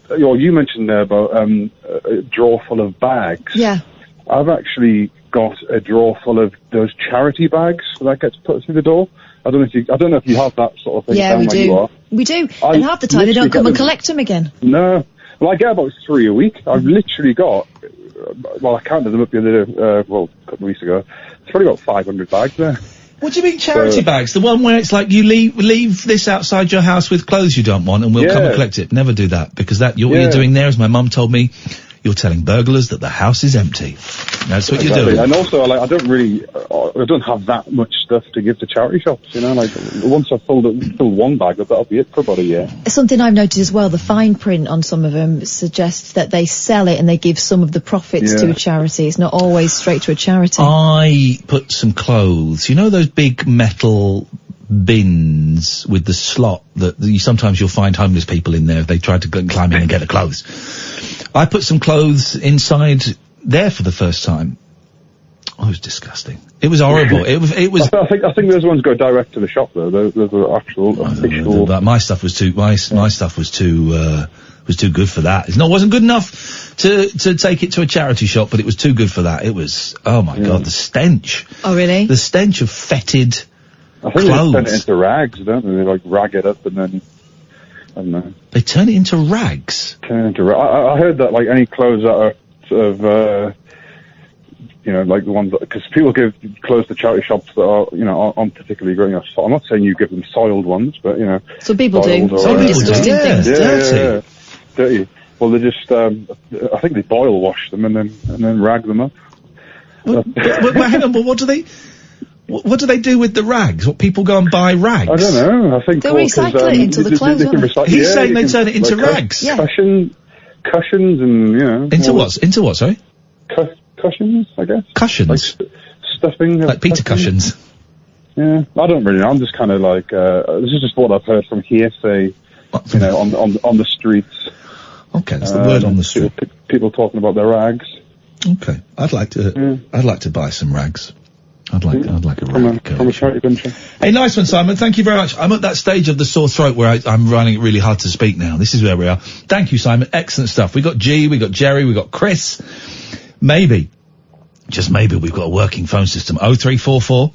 or you mentioned there about a drawer full of bags. Yeah. I've actually got a drawer full of those charity bags that gets put through the door. I don't know if you have that sort of thing. Yeah, we do. You are. We do. And half the time they don't come and collect them again. No. Well, I get about 3 a week. I've literally got, I counted them up the other day, a couple of weeks ago. It's probably got 500 bags there. What do you mean charity bags? The one where it's like you leave this outside your house with clothes you don't want and we'll come and collect it. Never do that, because what you're doing there, as my mum told me, you're telling burglars that the house is empty. That's what you're doing. And also, I don't have that much stuff to give to charity shops, once I've filled one bag, that'll be it for about a year. Something I've noticed as well, the fine print on some of them suggests that they sell it and they give some of the profits to a charity. It's not always straight to a charity. I put some clothes, those big metal bins with the slot that sometimes you'll find homeless people in there if they try to climb in and get the clothes. I put some clothes inside there for the first time. Oh, it was disgusting. It was horrible. It was. I think those ones go direct to the shop though. Those are actual official. My stuff was too. My stuff was too good for that. It wasn't good enough to take it to a charity shop, but it was too good for that. It was. Oh my God, the stench. Oh really? The stench of fetid I think clothes. they turn it into rags, don't they? They rag it up and then I don't know. They turn it into rags. I heard that like any clothes that are sort of, like the ones that, because people give clothes to charity shops that are, aren't particularly great. I'm not saying you give them soiled ones, but some people do. Some disgusting things. Yeah, dirty. Well, they just, I think they boil wash them and then rag them up. Well, hang on, but what do they do with the rags? What, people go and buy rags? I don't know. I think they recycle it into the clothes. He's saying they turn it into rags. Cushions and Into what? Into what? Sorry. Cushions, I guess. Cushions. Like stuffing. Like Peter Cushions. Yeah, I don't really know. I'm just kind of like this is just what I've heard from hearsay. On the streets. Okay, that's the word on the street. People talking about their rags. Okay, I'd like to buy some rags. I'd like a rag. From a charity venture. Hey, nice one, Simon. Thank you very much. I'm at that stage of the sore throat where I'm finding it really hard to speak now. This is where we are. Thank you, Simon. Excellent stuff. We got G, we got Jerry, we got Chris. Maybe, just maybe, we've got a working phone system. 0344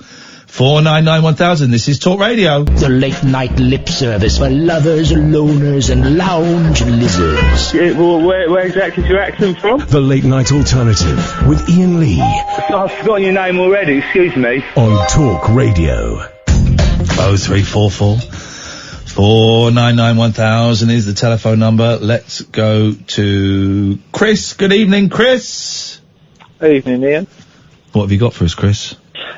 499 1000. This is Talk Radio. The late night lip service for lovers, loners, and lounge lizards. Yeah, well, where exactly is your accent from? The Late Night Alternative with Iain Lee I've forgotten your name already, excuse me. on Talk Radio. 0344 499 1000 is the telephone number. Let's go to Chris. Good evening, Chris. Evening, Ian. What have you got for us, Chris?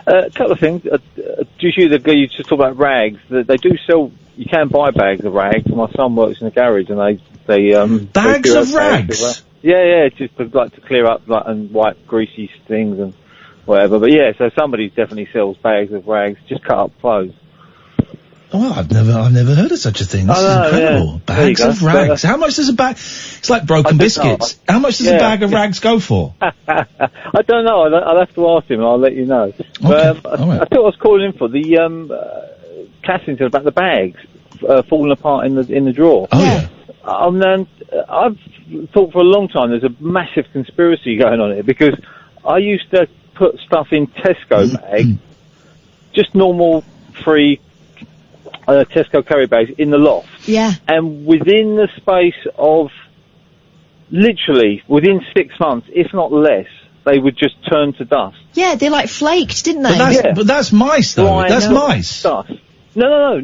A couple of things. You just talk about rags. They do sell. You can buy bags of rags. My son works in a garage, and they bags of rags. Yeah, just to clear up and wipe greasy things and whatever. But yeah, so somebody definitely sells bags of rags. Just cut up clothes. Oh, I've never heard of such a thing. This is incredible. Yeah. Bags of rags. How much does a bag? It's like broken biscuits. How much does a bag of rags go for? I don't know. I'll have to ask him, and I'll let you know. Okay. I thought I was calling in for the Cassington about the bags falling apart in the drawer. Oh yeah. I've thought for a long time there's a massive conspiracy going on here, because I used to put stuff in Tesco bags, just normal free Tesco carry bags in the loft. Yeah. And within the space of literally within 6 months, if not less, they would just turn to dust. Yeah, they like flaked, didn't they? But that's mice, though. That's mice. Dust. No,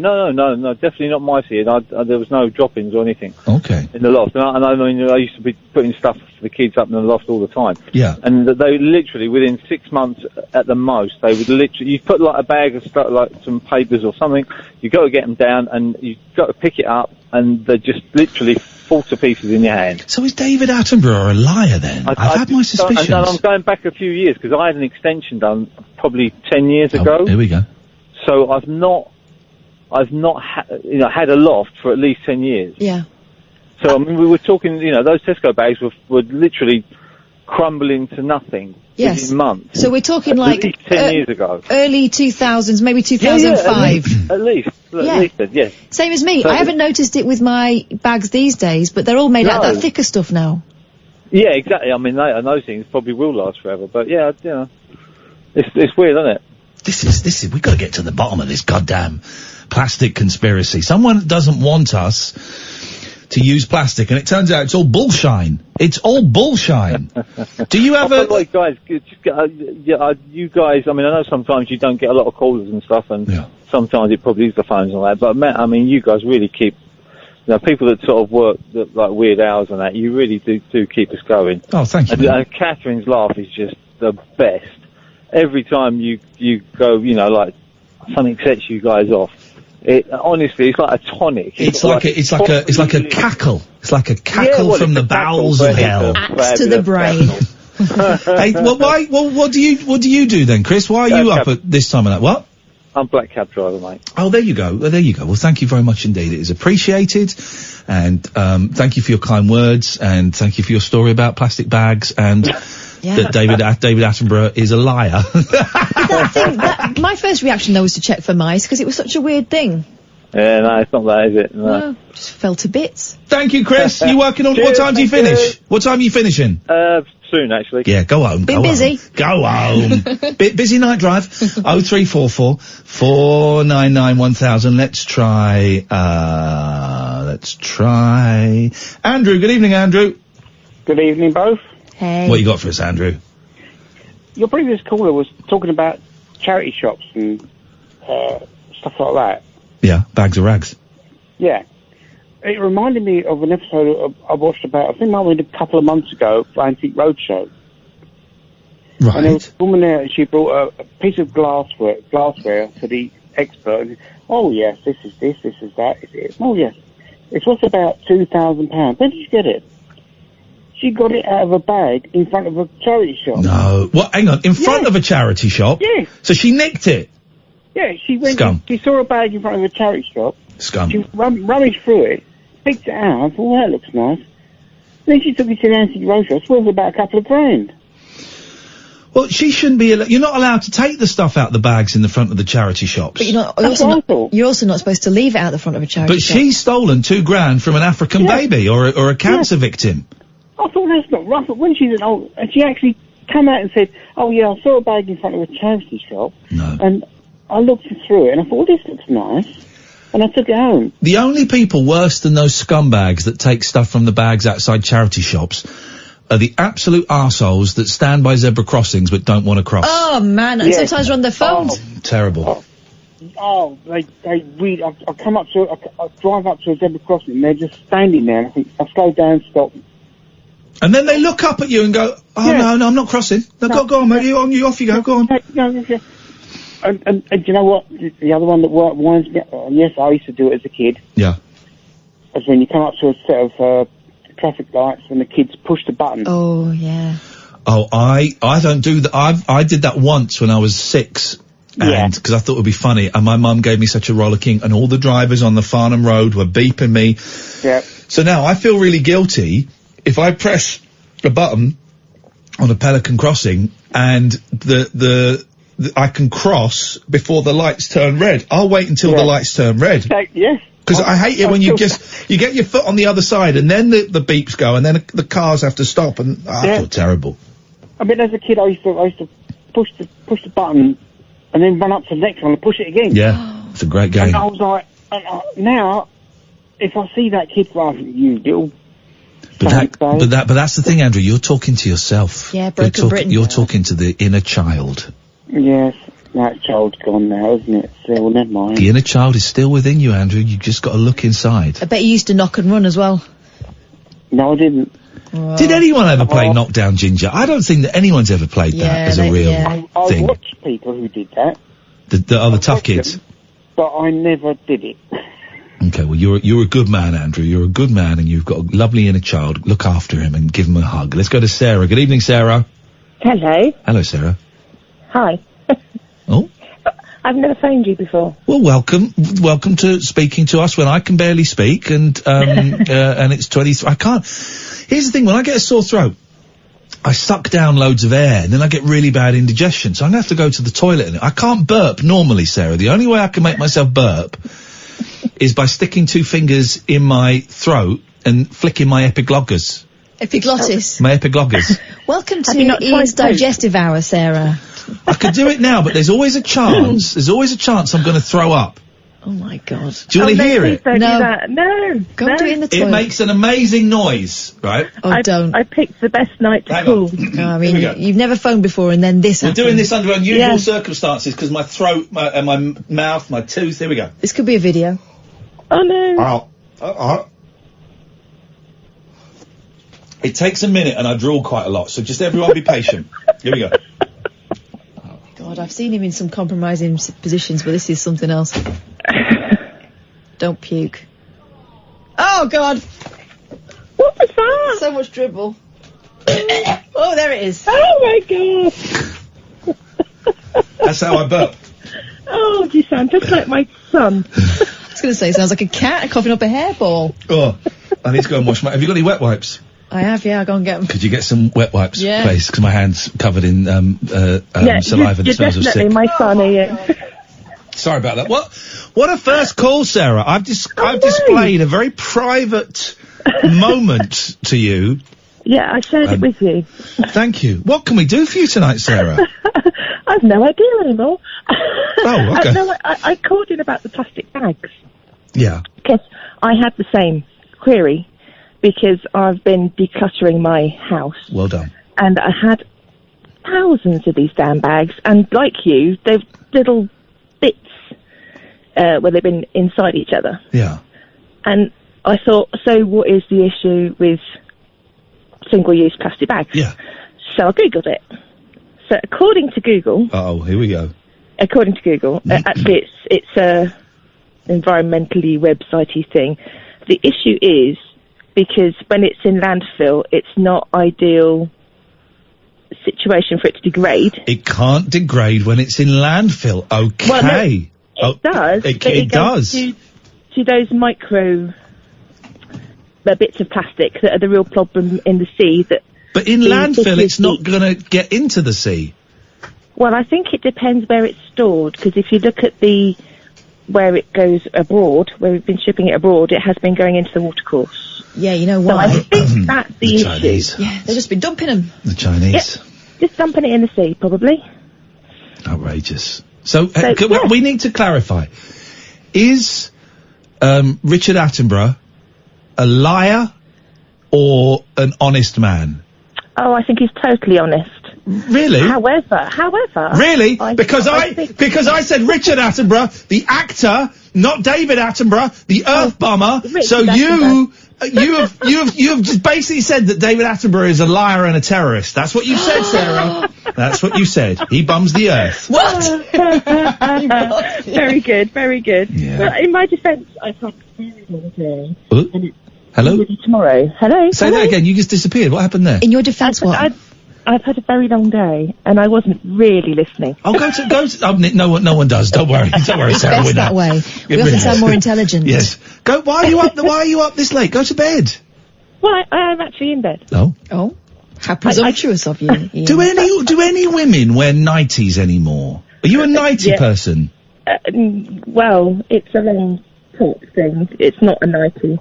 definitely not mice here. There was no droppings or anything. Okay. In the loft. And I mean, I used to be putting stuff for the kids up in the loft all the time. Yeah. And they literally, within 6 months at the most, they would literally, you put like a bag of stuff, like some papers or something, you got to get them down and you got to pick it up, and they just literally fall to pieces in your hand. So is David Attenborough a liar then? I've had my suspicions. And I'm going back a few years, because I had an extension done probably 10 years ago. Here we go. So I've not had a loft for at least 10 years. Yeah. So, I mean, we were talking, those Tesco bags were literally crumbling to nothing within months. So we're talking at like least 10 years ago. Early 2000s, maybe 2005. At least, yeah. Same as me. So I haven't noticed it with my bags these days, but they're all made out of that thicker stuff now. Yeah, exactly. I mean, those things probably will last forever. But yeah, it's weird, isn't it? This is, we've got to get to the bottom of this goddamn plastic conspiracy. Someone doesn't want us to use plastic, and it turns out it's all bullshine. It's all bullshine. Do you have you guys, I mean, I know sometimes you don't get a lot of callers and stuff, and sometimes it probably is the phones and all that, but I mean, you guys really keep, people that sort of work like weird hours and that, you really do keep us going. Oh, thank you. And Catherine's laugh is just the best. Every time you go, like something sets you guys off. Honestly, it's like a tonic. It's like a cackle. It's like a cackle from the bowels of hell. Axe to the brain. Hey, what do you do then, Chris? Why are you up at this time of night? What? I'm black cab driver, mate. Oh, there you go. Well, thank you very much indeed. It is appreciated. And, thank you for your kind words, and thank you for your story about plastic bags, and that David Attenborough is a liar. My first reaction though was to check for mice, because it was such a weird thing. Yeah, no, it's not that, is it? No. Just fell to bits. Thank you, Chris. You working on? What time do you finish? What time are you finishing? Soon, actually. Yeah, go home. Been busy. Go home. Busy night drive. 0344 499 1000. Let's try Let's try Andrew. Good evening, Andrew. Good evening, both. Hey. What you got for us, Andrew? Your previous caller was talking about charity shops and stuff like that. Yeah, bags of rags. Yeah. It reminded me of an episode I watched about, I think it might have been a couple of months ago, for Antique Roadshow. Right. And there was a woman there, and she brought a piece of glassware to the expert. And, oh, yes, this is that. Is it? Oh, yes. It's worth about £2,000. Where did you get it? She got it out of a bag in front of a charity shop. No. What? Hang on. In front of a charity shop? Yes. So she nicked it? Yeah, she went. Scum. She saw a bag in front of a charity shop. Scum. She rummaged through it, picked it out. I thought, well, that looks nice. Then she took it to the Antique Roadshow. It's worth about a couple of grand. Well, she shouldn't be. You're not allowed to take the stuff out the bags in the front of the charity shops. But you're also not supposed to leave it out the front of a charity But shop. she's stolen $2,000 from an African baby or a cancer victim. I thought that's not right. But when she's an old, and she actually came out and said, "Oh yeah, I saw a bag in front of a charity shop, and I looked through it and I thought, well, this looks nice," and I took it home. The only people worse than those scumbags that take stuff from the bags outside charity shops are the absolute arseholes that stand by zebra crossings but don't want to cross. Oh man, and sometimes they're on their phones. Terrible. They really. I come up to, I drive up to a zebra crossing, and they're just standing there, and I think I slow down, stop. And then they look up at you and go, "Oh no, I'm not crossing. No, go on, mate. You off you go. Go on." And you know what? The other one that winds me up, yes, I used to do it as a kid. Yeah. Is when you come up to a set of traffic lights and the kids push the button. Oh yeah. Oh, I don't do that. I did that once when I was 6. And because I thought it would be funny, and my mum gave me such a rollicking, and all the drivers on the Farnham Road were beeping me. Yeah. So now I feel really guilty if I press a button on a Pelican crossing and I can cross before the lights turn red. I'll wait until the lights turn red. Yes. Because I hate it when you get your foot on the other side and then the beeps go and then the cars have to stop and I feel terrible. I mean, as a kid, I used to push the button and then run up to the next one and push it again. Yeah, it's a great game. And I was like, now, if I see that kid driving, you little. But that's the thing, Andrew. You're talking to yourself. Yeah, broken Britain. You're talking to the inner child. Yes, that child's gone now, isn't it? So, never mind. The inner child is still within you, Andrew. You've just got to look inside. I bet you used to knock and run as well. No, I didn't. Oh. Did anyone ever play Knockdown Ginger? I don't think that anyone's ever played that as a real thing. I watched people who did that. The tough kids. But I never did it. Okay, well, you're a good man, Andrew. You're a good man, and you've got a lovely inner child. Look after him and give him a hug. Let's go to Sarah. Good evening, Sarah. Hello. Hello, Sarah. Hi. Oh? I've never phoned you before. Well, welcome to speaking to us when I can barely speak, and and it's 23. I can't. Here's the thing: when I get a sore throat, I suck down loads of air, and then I get really bad indigestion. So I'm gonna have to go to the toilet. And I can't burp normally, Sarah. The only way I can make myself burp is by sticking 2 fingers in my throat and flicking my epiglottis. Epiglottis? My epiglottis. Welcome to Ian's digestive hour, Sarah. I could do it now, but there's always a chance. There's always a chance I'm going to throw up. Oh my God. Do you want to hear it? Don't do that. No. Go and do it in the toilet. It makes an amazing noise, right? Oh, don't. I picked the best night to call. I mean, you've never phoned before and then this happened. We're doing this under unusual circumstances because my throat, and my mouth, my tooth. Here we go. This could be a video. Oh no. It takes a minute and I drool quite a lot, so just everyone be patient. Here we go. God, I've seen him in some compromising positions, but this is something else. Don't puke. Oh, God. What was that? So much dribble. Oh, there it is. Oh, my God. That's how I burp. Oh, you sound just like my son. I was going to say, it sounds like a cat coughing up a hairball. Oh, I need to go and wash my... Have you got any wet wipes? I have, yeah. I'll go and get them. Could you get some wet wipes, Yeah. please? Because my hand's covered in saliva that smells of sick. You're definitely my son, Ian. Sorry about that. What a first call, Sarah. I've displayed a very private moment to you. Yeah, I shared it with you. Thank you. What can we do for you tonight, Sarah? I've no idea anymore. Oh, okay. I called in about the plastic bags. Yeah. Because I had the same query because I've been decluttering my house. Well done. And I had thousands of these damn bags, and like you, they've little bits where they've been inside each other. Yeah. And I thought, so what is the issue with single-use plastic bags? Yeah. So I Googled it. So according to Google... Oh, here we go. According to Google, actually it's a environmentally websitey thing. The issue is because when it's in landfill, it's not ideal situation for it to degrade. It can't degrade when it's in landfill. Okay. Well, no, it does. It does. To those micro bits of plastic that are the real problem in the sea. But in landfill, it's not going to get into the sea. Well, I think it depends where it's stored, because if you look at where it goes abroad, where we've been shipping it abroad, it has been going into the watercourse. Yeah, you know So why? I think that's the issue. Chinese. Yeah, they've just been dumping them. The Chinese. Yep. Just dumping it in the sea, probably. Outrageous. So we need to clarify. Is Richard Attenborough a liar or an honest man? Oh, I think he's totally honest. Really? However. Really? Because I said Richard Attenborough, the actor, not David Attenborough, the Earth bomber. So you have just basically said that David Attenborough is a liar and a terrorist. That's what you said, Sarah. That's what you said. He bums the Earth. What? Very good, very good. Yeah. Well, in my defence, I've had very long day. Hello? Tomorrow. Hello? Say that again. You just disappeared. What happened there? In your defence, what? I've had a very long day, and I wasn't really listening. Oh, go to. No one does. Don't worry, Sarah. It's best that way. We often sound more intelligent. Yes. Go. Why are you up this late? Go to bed. Well, I'm actually in bed. Oh, how presumptuous of you. Iain. Do any women wear nighties anymore? Are you a nightie person? Well, it's a long top thing. It's not a nightie.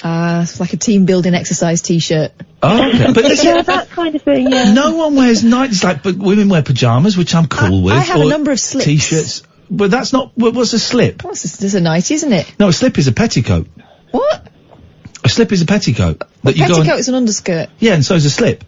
It's like a team building exercise T-shirt. Oh, okay. But yeah, that kind of thing. Yeah. No one wears nighties, but women wear pajamas, which I'm cool with. I have a number of slips. T-shirts, but that's not. What's a slip? This is a nightie, isn't it? No, a slip is a petticoat. What? A slip is a petticoat. Petticoat is an underskirt. Yeah, and so is a slip.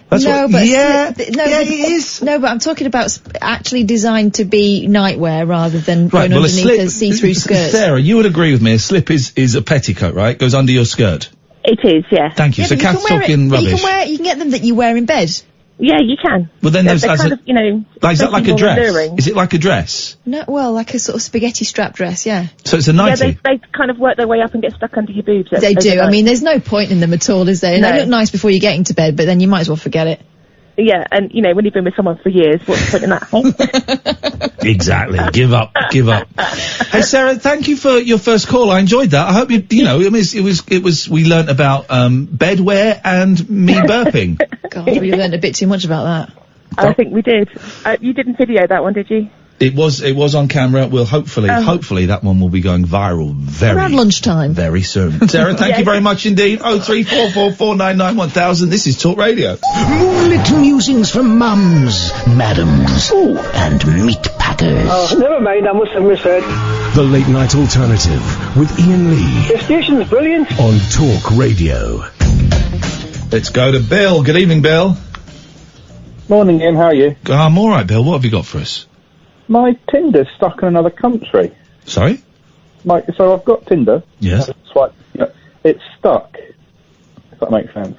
That's it is. No, but I'm talking about actually designed to be nightwear rather than going underneath a see-through skirt. Sarah, you would agree with me. A slip is a petticoat, right? Goes under your skirt. It is, yeah. Thank you. Yeah, so Kath's talking rubbish. You can get them that you wear in bed. Yeah, you can. Well, then they're kind of, is that like a dress? Enduring. Is it like a dress? No, well, like a sort of spaghetti strap dress, yeah. So it's a nightie? Yeah, they kind of work their way up and get stuck under your boobs. They do. I mean, there's no point in them at all, is there? No. They look nice before you get into bed, but then you might as well forget it. Yeah, and, when you've been with someone for years, what's the point in that? Exactly. Give up. Hey, Sarah, thank you for your first call. I enjoyed that. I hope it was, we learnt about, bedwear and me burping. God, we learnt a bit too much about that. I think we did. You didn't video that one, did you? It was on camera. We'll hopefully that one will be going viral around lunchtime. Very soon. Sarah, thank you very much indeed. 03444991000. This is Talk Radio. Moonlit musings from mums, madams, and meat packers. Oh, never mind, I must have misheard. The Late Night Alternative with Iain Lee. The station's brilliant. On Talk Radio. Let's go to Bill. Good evening, Bill. Morning, Ian. How are you? I'm all right, Bill. What have you got for us? My Tinder's stuck in another country. Sorry? So I've got Tinder. Yes. It's stuck. If that makes sense.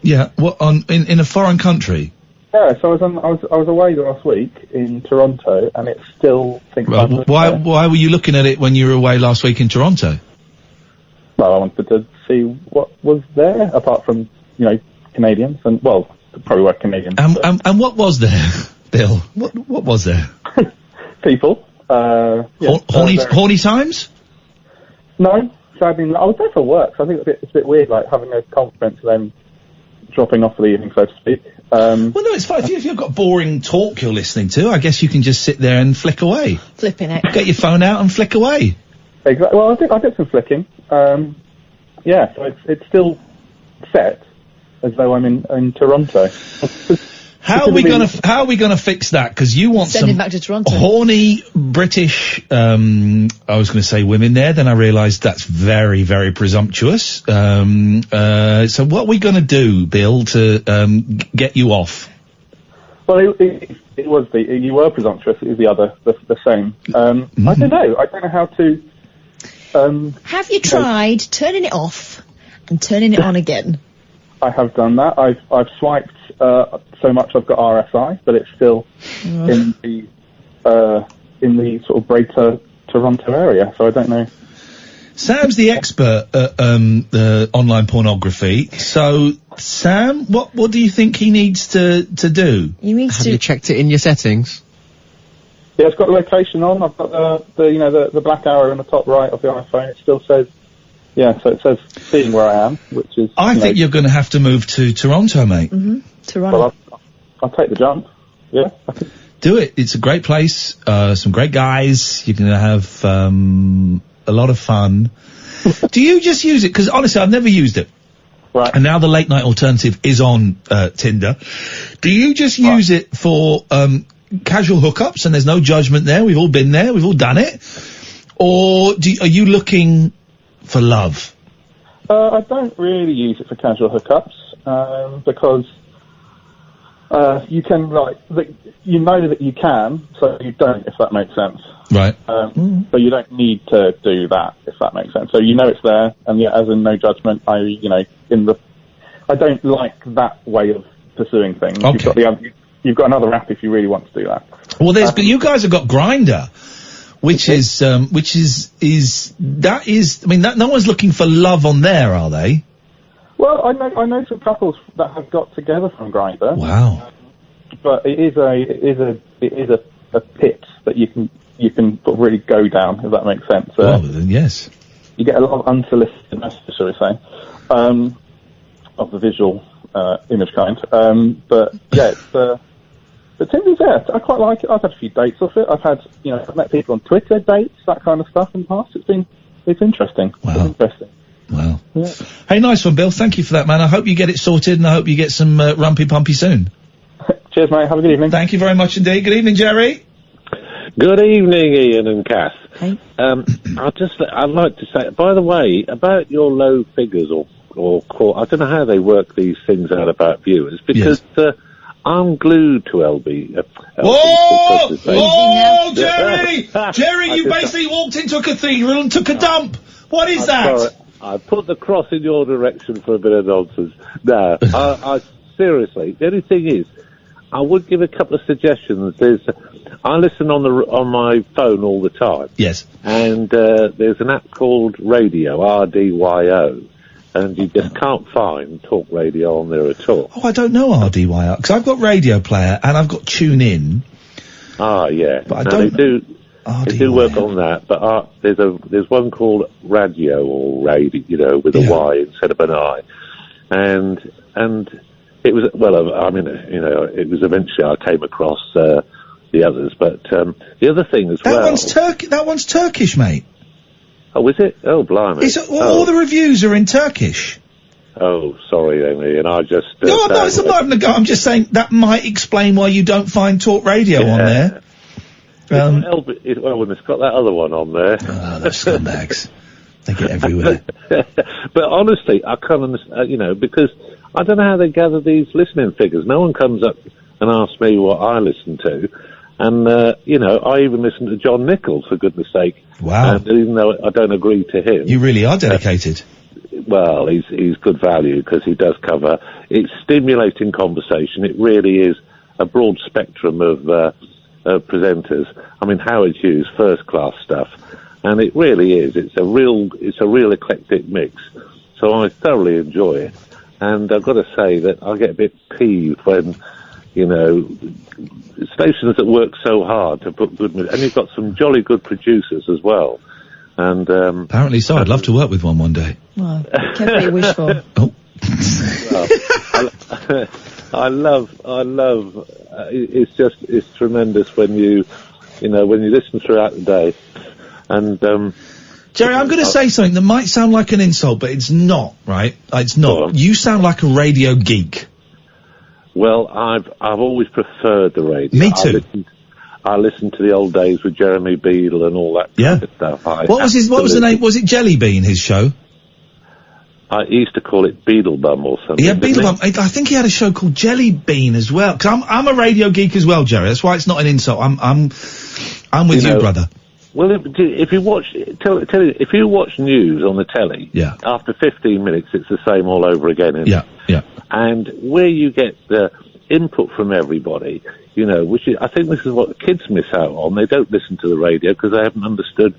Yeah. What in a foreign country? Yeah. So I was away last week in Toronto, and it still thinks. Well, why were you looking at it when you were away last week in Toronto? Well, I wanted to see what was there apart from Canadians and probably were Canadians. And what was there, Bill? What was there? People. Horny times? No. So I was there for work, so I think it's a bit weird, like having a conference and then dropping off for the evening, so to speak. Well, no, it's fine. If you've got boring talk you're listening to, I guess you can just sit there and flick away. Flipping it. Get your phone out and flick away. Exactly. Well, I did some flicking. So it's still set as though I'm in Toronto. How are we gonna fix that? Because you want Send some him back to Toronto. horny British, I was going to say women there, then I realised that's very, very presumptuous. So what are we going to do, Bill, to get you off? Well, it was you were presumptuous. It was the same. I don't know. I don't know how to. Have you tried turning it off and turning it on again? I have done that. I've swiped so much I've got RSI, but it's still in the sort of greater Toronto area. So I don't know. Sam's the expert at online pornography. So, Sam, what do you think he needs to do? Have you checked it in your settings? Yeah, it's got the location on. I've got the black arrow in the top right of the iPhone. It still says, so it says seeing where I am, which is. I think you're going to have to move to Toronto, mate. Toronto. Well, I'll take the jump. Yeah. Do it. It's a great place. Some great guys. You're going to have a lot of fun. Do you just use it? Because honestly, I've never used it. Right. And now the late night alternative is on Tinder. Do you just use it for casual hookups and there's no judgment there? We've all been there. We've all done it. Or are you looking for love? I don't really use it for casual hookups because you can you know that you can, so you don't, if that makes sense. Right. So you don't need to do that, if that makes sense. So you know it's there, and yet, as in no judgment, I don't like that way of pursuing things. Okay. You've got another app if you really want to do that. Well, you guys have got Grindr, which is no one's looking for love on there, are they? Well, I know some couples that have got together from Grindr. Wow. But it is a pit that you can sort of really go down, if that makes sense. Then yes. You get a lot of unsolicited messages, shall we say, of the visual image kind. But yeah, but Tinder's I quite like it. I've had a few dates off it. I've met people on Twitter, dates, that kind of stuff in the past. It's interesting. Wow. It's interesting. Wow. Yeah. Hey, nice one, Bill. Thank you for that, man. I hope you get it sorted, and I hope you get some rumpy pumpy soon. Cheers, mate. Have a good evening. Thank you very much indeed. Good evening, Jerry. Good evening, Ian and Kath. Hey. I'd like to say, by the way, about your low figures or call, I don't know how they work these things out about viewers, because I'm glued to LB. Whoa, Jerry! Jerry, you basically walked into a cathedral and took a dump. What is that? Sorry, I put the cross in your direction for a bit of nonsense. No, I seriously, the only thing is, I would give a couple of suggestions. I listen on my phone all the time. Yes. And there's an app called Radio, RDYO, and you just can't find talk radio on there at all. Oh, I don't know RDYO, because I've got Radio Player and I've got TuneIn. Ah, yeah. But I don't. They do work on that, but there's one called Radio or Radio, with a Y instead of an I, and it was it was eventually I came across the others, but the other thing as well. That one's Turkish, mate. Oh, is it? Oh, blimey! All the reviews are in Turkish. Oh, sorry, Amy, and I just. No, I'm not having a go. I'm just saying that might explain why you don't find Talk Radio on there. It's got that other one on there. Oh, those scumbags. They get everywhere. But honestly, I can't understand, because I don't know how they gather these listening figures. No one comes up and asks me what I listen to. And, I even listen to John Nichols, for goodness sake. Wow. And even though I don't agree to him. You really are dedicated. Well, he's good value, because he does cover. It's stimulating conversation. It really is a broad spectrum of presenters. I mean, Howard Hughes, first class stuff, and it really is. It's a real eclectic mix. So I thoroughly enjoy it, and I've got to say that I get a bit peeved when, stations that work so hard to put good music, and you've got some jolly good producers as well. And apparently so. I'd love to work with one day. Well, careful what you wish for. Oh. Well, I love. It's tremendous when you listen throughout the day. And Jerry, I'm going to say something that might sound like an insult, but it's not. Right? It's not. You sound like a radio geek. Well, I've always preferred the radio. Me too. I listened to the old days with Jeremy Beadle and all that kind of stuff. What was the name? Was it Jelly Bean, his show? I used to call it Beadlebum or something. Yeah, Beadlebum. I think he had a show called Jelly Bean as well. Cause I'm a radio geek as well, Jerry. That's why it's not an insult. I'm with you, brother. Well, if you watch if you watch news on the telly, after 15 minutes it's the same all over again. Isn't it? Yeah. And where you get the input from everybody, you know, which is, I think this is what the kids miss out on. They don't listen to the radio because they haven't understood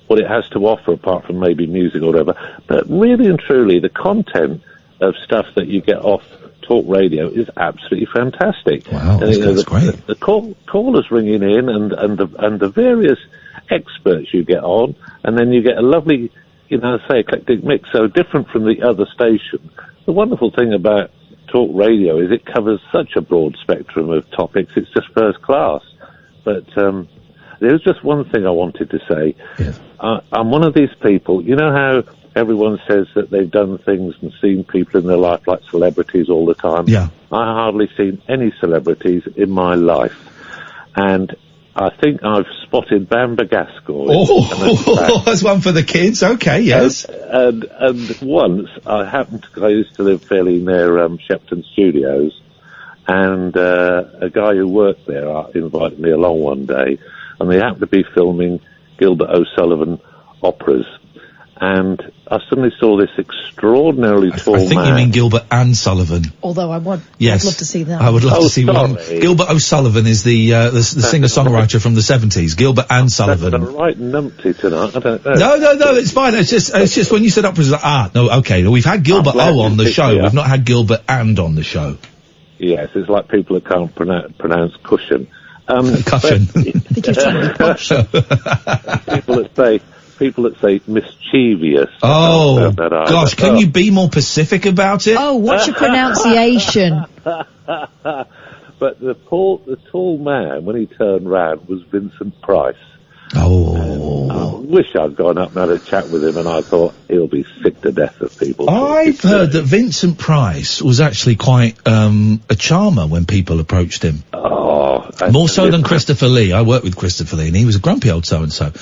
what it has to offer apart from maybe music or whatever. But really and truly, the content of stuff that you get off talk radio is absolutely fantastic. Wow, that's great. The callers ringing in and the various experts you get on, and then you get a lovely, you know, say eclectic mix, so different from the other station. The wonderful thing about talk radio is it covers such a broad spectrum of topics, it's just first class. But there was just one thing I wanted to say. Yes. I'm one of these people, you know how everyone says that they've done things and seen people in their life like celebrities all the time? Yeah. I hardly seen any celebrities in my life. And I think I've spotted Bamber Gascoigne. Oh, that's one for the kids. Okay, yes. And once I used to live fairly near Shepton Studios, and a guy who worked there invited me along one day, and they happened to be filming Gilbert O'Sullivan operas. And I suddenly saw this extraordinarily tall man. I think you mean Gilbert and Sullivan. Although I'd love to see that. I would love to see one. Gilbert O'Sullivan is the singer-songwriter from the 70s. Gilbert and Sullivan. That's a right numpty tonight. I don't know. No, it's fine. It's just when you said operas, like, no, okay. We've had Gilbert O on the show. We've not had Gilbert and on the show. Yes, it's like people that can't pronounce cushion. Cushion. People that say mischievous. Oh, gosh, can you be more specific about it? Oh, what's your pronunciation? But the tall man, when he turned round, was Vincent Price. Oh. I wish I'd gone up and had a chat with him, and I thought he'll be sick to death of people. I've heard that Vincent Price was actually quite a charmer when people approached him. Oh. More so than Christopher Lee. I worked with Christopher Lee, and he was a grumpy old so-and-so.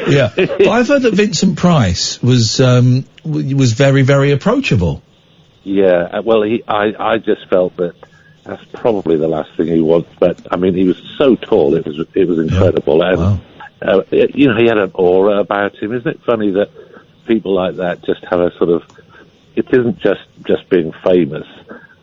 Yeah. But I've heard that Vincent Price was very, very approachable. Yeah, well, I just felt that that's probably the last thing he wants. But I mean, he was so tall; it was incredible. Yeah. And wow. you know, he had an aura about him. Isn't it funny that people like that just have a sort of? It isn't just being famous,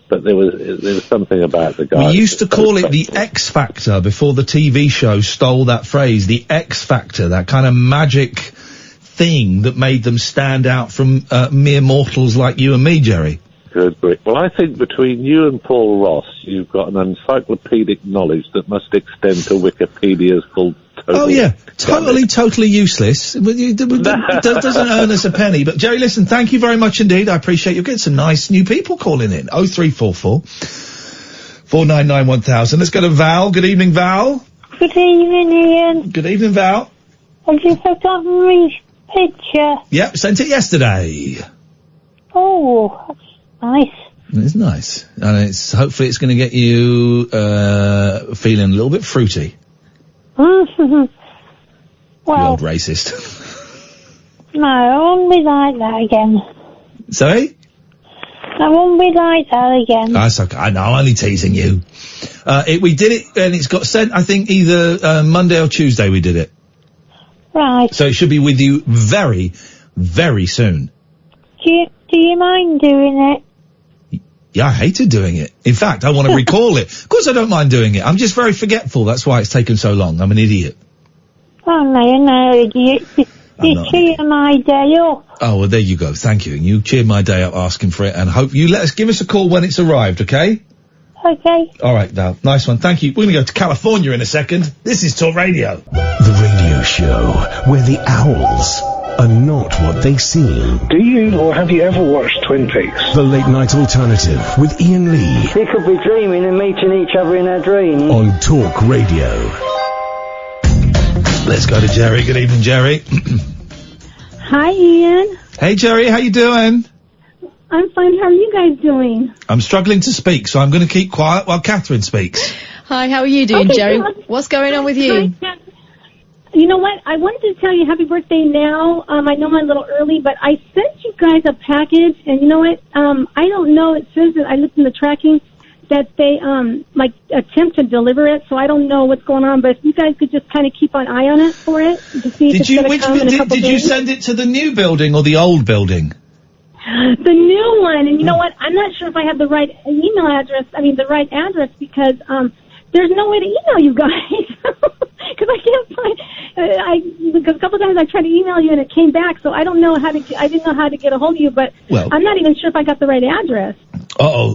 but there was something about the guy. We used to call it the X Factor before the TV show stole that phrase. The X Factor, that kind of magic thing that made them stand out from mere mortals like you and me, Jerry. Good, great. Well, I think between you and Paul Ross, you've got an encyclopedic knowledge that must extend to Wikipedia's full total. Oh, yeah. Totally useless. It doesn't earn us a penny. But, Jerry, listen, thank you very much indeed. I appreciate you. Getting some nice new people calling in. 0344 499 1000. Let's go to Val. Good evening, Val. Good evening, Ian. Good evening, Val. Have you forgotten my picture? Yep, sent it yesterday. Oh, that's nice. It's nice. And hopefully it's going to get you feeling a little bit fruity. Well, You old racist. no, I won't be like that again. Sorry? I won't be like that again. That's okay. I know, I'm only teasing you. We did it, and it's got sent, I think, either Monday or Tuesday we did it. Right. So it should be with you very, very soon. Do you mind doing it? Yeah, I hated doing it. In fact, I want to recall it. Of course I don't mind doing it. I'm just very forgetful. That's why it's taken so long. I'm an idiot. Oh, no, you cheer my day up. Oh, well, there you go. Thank you. And you cheered my day up asking for it, and hope you give us a call when it's arrived, okay? Okay. All right, Val. Nice one. Thank you. We're going to go to California in a second. This is Talk Radio. The radio show where the owls are not what they seem. Do you or have you ever watched Twin Peaks? The Late Night Alternative with Iain Lee. We could be dreaming and meeting each other in our dreams. On Talk Radio. Let's go to Jerry. Good evening, Jerry. Hi, Ian. Hey, Jerry. How you doing? I'm fine. How are you guys doing? I'm struggling to speak, so I'm going to keep quiet while Catherine speaks. Hi, how are you doing, Okay, Jerry? so- What's going on with you? Hi, you know what? I wanted to tell you happy birthday now. I know I'm a little early, but I sent you guys a package, and you know what? I don't know. It says that I looked in the tracking that they like attempt to deliver it, so I don't know what's going on. But if you guys could just kind of keep an eye on it for it to see if Did it's you going to come in a couple did you days. send it to the new building or the old building? The new one, and you know what? I'm not sure if I have the right email address. I mean, the right address because there's no way to email you guys because I can't find. Because a couple of times I tried to email you and it came back, so I don't know how to. I didn't know how to get a hold of you, but I'm not even sure if I got the right address.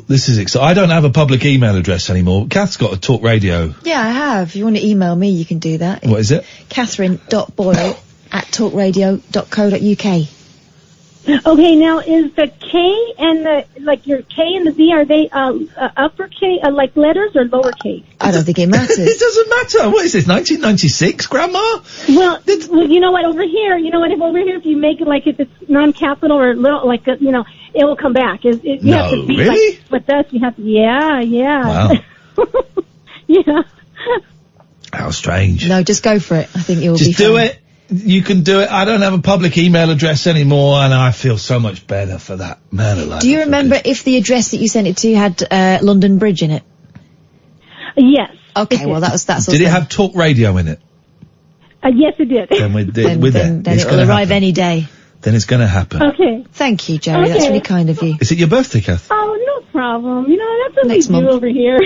This is exciting. I don't have a public email address anymore. Kath's got a talk radio. Yeah, I have. If you want to email me, you can do that. What is it? Catherine.boyle@talkradio.co.uk. Okay, now is the K and the your K and the V, are they uppercase like letters or lowercase? I don't think it matters. It doesn't matter. What is this, 1996, Grandma? Well, you know what? Over here, if you make it like if it's non-capital or little, it will come back. You have to be really? like with us. You have to, yeah. Wow. Yeah. How strange. No, just go for it. I think it will be Just do fine. it. You can do it. I don't have a public email address anymore, and I feel so much better for that. Man alive. Do you remember if the address that you sent it to had London Bridge in it? Yes. Okay, well that's Did it have talk radio in it? Yes, it did. Then we're there. Then It's it will gonna arrive happen. any day. Then it's going to happen. Okay. Thank you, Jerry. That's Okay. really kind of you. Is it your birthday, Kath? Oh, no problem. That's what Next we do month. over here.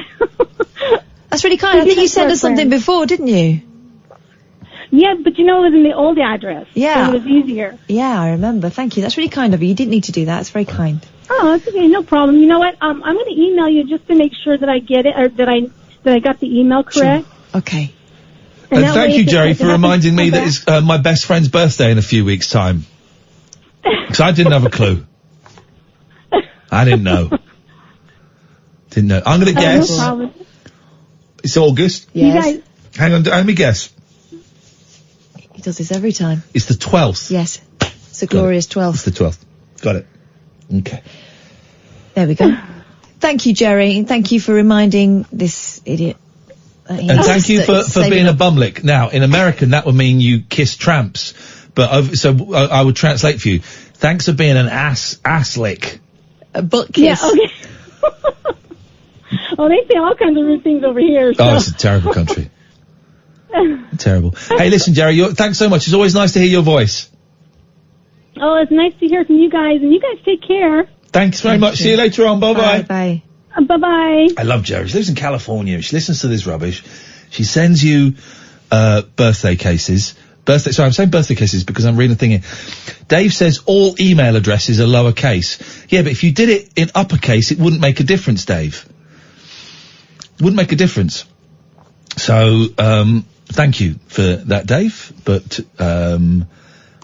That's really kind. I think you sent us something before, didn't you? Yeah, but it was in the old address. Yeah. So it was easier. Yeah, I remember. Thank you. That's really kind of you. You didn't need to do that. It's very kind. Oh, it's okay, no problem. You know what? I'm going to email you just to make sure that I get it, or that I got the email correct. Okay. And And that thank way you, if it- Jerry, if it for happens reminding to me come that it's my best friend's birthday in a few weeks' time. Because I didn't have a clue. I didn't know. Didn't know. I'm going to guess. No problem. It's August. You guys, Hang on, let me guess. He does this every time. It's the 12th. Yes. It's a glorious 12th. It's the 12th. Got it. Okay. There we go. Thank you, Jerry. And thank you for reminding this idiot. And thank you for being a bumlick. Now, in American, that would mean you kiss tramps. But I would translate for you. Thanks for being an ass-lick. A butt kiss. Yeah, okay. Oh, they say all kinds of rude things over here. So. Oh, it's a terrible country. Terrible. Hey, listen, Jerry, thanks so much. It's always nice to hear your voice. Oh, it's nice to hear from you guys, and you guys take care. Thanks very much. See you later on. Bye-bye. Bye. Bye-bye. I love Jerry. She lives in California. She listens to this rubbish. She sends you birthday cases. Sorry, I'm saying birthday cases because I'm reading a thing here. Dave says all email addresses are lowercase. Yeah, but if you did it in uppercase, it wouldn't make a difference, Dave. Wouldn't make a difference. So, thank you for that, Dave. But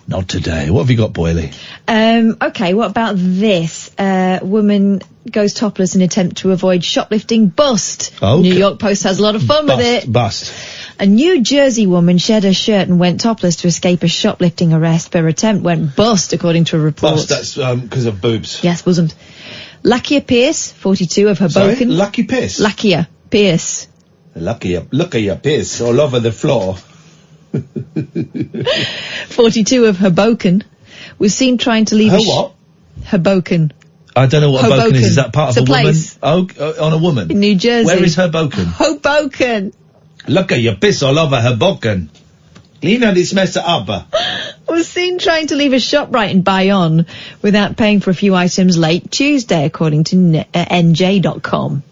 not today. What have you got, Boyley? Okay, what about this? Woman goes topless in attempt to avoid shoplifting bust. Okay. New York Post has a lot of fun with it. Bust. A New Jersey woman shed her shirt and went topless to escape a shoplifting arrest. Her attempt went bust, according to a report. Bust, that's because of boobs. Yes, bosoms. Lakia Pierce, 42 of Sorry? Hoboken. Lucky Pierce? Lakia Pierce. Look at your piss all over the floor. 42 of Hoboken was seen trying to leave Her what? Hoboken. I don't know what Hoboken is. Is that part It's of a a woman? place. Oh, on a woman? In New Jersey. Where is Hoboken? Hoboken. Look at your piss all over Hoboken. Clean this mess up. Was seen trying to leave a ShopRite in Bayonne without paying for a few items late Tuesday, according to NJ.com.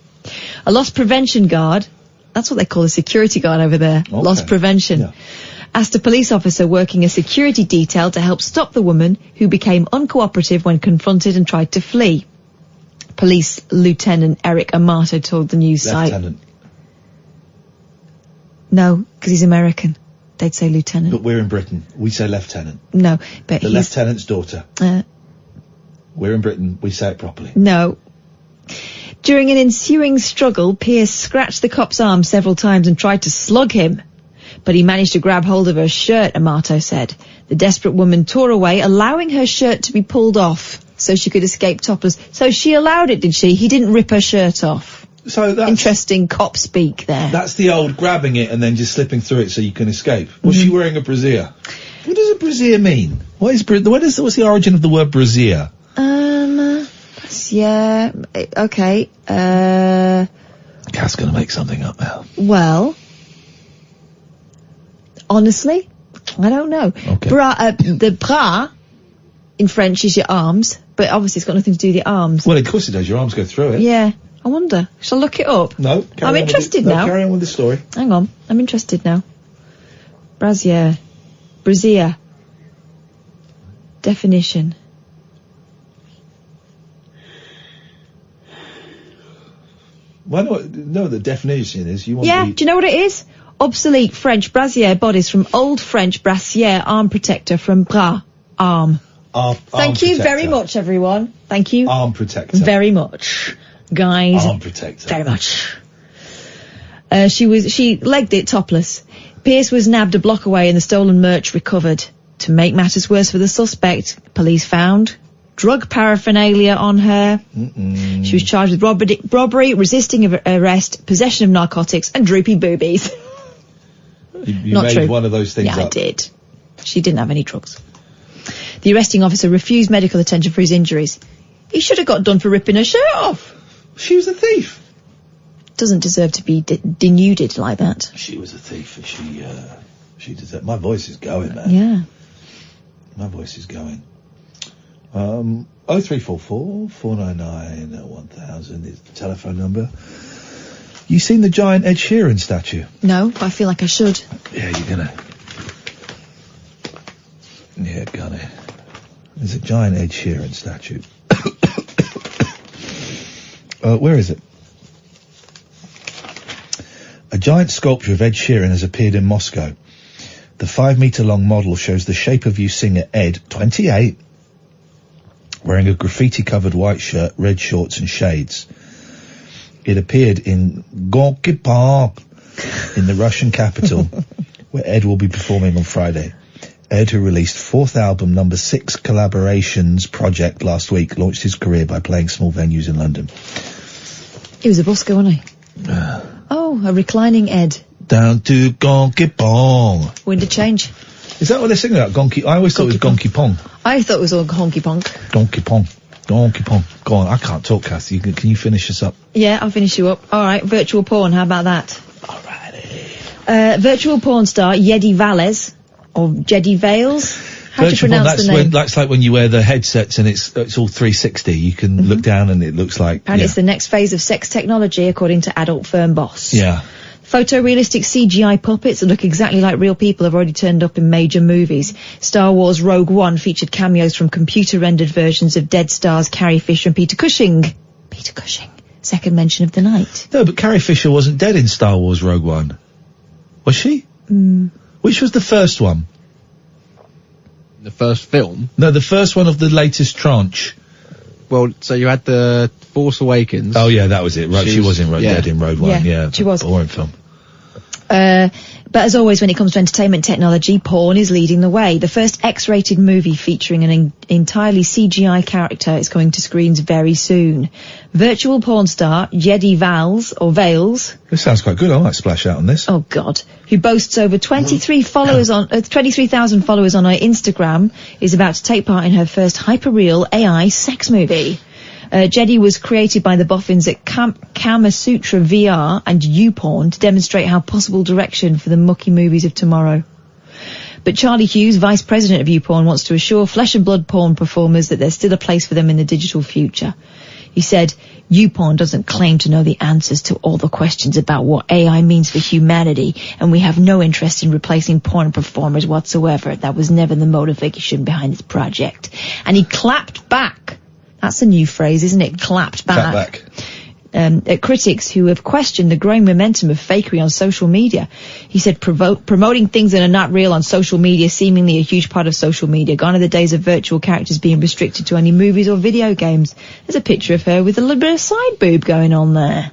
A loss prevention guard, that's what they call a security guard over there, loss prevention, asked a police officer working a security detail to help stop the woman who became uncooperative when confronted and tried to flee. Police Lieutenant Eric Amato told the news site. Lieutenant. No, because he's American. They'd say lieutenant. But we're in Britain. We say lieutenant. No, but The he's... lieutenant's daughter. We're in Britain. We say it properly. No. During an ensuing struggle, Pierce scratched the cop's arm several times and tried to slug him. But he managed to grab hold of her shirt, Amato said. The desperate woman tore away, allowing her shirt to be pulled off. so she could escape topless. So she allowed it, did she? He didn't rip her shirt off. So that's interesting cop speak there. That's the old grabbing it and then just slipping through it so you can escape. Was she wearing a brassiere? What does a brassiere mean? What's the origin of the word brassiere? Yeah, okay. Cat's gonna make something up now. Well, honestly, I don't know. Okay. The bras in French is your arms, but obviously it's got nothing to do with your arms. Well, of course it does. Your arms go through it. Yeah, I wonder. Shall I look it up? No. I'm interested now. Carry on with the story. Hang on, I'm interested now. Brassiere. Definition. Why not? No, the definition is you want. Yeah, do you know what it is? Obsolete French brassiere bodice from Old French brassiere, arm protector from bras, arm. Thank you very much, everyone. Thank you. Arm protector. Very much, guys. Arm protector. Very much. She legged it topless. Pierce was nabbed a block away and the stolen merch recovered. To make matters worse for the suspect, police found drug paraphernalia on her. She was charged with robbery, resisting arrest, possession of narcotics, and droopy boobies. You Not made true. one of those things Yeah, up. I did. She didn't have any drugs. The arresting officer refused medical attention for his injuries. He should have got done for ripping her shirt off. She was a thief. Doesn't deserve to be denuded like that. She was a thief. She deserved. My voice is going, man. Yeah. My voice is going. 0344 499 1000 is the telephone number. You seen the giant Ed Sheeran statue? No, but I feel like I should. Yeah, you're gonna. Yeah, gonna. There's a giant Ed Sheeran statue. Where is it? A giant sculpture of Ed Sheeran has appeared in Moscow. The 5-metre-long model shows the shape of you singer Ed, 28, wearing a graffiti-covered white shirt, red shorts and shades. It appeared in Gorky Park, in the Russian capital, where Ed will be performing on Friday. Ed, who released fourth album, number 6 collaborations project last week, launched his career by playing small venues in London. He was a busker, wasn't he? Oh, a reclining Ed. Down to Gonky Pong. Window change. Is that what they're singing about? Gonky? I always thought it was Gonky Pong. I thought it was all honky ponk. Donkey Pong. Donkey Pong. Go on, I can't talk, Kathy. Can you finish us up? Yeah, I'll finish you up. All right, virtual porn. How about that? Alrighty. Virtual porn star Yedi Valles, or Jedi Vales. How do you pronounce the name? That's like when you wear the headsets and it's all 360. You can look down and it looks like. Apparently it's the next phase of sex technology, according to adult firm boss. Yeah. Photorealistic CGI puppets that look exactly like real people have already turned up in major movies. Star Wars Rogue One featured cameos from computer-rendered versions of dead stars Carrie Fisher and Peter Cushing. Peter Cushing. Second mention of the night. No, but Carrie Fisher wasn't dead in Star Wars Rogue One. Was she? Which was the first one? The first film? No, the first one of the latest tranche. Well, so you had the Force Awakens. Oh yeah, that was it. Right, she was dead in Rogue One. Yeah, she was. Boring film. But as always, when it comes to entertainment technology, porn is leading the way. The first X-rated movie featuring an entirely CGI character is coming to screens very soon. Virtual porn star Jedi Vales, or Vales. This sounds quite good. I might splash out on this. Oh God. Who boasts over 23,000 followers on her Instagram, is about to take part in her first hyper-real AI sex movie. Jedi was created by the boffins at Kama Sutra VR and YouPorn to demonstrate how possible direction for the mucky movies of tomorrow. But Charlie Hughes, vice president of YouPorn, wants to assure flesh and blood porn performers that there's still a place for them in the digital future. He said, YouPorn doesn't claim to know the answers to all the questions about what AI means for humanity, and we have no interest in replacing porn performers whatsoever. That was never the motivation behind this project. And he clapped back. That's a new phrase, isn't it? Clapped back. At critics who have questioned the growing momentum of fakery on social media. He said promoting things that are not real on social media, seemingly a huge part of social media. Gone are the days of virtual characters being restricted to only movies or video games. There's a picture of her with a little bit of side boob going on there.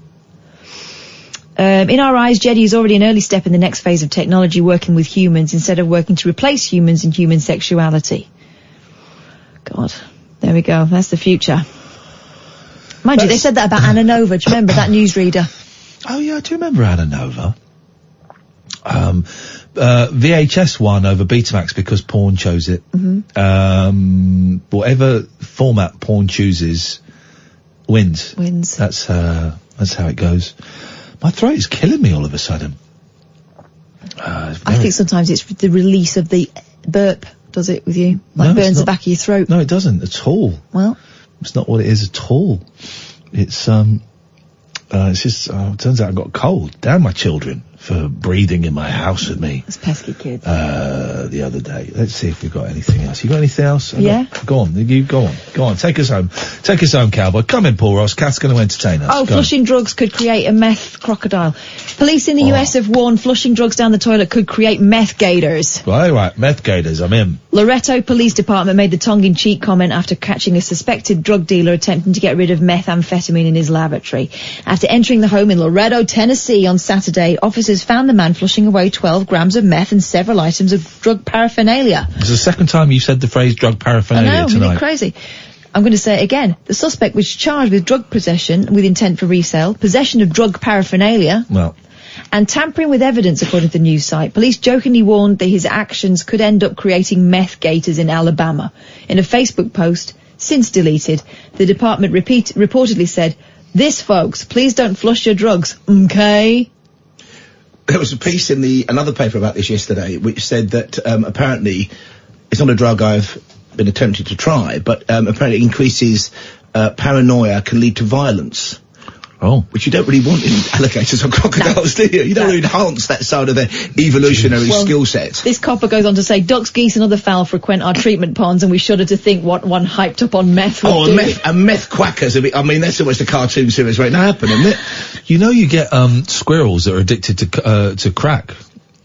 In our eyes, Jedi is already an early step in the next phase of technology, working with humans instead of working to replace humans and human sexuality. God. There we go. That's the future. Mind you, they said that about Anna Nova. Do you remember that newsreader? Oh yeah, I do remember Anna Nova. VHS won over Betamax because porn chose it. Whatever format porn chooses wins. That's how it goes. My throat is killing me all of a sudden. I think sometimes it's the release of the burp does it with you, like burns the back of your throat. No, it doesn't at all. Well, it's not what it is at all. It's just it turns out I got a cold. Damn my children for breathing in my house with me. Those pesky kids. The other day. Let's see if we've got anything else. You got anything else? Yeah. Go on. You go on. Go on. Take us home. Take us home, cowboy. Come in, Paul Ross. Cat's going to entertain us. Oh, Go flushing drugs could create a meth crocodile. Police in the US have warned flushing drugs down the toilet could create meth gators. Right. Meth gators. I'm in. Loretto Police Department made the tongue-in-cheek comment after catching a suspected drug dealer attempting to get rid of methamphetamine in his lavatory. After entering the home in Loretto, Tennessee on Saturday, officers found the man flushing away 12 grams of meth and several items of drug paraphernalia. It's the second time you said the phrase drug paraphernalia I know, tonight. really crazy. I'm going to say it again. The suspect was charged with drug possession with intent for resale, possession of drug paraphernalia, and tampering with evidence, according to the news site. Police jokingly warned that his actions could end up creating meth gators in Alabama. In a Facebook post, since deleted, the department reportedly said, "This, folks, please don't flush your drugs, okay?" There was a piece in another paper about this yesterday, which said that apparently it's not a drug I've been attempted to try, but apparently it increases paranoia, can lead to violence. Oh. Which you don't really want in alligators or crocodiles, do you? You don't really enhance that side of their evolutionary skill set. This copper goes on to say, ducks, geese and other fowl frequent our treatment ponds, and we shudder to think what one hyped up on meth would do. And meth quackers, that's almost a cartoon series waiting to happen, isn't it? You know you get squirrels that are addicted to crack.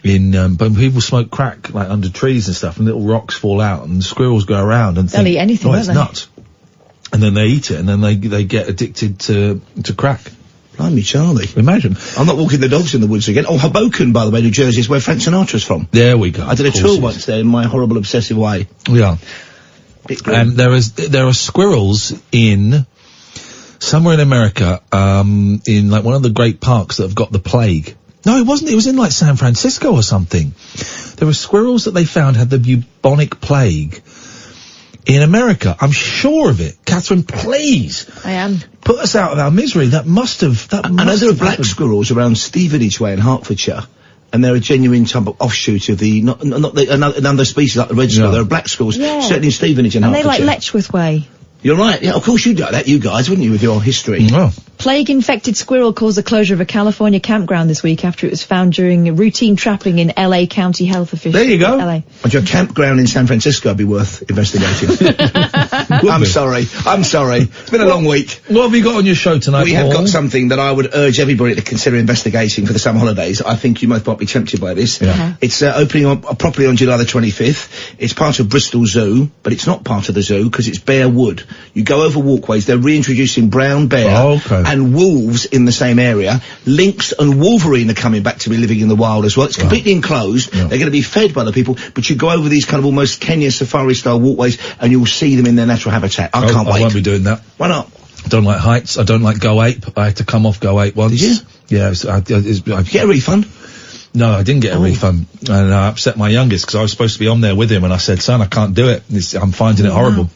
When people smoke crack, like under trees and stuff, and little rocks fall out, and the squirrels go around and they'll eat anything, it's nuts. And then they eat it, and then they get addicted to crack. Blimey, Charlie. Imagine. I'm not walking the dogs in the woods again. Oh, Hoboken, by the way, New Jersey, is where Frank Sinatra's from. There we go. I did a tour once there in my horrible obsessive way. Yeah. And there are squirrels in somewhere in America, in like one of the great parks that have got the plague. No, it wasn't. It was in like San Francisco or something. There were squirrels that they found had the bubonic plague. In America, I'm sure of it. Catherine, please. I am. Put us out of our misery. I know there are black squirrels around Stevenage way in Hertfordshire, and they're a genuine type of offshoot of another species like the red squirrel. There are black squirrels, certainly in Stevenage and Hertfordshire. And they like Letchworth Way. You're right. Yeah, of course you'd like that, you guys, wouldn't you, with your history? Oh. Plague-infected squirrel caused the closure of a California campground this week after it was found during routine trapping in L.A. County health officials. There you go. LA. And your campground in San Francisco would be worth investigating. I'm sorry. It's been a long week. What have you got on your show tonight, We Paul? have got something that I would urge everybody to consider investigating for the summer holidays. I think you might be tempted by this. Yeah. It's opening properly on July the 25th. It's part of Bristol Zoo, but it's not part of the zoo because it's bare wood. You go over walkways, they're reintroducing brown bear and wolves in the same area. Lynx and wolverine are coming back to be living in the wild as well. It's completely enclosed. They're going to be fed by the people, but you go over these kind of almost Kenya safari-style walkways and you'll see them in their natural habitat. I can't wait. I won't be doing that. Why not? I don't like heights. I don't like Go Ape. I had to come off Go Ape once. Did you? Yeah. I get a refund? No, I didn't get a refund. And I upset my youngest because I was supposed to be on there with him and I said, son, I can't do it. I'm finding it horrible.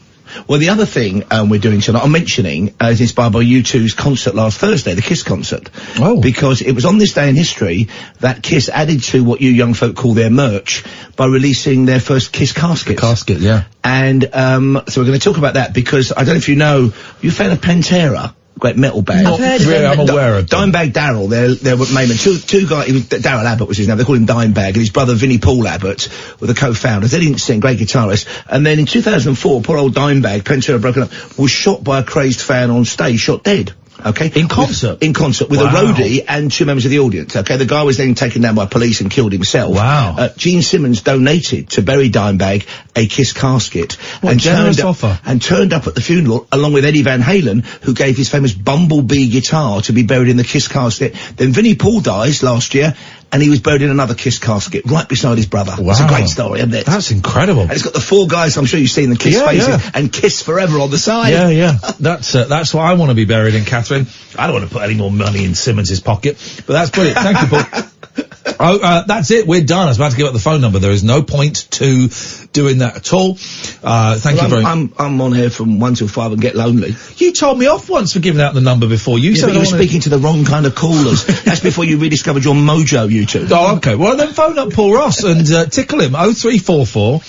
Well, the other thing we're doing tonight, I'm mentioning, is inspired by U2's concert last Thursday, the Kiss concert. Oh. Because it was on this day in history that Kiss added to what you young folk call their merch by releasing their first Kiss casket. The casket, yeah. And so we're going to talk about that because I don't know if you know, you a fan of Pantera? Great metal band. Not really, I'm aware of them. Dimebag Darrell, they're main two guys, Darrell Abbott was his name, they called him Dimebag, and his brother Vinnie Paul Abbott were the co-founders. They didn't sing, great guitarist. And then in 2004, poor old Dimebag, Pantera broken up, was shot by a crazed fan on stage, shot dead. Okay? In concert? In concert, with a roadie and two members of the audience, okay? The guy was then taken down by police and killed himself. Wow. Gene Simmons donated to bury Dimebag a Kiss casket. What and generous offer. And turned up at the funeral, along with Eddie Van Halen, who gave his famous Bumblebee guitar to be buried in the Kiss casket. Then Vinnie Paul dies last year, and he was buried in another Kiss casket right beside his brother. Wow. It's a great story, isn't it? That's incredible. And it's got the 4 guys, I'm sure you've seen the Kiss faces, and Kiss Forever on the side. Yeah. That's what I want to be buried in, Catherine. I don't want to put any more money in Simmons's pocket, but that's brilliant. Thank you, Paul. That's it. We're done. I was about to give out the phone number. There is no point to doing that at all. Thank you very much. I'm on here from 1 till 5 and get lonely. You told me off once for giving out the number before. You said but you were speaking to the wrong kind of callers. That's before you rediscovered your mojo, you two. Oh, okay. Well, then phone up Paul Ross and tickle him. 0344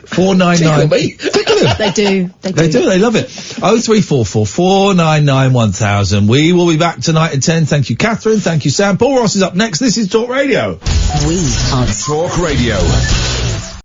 499. Tickle him. They do. They love it. 0344 499 1000. We will be back tonight at 10. Thank you, Catherine. Thank you, Sam. Paul Ross is up next. This is Talk Radio. We are Talk Radio.